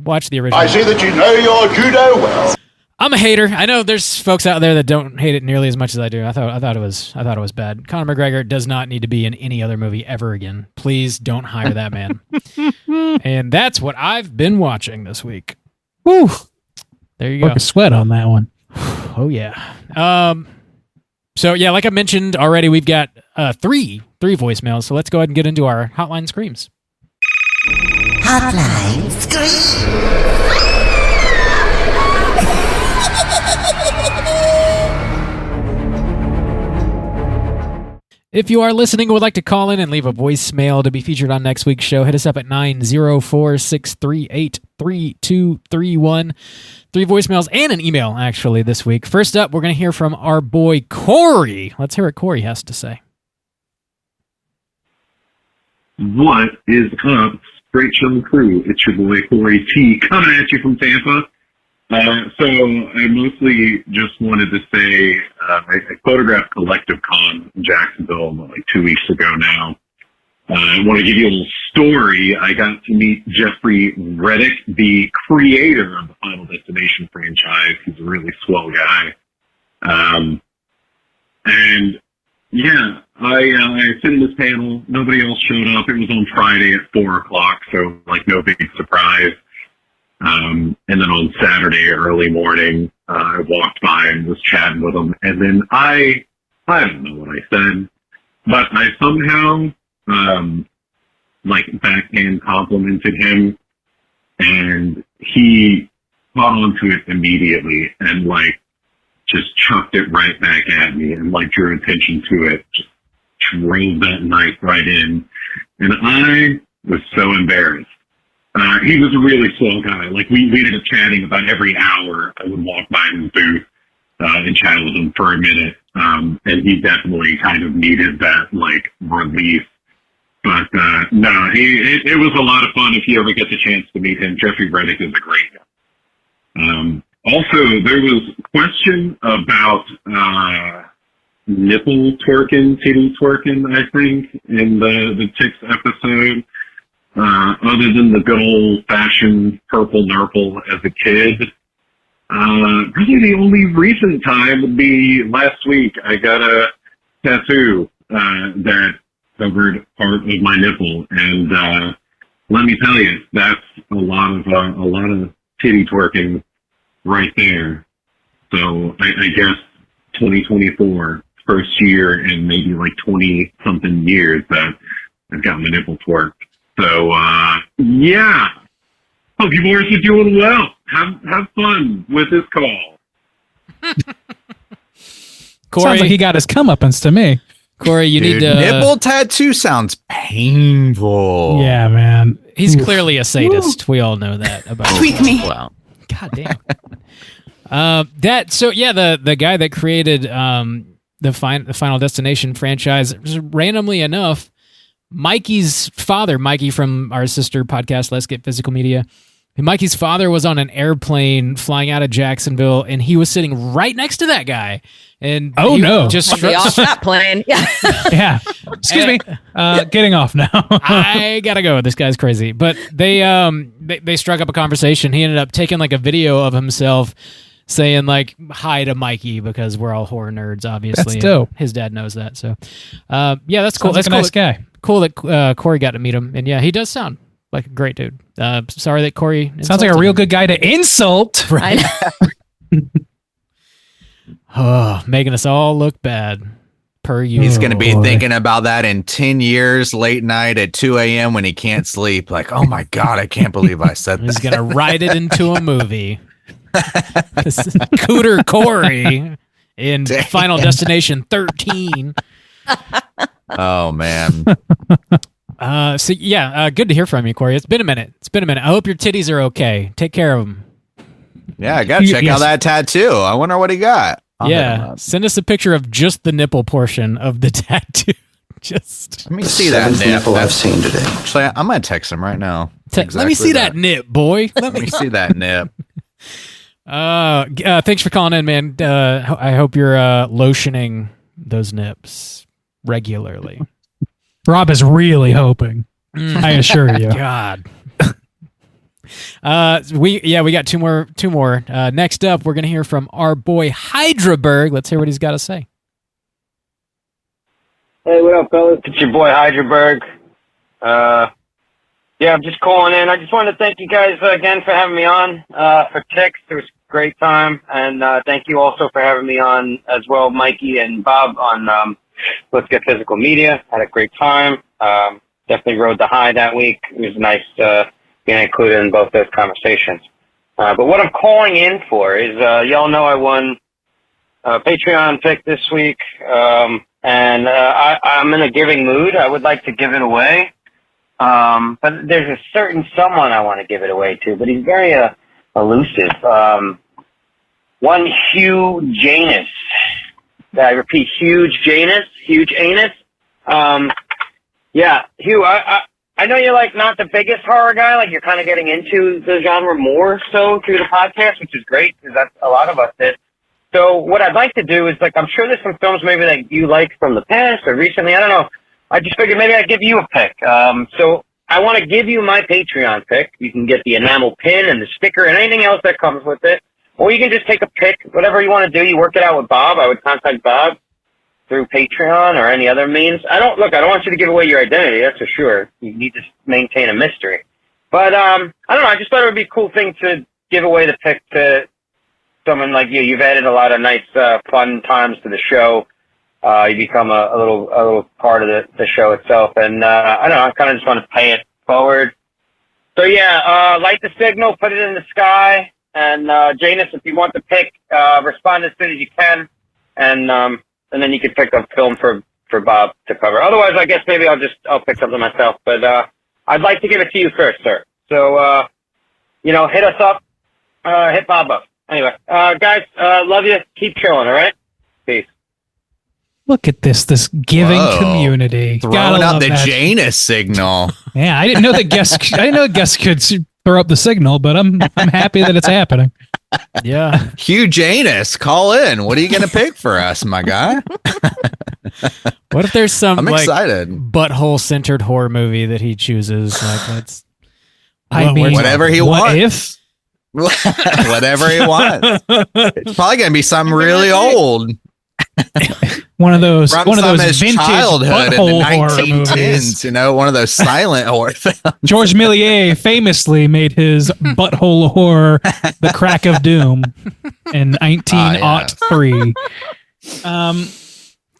Watch the original. I see that you know your judo well. I'm a hater. I know there's folks out there that don't hate it nearly as much as I do. I thought it was bad. Conor McGregor does not need to be in any other movie ever again. Please don't hire that man. And that's what I've been watching this week. Woo! There you go. Broke a sweat on that one. Oh yeah. So yeah, like I mentioned already, we've got three voicemails. So let's go ahead and get into our Hotline Screams. Hotline Scream. If you are listening and would like to call in and leave a voicemail to be featured on next week's show, hit us up at 904-638-3231. 3 voicemails and an email, actually, this week. First up, we're going to hear from our boy, Corey. Let's hear what Corey has to say. What is up, Great Show crew? It's your boy, Corey T, coming at you from Tampa. So I mostly just wanted to say I photographed Collective Con in Jacksonville 2 weeks ago now. I want to give you a little story. I got to meet Jeffrey Reddick, the creator of the Final Destination franchise. He's a really swell guy. And yeah, I sit in this panel. Nobody else showed up. It was on Friday at 4:00, so no big surprise. And then on Saturday early morning, I walked by and was chatting with him. And then I don't know what I said, but I somehow, backhand complimented him, and he caught onto it immediately and just chucked it right back at me and drew attention to it, just drove that knife right in. And I was so embarrassed. He was a really swell guy. We ended up chatting about every hour. I would walk by his booth and chat with him for a minute. And he definitely kind of needed that relief. But no, it was a lot of fun if you ever get the chance to meet him. Jeffrey Reddick is a great guy. Also, there was a question about nipple twerking, titty twerking, I think, in the Ticks episode. Other than the good old-fashioned purple nurple as a kid. Really the only recent time would be last week. I got a tattoo that covered part of my nipple, and let me tell you, that's a lot of titty twerking right there. So I guess 2024, first year in maybe 20-something years that I've got my nipple twerked. So, yeah. Hope you boys are doing well. Have fun with this call. Corey, sounds like he got his comeuppance to me. Corey, you need to... Nipple tattoo sounds painful. Yeah, man. He's clearly a sadist. We all know that about him. Tweak me. Wow. God damn. The guy that created the Final Destination franchise, just randomly enough, Mikey's father, Mikey from our sister podcast, Let's Get Physical Media, Mikey's father was on an airplane flying out of Jacksonville, and he was sitting right next to that guy. And just off that plane. Yeah. Yeah. Excuse me. Getting off now. I gotta go. This guy's crazy. But they struck up a conversation. He ended up taking a video of himself saying hi to Mikey, because we're all horror nerds, obviously. That's dope. His dad knows that. So that's cool. That's a cool. Nice guy. Cool that Corey got to meet him. And yeah, he does sound like a great dude. Sorry that Corey sounds like a real good guy to insult. Right. Making us all look bad. Per usual. He's going to be thinking about that in 10 years, late night at 2 a.m. when he can't sleep. Oh my God, I can't believe I said that. He's going to write it into a movie. Cooter Corey in Final Destination 13. Oh man. Good to hear from you, Corey. It's been a minute. I hope your titties are okay. Take care of them. Yeah, I gotta check out that tattoo. I wonder what he got. Send us a picture of just the nipple portion of the tattoo. Just let me see that nipple I've seen today. Actually, I'm gonna text him right now. Let me see that nip, boy. Let me see that nip. Thanks for calling in, man. I hope you're lotioning those nips regularly. Rob is really hoping. I assure you. God. We got two more. Next up, we're gonna hear from our boy Hydraberg. Let's hear what he's got to say. Hey, what up, fellas? It's your boy Hydraberg. I'm just calling in. I just wanted to thank you guys again for having me on for Ticks. It was a great time, and thank you also for having me on as well, Mikey and Bob on Let's Get Physical Media. Had a great time. Definitely rode the high that week. It was nice being included in both those conversations. But what I'm calling in for is, y'all know I won a Patreon pick this week, and I'm in a giving mood. I would like to give it away. But there's a certain someone I want to give it away to, but he's very elusive. One Hugh Janus. I repeat, huge Janus, huge anus. Hugh, I know you're not the biggest horror guy, you're kind of getting into the genre more so through the podcast, which is great because that's a lot of us did. So what I'd like to do is I'm sure there's some films maybe that you like from the past or recently. I don't know. I just figured maybe I'd give you a pick. So I want to give you my Patreon pick. You can get the enamel pin and the sticker and anything else that comes with it. Or you can just take a pick, whatever you want to do. You work it out with Bob. I would contact Bob through Patreon or any other means. I don't want you to give away your identity, that's for sure. You need to maintain a mystery. But I don't know. I just thought it would be a cool thing to give away the pick to someone like you. You've added a lot of nice, fun times to the show. You become a little part of the show itself, and I don't know. I kind of just want to pay it forward. So yeah, light the signal, put it in the sky, and Janus, if you want to pick, respond as soon as you can, and then you can pick up film for Bob to cover. Otherwise, I guess maybe I'll pick something myself. But I'd like to give it to you first, sir. So hit us up, hit Bob up. Anyway, guys, love you. Keep chilling. All right. Peace. Look at this giving community. Throwing out the Janus signal. Yeah, I didn't know that guests could throw up the signal, but I'm happy that it's happening. Yeah. Hugh Janus, call in. What are you going to pick for us, my guy? What if there's some I'm excited. Butthole centered horror movie that he chooses? Like that's whatever he wants. Whatever he wants. It's probably going to be something really old. One of those his vintage childhood in butthole the horror 1910s, movies. one of those silent horror films. George Méliès famously made his butthole horror The Crack of Doom in 1903.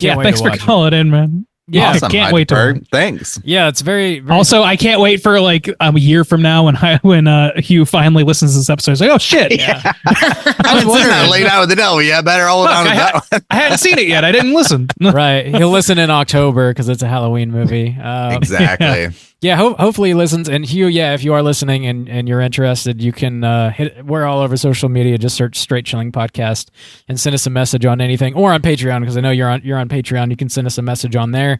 Thanks for calling in, man. Yeah, awesome, I can't wait to. Thanks. Yeah, it's very, very. Also, I can't wait for like a year from now when Hugh finally listens to this episode. He's like, oh shit! Yeah. I was wondering. I laid out with the devil. Yeah, better hold on to that one. I hadn't seen it yet. I didn't listen. Right, he'll listen in October because it's a Halloween movie. Exactly. Yeah, hopefully he listens. And Hugh, if you are listening and you're interested, you can we're all over social media. Just search Straight Chilling Podcast and send us a message on anything, or on Patreon, because I know you're on Patreon. You can send us a message on there.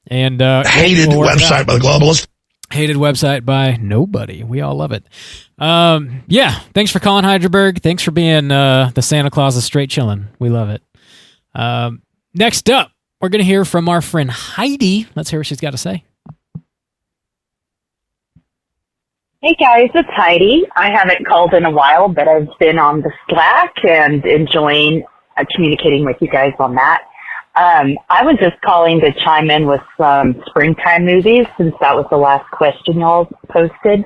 And hated website by the globalists. Hated website by nobody. We all love it. Thanks for calling, Hydraberg. Thanks for being the Santa Claus of Straight Chilling. We love it. Next up, we're going to hear from our friend Heidi. Let's hear what she's got to say. Hey guys, it's Heidi. I haven't called in a while, but I've been on the Slack and enjoying communicating with you guys on that. I was just calling to chime in with some springtime movies since that was the last question y'all posted.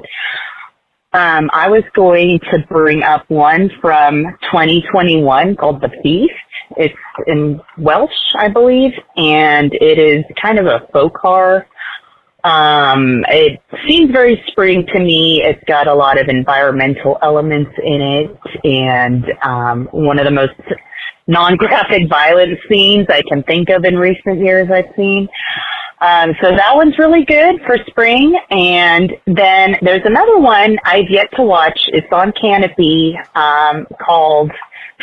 I was going to bring up one from 2021 called The Feast. It's in Welsh, I believe, and it is kind of a folk horror. It seems very spring to me. It's got a lot of environmental elements in it, and one of the most non-graphic violence scenes I can think of in recent years I've seen. So that one's really good for spring. And then there's another one I've yet to watch. It's on Canopy, called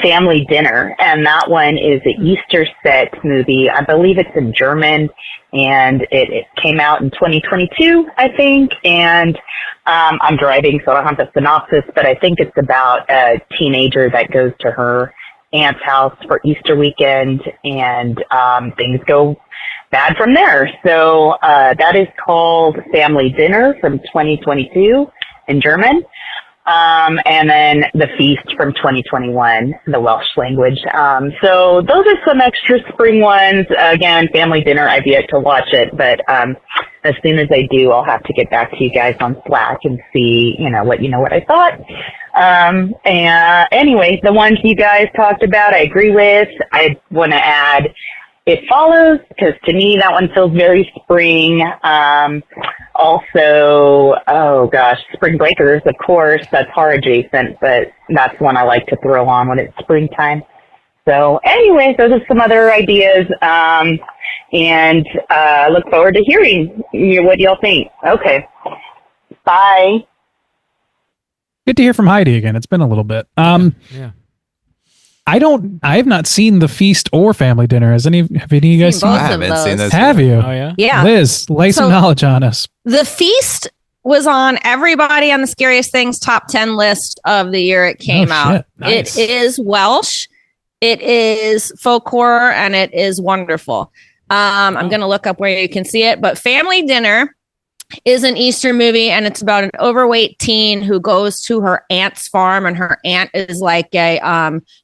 Family Dinner. And that one is an Easter set movie. I believe it's in German, and it came out in 2022, I think. And I'm driving, so I don't have the synopsis, but I think it's about a teenager that goes to her aunt's house for Easter weekend, and things go bad from there. So that is called Family Dinner from 2022 in German. And then The Feast from 2021, the Welsh language. So those are some extra spring ones. Again, Family Dinner, I've yet to watch it, but as soon as I do, I'll have to get back to you guys on Slack and see, what I thought. And anyway, the ones you guys talked about, I agree with. I want to add It Follows, because to me that one feels very spring. Also, Spring Breakers, of course, that's horror adjacent, but that's one I like to throw on when it's springtime. So anyway, those are some other ideas, and look forward to hearing what y'all think. Okay, bye. Good to hear from Heidi again. It's been a little bit. Yeah. I have not seen The Feast or Family Dinner. Have any of you guys seen? I haven't seen those. Have you? Oh yeah. Yeah. Liz, lay some knowledge on us. The Feast was on everybody on the Scariest Things top 10 list of the year it came out. Nice. It is Welsh. It is folk horror, and it is wonderful. I'm going to look up where you can see it, but Family Dinner is an Easter movie, and it's about an overweight teen who goes to her aunt's farm, and her aunt is like a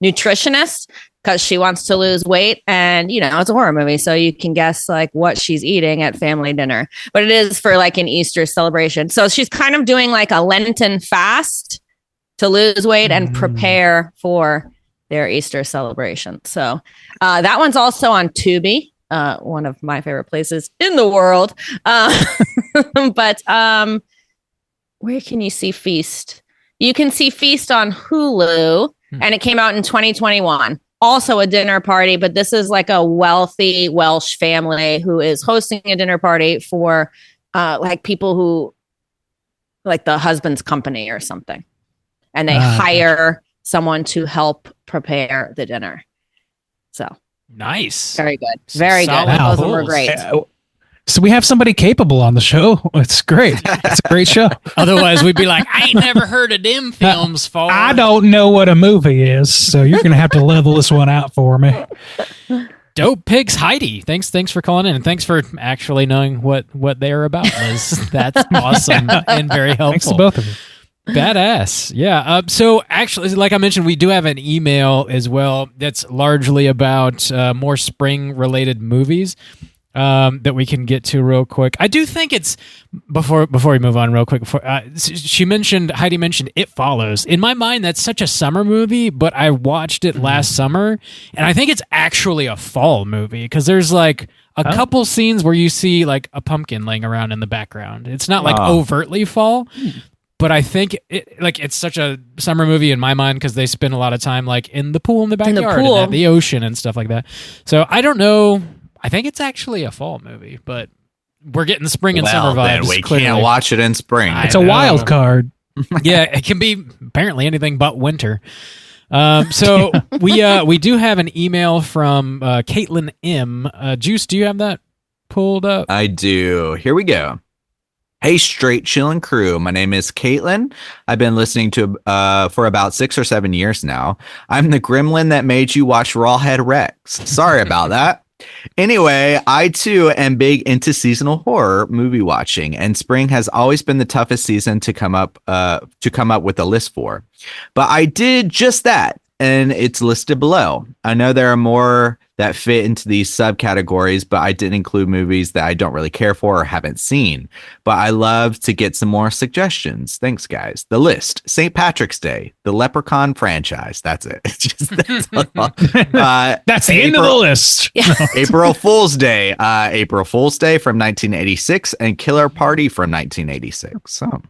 nutritionist, because she wants to lose weight. And, it's a horror movie, so you can guess like what she's eating at family dinner. But it is for like an Easter celebration. So she's kind of doing like a Lenten fast to lose weight and prepare for their Easter celebration. So that one's also on Tubi, one of my favorite places in the world. But where can you see Feast? You can see Feast on Hulu, and it came out in 2021. Also a dinner party, but this is like a wealthy Welsh family who is hosting a dinner party for like people who, like the husband's company or something. And they hire someone to help prepare the dinner. So nice. Very good. Very good. Wow. Both of them were great. So we have somebody capable on the show. It's great. It's a great show. Otherwise, we'd be like, I ain't never heard of them films, folks. I don't know what a movie is, so you're going to have to level this one out for me. Dope Pigs Heidi. Thanks for calling in, and thanks for actually knowing what they're about, Liz. That's awesome and very helpful. Thanks to both of you. Badass. Yeah. So actually, like I mentioned, we do have an email as well that's largely about more spring-related movies. That we can get to real quick. I do think it's before we move on real quick. Heidi mentioned It Follows. In my mind, that's such a summer movie, but I watched it last summer, and I think it's actually a fall movie because there's like a couple scenes where you see like a pumpkin laying around in the background. It's not like overtly fall. But I think it's such a summer movie in my mind because they spend a lot of time like in the pool in the backyard and at the ocean and stuff like that. So I don't know. I think it's actually a fall movie, but we're getting spring and summer vibes. Then we can't watch it in spring. It's a wild card. Yeah, it can be apparently anything but winter. So we do have an email from Caitlin M. Juice, do you have that pulled up? I do. Here we go. Hey, Straight Chillin' crew. My name is Caitlin. I've been listening to for about 6 or 7 years now. I'm the gremlin that made you watch Rawhead Rex. Sorry about that. Anyway, I too am big into seasonal horror movie watching, and spring has always been the toughest season to come up with a list for. But I did just that, and it's listed below. I know there are more that fit into these subcategories, but I didn't include movies that I don't really care for or haven't seen. But I love to get some more suggestions. Thanks, guys. The list: St. Patrick's Day, the Leprechaun franchise. That's it. That's the end of the list. April Fool's Day, April Fool's Day from 1986, and Killer Party from 1986. So.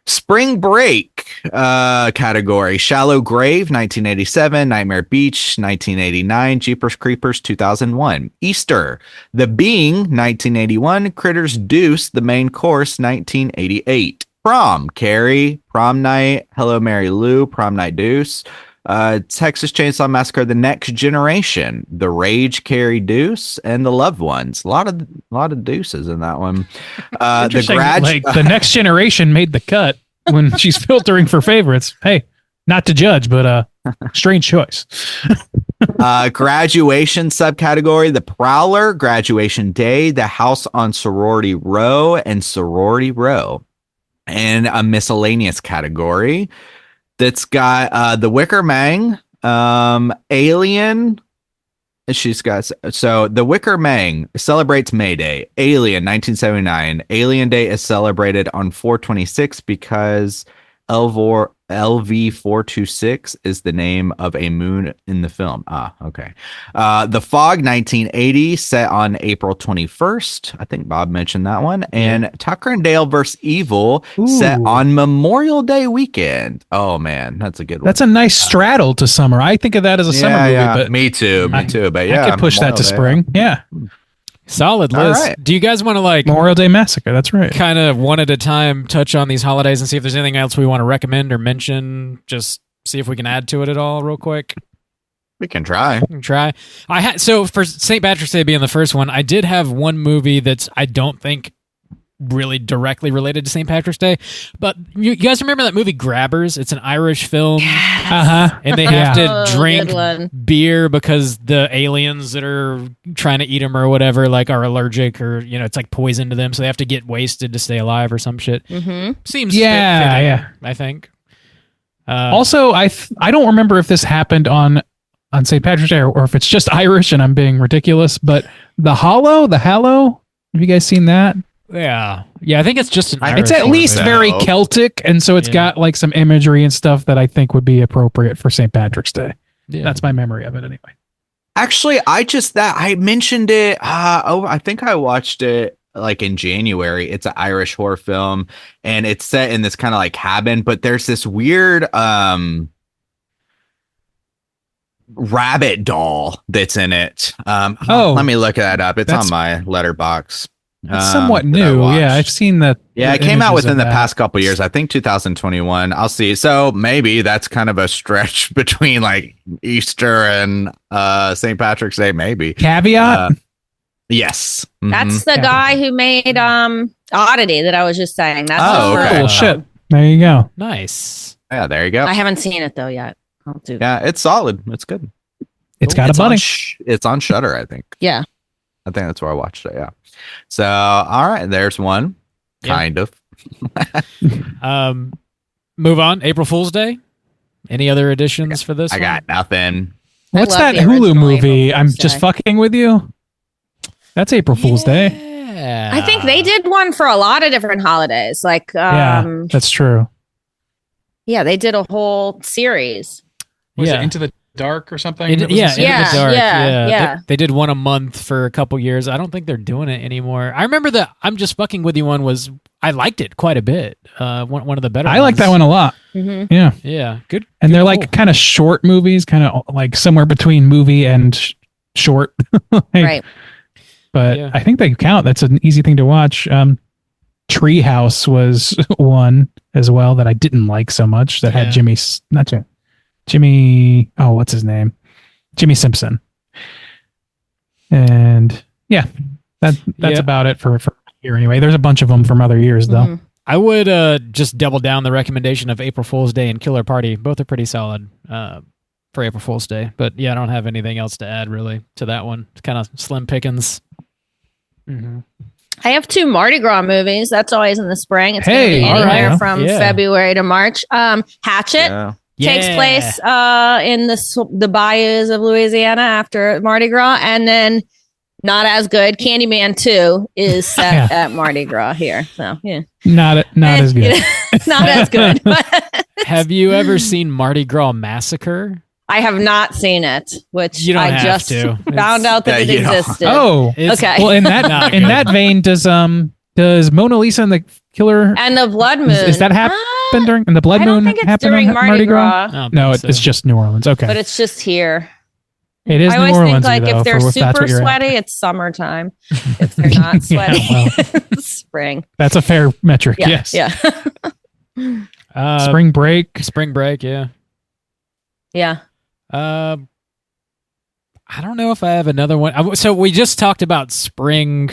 Spring Break category: Shallow Grave 1987, Nightmare Beach 1989, Jeepers Creepers 2001. Easter: The Being 1981, Critters Deuce the Main Course 1988. Prom: Carrie, Prom Night, Hello Mary Lou, Prom Night Deuce. Texas Chainsaw Massacre: The Next Generation, The Rage, Carrie Deuce, and The Loved Ones. A lot of deuces in that one. The Next Generation made the cut when she's filtering for favorites. Hey, not to judge, but strange choice. Graduation subcategory: The Prowler, Graduation Day, The House on Sorority Row, and Sorority Row. And a miscellaneous category that's got The Wicker Man, Alien. She's got The Wicker Man celebrates May Day. Alien 1979. Alien Day is celebrated on 4/26 because LV-426 is the name of a moon in the film. Okay. The Fog 1980 set on April 21st. I think Bob mentioned that one. And Tucker and Dale vs. Evil set on Memorial Day weekend. Oh man, that's a good one. That's a nice straddle to summer. I think of that as a summer movie. But me too. But yeah, I could push that to spring. Yeah. Solid, Liz. All right. Do you guys want to Memorial Day Massacre? That's right. Kind of one at a time touch on these holidays and see if there's anything else we want to recommend or mention? Just see if we can add to it at all, real quick. We can try. So for St. Patrick's Day being the first one, I did have one movie that's I don't think really directly related to St. Patrick's Day, but you guys remember that movie Grabbers? It's an Irish film. And they have to drink beer because the aliens that are trying to eat them or whatever are allergic, or it's like poison to them, so they have to get wasted to stay alive or some shit. Seems fitting, I think. Also, I don't remember if this happened on on St. Patrick's Day, or if it's just Irish and I'm being ridiculous. But the Hallow, have you guys seen that? Yeah. I think it's just an Irish It's at least very Celtic, and so it's got like some imagery and stuff that I think would be appropriate for St. Patrick's Day. Yeah. That's my memory of it anyway. Actually, I mentioned it. I think I watched it like in January. It's an Irish horror film, and it's set in this kind of like cabin, but there's this weird rabbit doll that's in it. Let me look that up. It's on my letterbox. It's somewhat new. Yeah, I've seen that. Yeah, it came out within the past couple years. I think 2021. I'll see. So maybe that's kind of a stretch between like Easter and St. Patrick's Day. Maybe caveat. Yes, That's the guy who made Oddity that I was just saying. That's okay. Cool shit. There you go. Nice. Yeah, there you go. I haven't seen it though yet. I'll do that. Yeah, it's solid. It's good. It's got a bunny. It's on Shudder, I think. Yeah. I think that's where I watched it. Yeah. So, all right, there's one. Kind of. Move on. April Fool's Day. Any other additions for this? I got nothing. What's that Hulu movie? I'm just fucking with you. That's April Fool's Day. I think they did one for a lot of different holidays. Like, yeah, that's true. Yeah, they did a whole series. Was it Into the Dark or something? Into the Dark. Yeah. They did one a month for a couple years. I don't think they're doing it anymore. I remember the I'm Just Fucking With You one I liked it quite a bit. One of the better I like that one a lot. Mm-hmm. Yeah. Yeah. Good. And they're like kind of short movies, kind of like somewhere between movie and short. Right. But I think they count. That's an easy thing to watch. Treehouse was one as well that I didn't like so much. That had Jimmy. Oh, what's his name? Jimmy Simpson. And that's about it for here anyway. There's a bunch of them from other years though. Mm-hmm. I would just double down the recommendation of April Fool's Day and Killer Party. Both are pretty solid for April Fool's Day. But I don't have anything else to add really to that one. It's kind of slim pickings. Mm-hmm. I have 2 Mardi Gras movies. That's always in the spring. It's going to be anywhere from February to March. Hatchet takes place in the bayous of Louisiana after Mardi Gras. And then not as good, Candyman 2 is set at Mardi Gras here. So, yeah. Not as good. Not as good. Have you ever seen Mardi Gras Massacre? I have not seen it, which you don't I have just to. found out that it existed. Oh, okay. Well, in that vein, does Mona Lisa and the Killer and the Blood Moon is that happen during and the Blood Moon happen during on Mardi Gras? No, so. It's just New Orleans. Okay, but it's just here. It is. I always New Orleans, think like though, if they're super you're sweaty, it's summertime. If they're not sweaty, it's spring. That's a fair metric. Yeah, yes. Yeah. Spring break. Yeah. Yeah. I don't know if I have another one. So we just talked about spring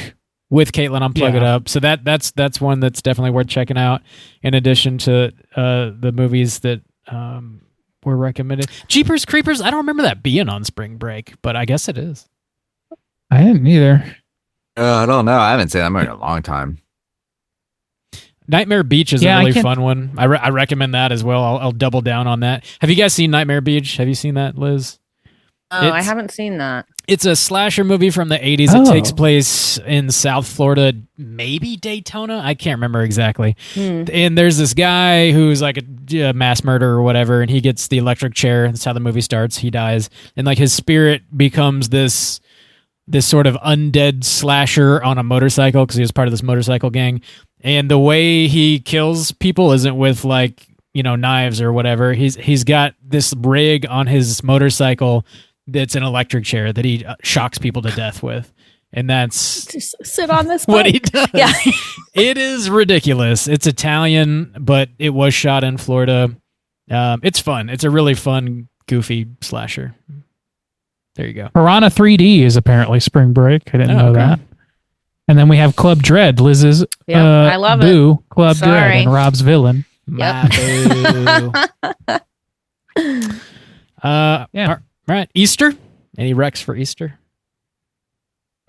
with Caitlin on Plug It Up. So that's one that's definitely worth checking out. In addition to the movies that were recommended, Jeepers Creepers. I don't remember that being on spring break, but I guess it is. I didn't either. I don't know. I haven't seen that movie in a long time. Nightmare Beach is a really fun one. I recommend that as well. I'll double down on that. Have you guys seen Nightmare Beach? Have you seen that, Liz? Oh, I haven't seen that. It's a slasher movie from the 80s. It takes place in South Florida, maybe Daytona. I can't remember exactly. And there's this guy who's like a mass murderer or whatever, and he gets the electric chair. That's how the movie starts. He dies. And like his spirit becomes this sort of undead slasher on a motorcycle because he was part of this motorcycle gang. And the way he kills people isn't with like, knives or whatever. He's got this rig on his motorcycle that's an electric chair that he shocks people to death with. And that's just sit on this what he does. Yeah. It is ridiculous. It's Italian, but it was shot in Florida. It's fun. It's a really fun, goofy slasher. There you go. Piranha 3D is apparently spring break. I didn't know that. And then we have Club Dread, Liz's I love boo, it. Club Dread, and Rob's villain. Yep. All right. Easter? Any recs for Easter?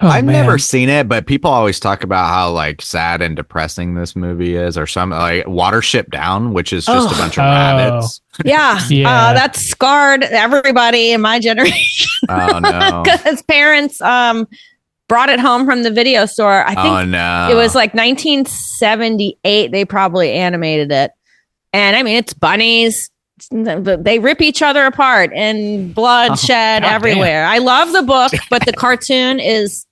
I've man. never seen it, but people always talk about how like sad and depressing this movie is, or some like Watership Down, which is just a bunch of rabbits. Yeah. Yeah. That scarred everybody in my generation. Oh no. Because parents brought it home from the video store. I think Oh no. it was like 1978. They probably animated it. And I mean, it's bunnies. They rip each other apart and blood shed everywhere. I love the book, but the cartoon is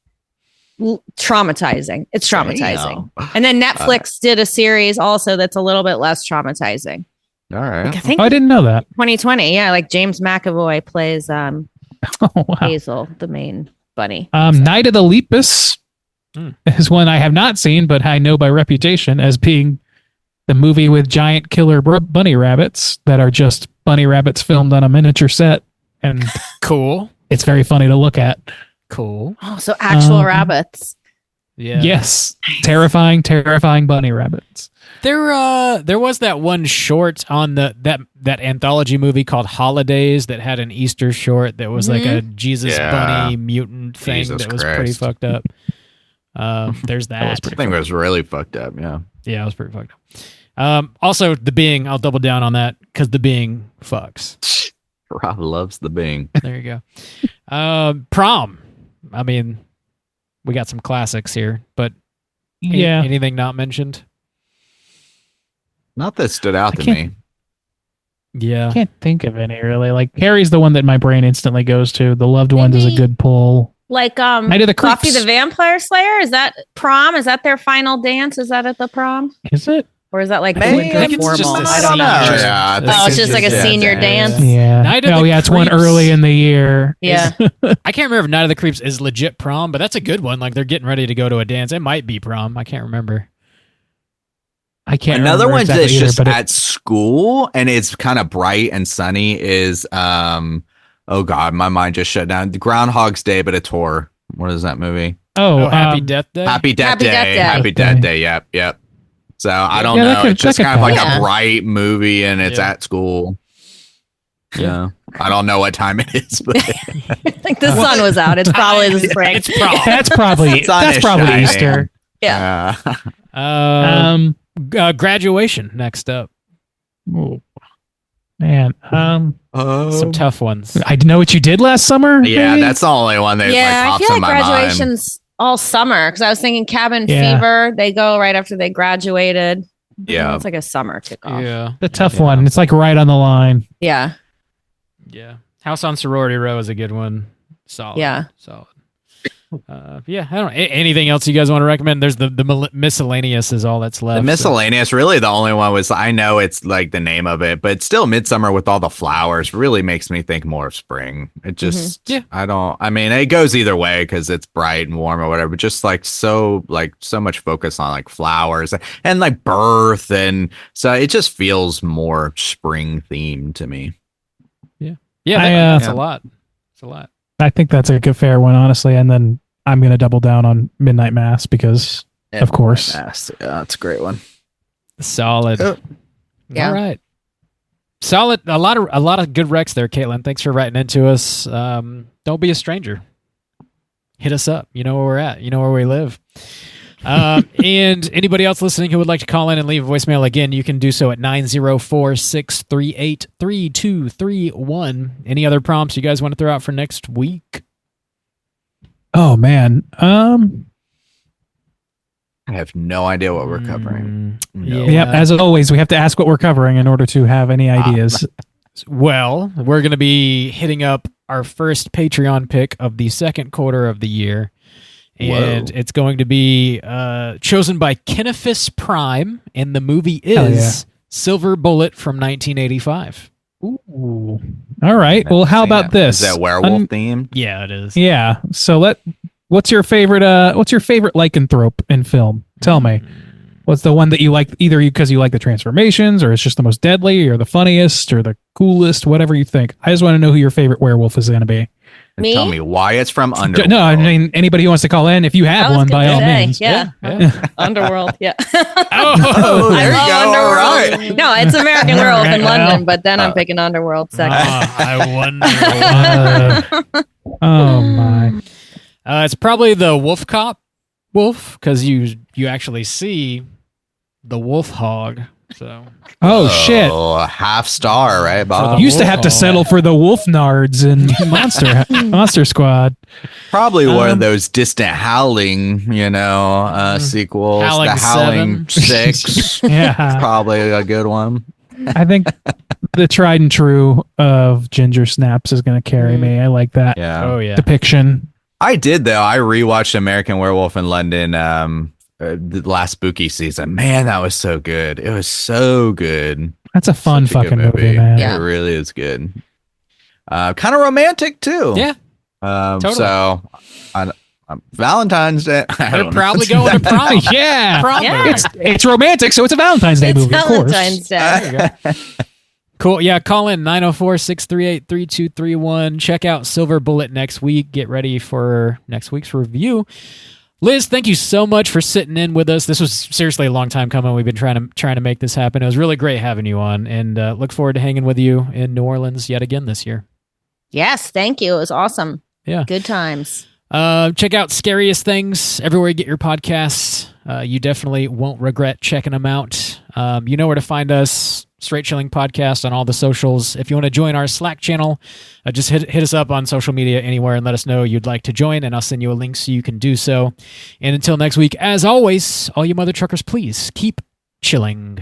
traumatizing. It's traumatizing. And then Netflix did a series also that's a little bit less traumatizing. All right. Like, I think I didn't know that. 2020. Yeah, like James McAvoy plays Oh, wow. Hazel, the main bunny. Night of the Lepus is one I have not seen, but I know by reputation as being the movie with giant killer bunny rabbits that are just bunny rabbits filmed on a miniature set. And Cool. it's very funny to look at. Cool. Oh, so actual rabbits. Yeah. Yes. Terrifying bunny rabbits. There was that one short on that anthology movie called Holidays that had an Easter short that was like a Jesus bunny mutant thing Jesus that was pretty Christ. fucked up. There's that. I think it was really fucked up. Yeah. Yeah, it was pretty fucked up. Also, The Being, I'll double down on that because The Being fucks. Rob loves The Being. There you go. Prom. I mean, we got some classics here, but Yeah. anything not mentioned? Not that stood out to me. Yeah. I can't think of any really. Like Harry's the one that my brain instantly goes to. The Loved Ones is a good pull. Like Night of the Buffy Creeps. the Vampire Slayer? Is that prom? Is that their final dance? Is that at the prom? Is it? Or is that like Maybe. I think it's formal? just a I don't know. senior. Yeah, I think Oh, it's just like a yeah, senior dance. Yeah. Night of Oh, the yeah. It's one Creeps. early in the year. Yeah. I can't remember if Night of the Creeps is legit prom, but that's a good one. Like they're getting ready to go to a dance. It might be prom. I can't remember. I can't Another remember one exactly that's either, just but at school and it's kind of bright and sunny is oh god, my mind just shut down. Groundhog's Day, but a tour. What is that movie? Happy Death Day. Happy Death Happy Day. Death Day. Happy Death Day. Yep. So I don't Yeah, that know. could- It's just that could kind of like count. a bright movie and it's Yeah. at school. Yeah. I don't know what time it is, but Like the sun was out. It's probably the spring. It's prom. that's probably Sun is shining. Easter. Yeah. Graduation next up. Oh, man. Some tough ones. I know what you did last summer. yeah, maybe? that's the only one that Yeah, like I pops feel in like my mind. graduation's all summer because I was thinking Cabin Yeah. Fever. They go right after they graduated. Yeah. It's like a summer kickoff. Yeah. the tough one. It's like right on the line. Yeah. Yeah. House on Sorority Row is a good one. Solid. Yeah. Solid. Yeah, I don't. Anything else you guys want to recommend? There's the miscellaneous is all that's left. The miscellaneous, really, the only one was I know it's like the name of it, but still, Midsummer with all the flowers really makes me think more of spring. It just, Yeah. I mean, it goes either way because it's bright and warm or whatever. But just so much focus on like flowers and like birth, and so it just feels more spring themed to me. Yeah, that's a lot. It's a lot. I think that's a good fair one, honestly. And then I'm going to double down on Midnight Mass because, of course. Yes, yeah, that's a great one. Solid. Yeah. All right. Solid. A lot of good recs there, Caitlin. Thanks for writing into us. Don't be a stranger. Hit us up. You know where we're at. You know where we live. And anybody else listening who would like to call in and leave a voicemail, again, you can do so at 904-638-3231. Any other prompts you guys want to throw out for next week? Oh, man. I have no idea what we're covering. No. Yep. As always, we have to ask what we're covering in order to have any ideas. Well, we're going to be hitting up our first Patreon pick of the second quarter of the year. And it's going to be chosen by Kinefis Prime, and the movie is Silver Bullet from 1985. Ooh. All right. Well, how about this? Is that werewolf theme? Yeah, it is. Yeah. So what's your favorite lycanthrope in film? Tell me. What's the one that you like, either because you like the transformations, or it's just the most deadly, or the funniest, or the coolest, whatever you think. I just want to know who your favorite werewolf is going to be. Me? Tell me why it's from Underworld. No, I mean, anybody who wants to call in, if you have one, by all means. Yeah. Underworld. Yeah. Oh, there you go. All right. No, it's American Werewolf in London, but then I'm picking Underworld second. I wonder. Oh, my. It's probably the wolf cop wolf, because you actually see the wolf hog. So shit. Half star, right, Bob? You used to have to settle for the wolf nards in Monster Squad. Probably one of those distant Howling, sequels. Howling the Howling 6. Yeah. Probably a good one. I think the tried and true of Ginger Snaps is going to carry me. I like that depiction. I did, though. I rewatched American Werewolf in London the last spooky season. Man, that was so good. It was so good. That's a fun fucking movie, man. It really is good. Kind of romantic, too. Yeah. Totally. So, Valentine's Day. They're probably going to prom. Yeah. Prom movie. It's romantic, so it's a Valentine's Day movie, of course. Valentine's Day. There you go. Cool. Yeah, call in 904-638-3231. Check out Silver Bullet next week. Get ready for next week's review. Liz, thank you so much for sitting in with us. This was seriously a long time coming. We've been trying to make this happen. It was really great having you on, and look forward to hanging with you in New Orleans yet again this year. Yes, thank you. It was awesome. Yeah. Good times. Check out Scariest Things everywhere you get your podcasts. You definitely won't regret checking them out. You know where to find us. Straight Chilling Podcast on all the socials. If you want to join our Slack channel, just hit us up on social media anywhere and let us know you'd like to join, and I'll send you a link so you can do so. And until next week, as always, all you mother truckers, please keep chilling.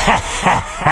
Ha ha!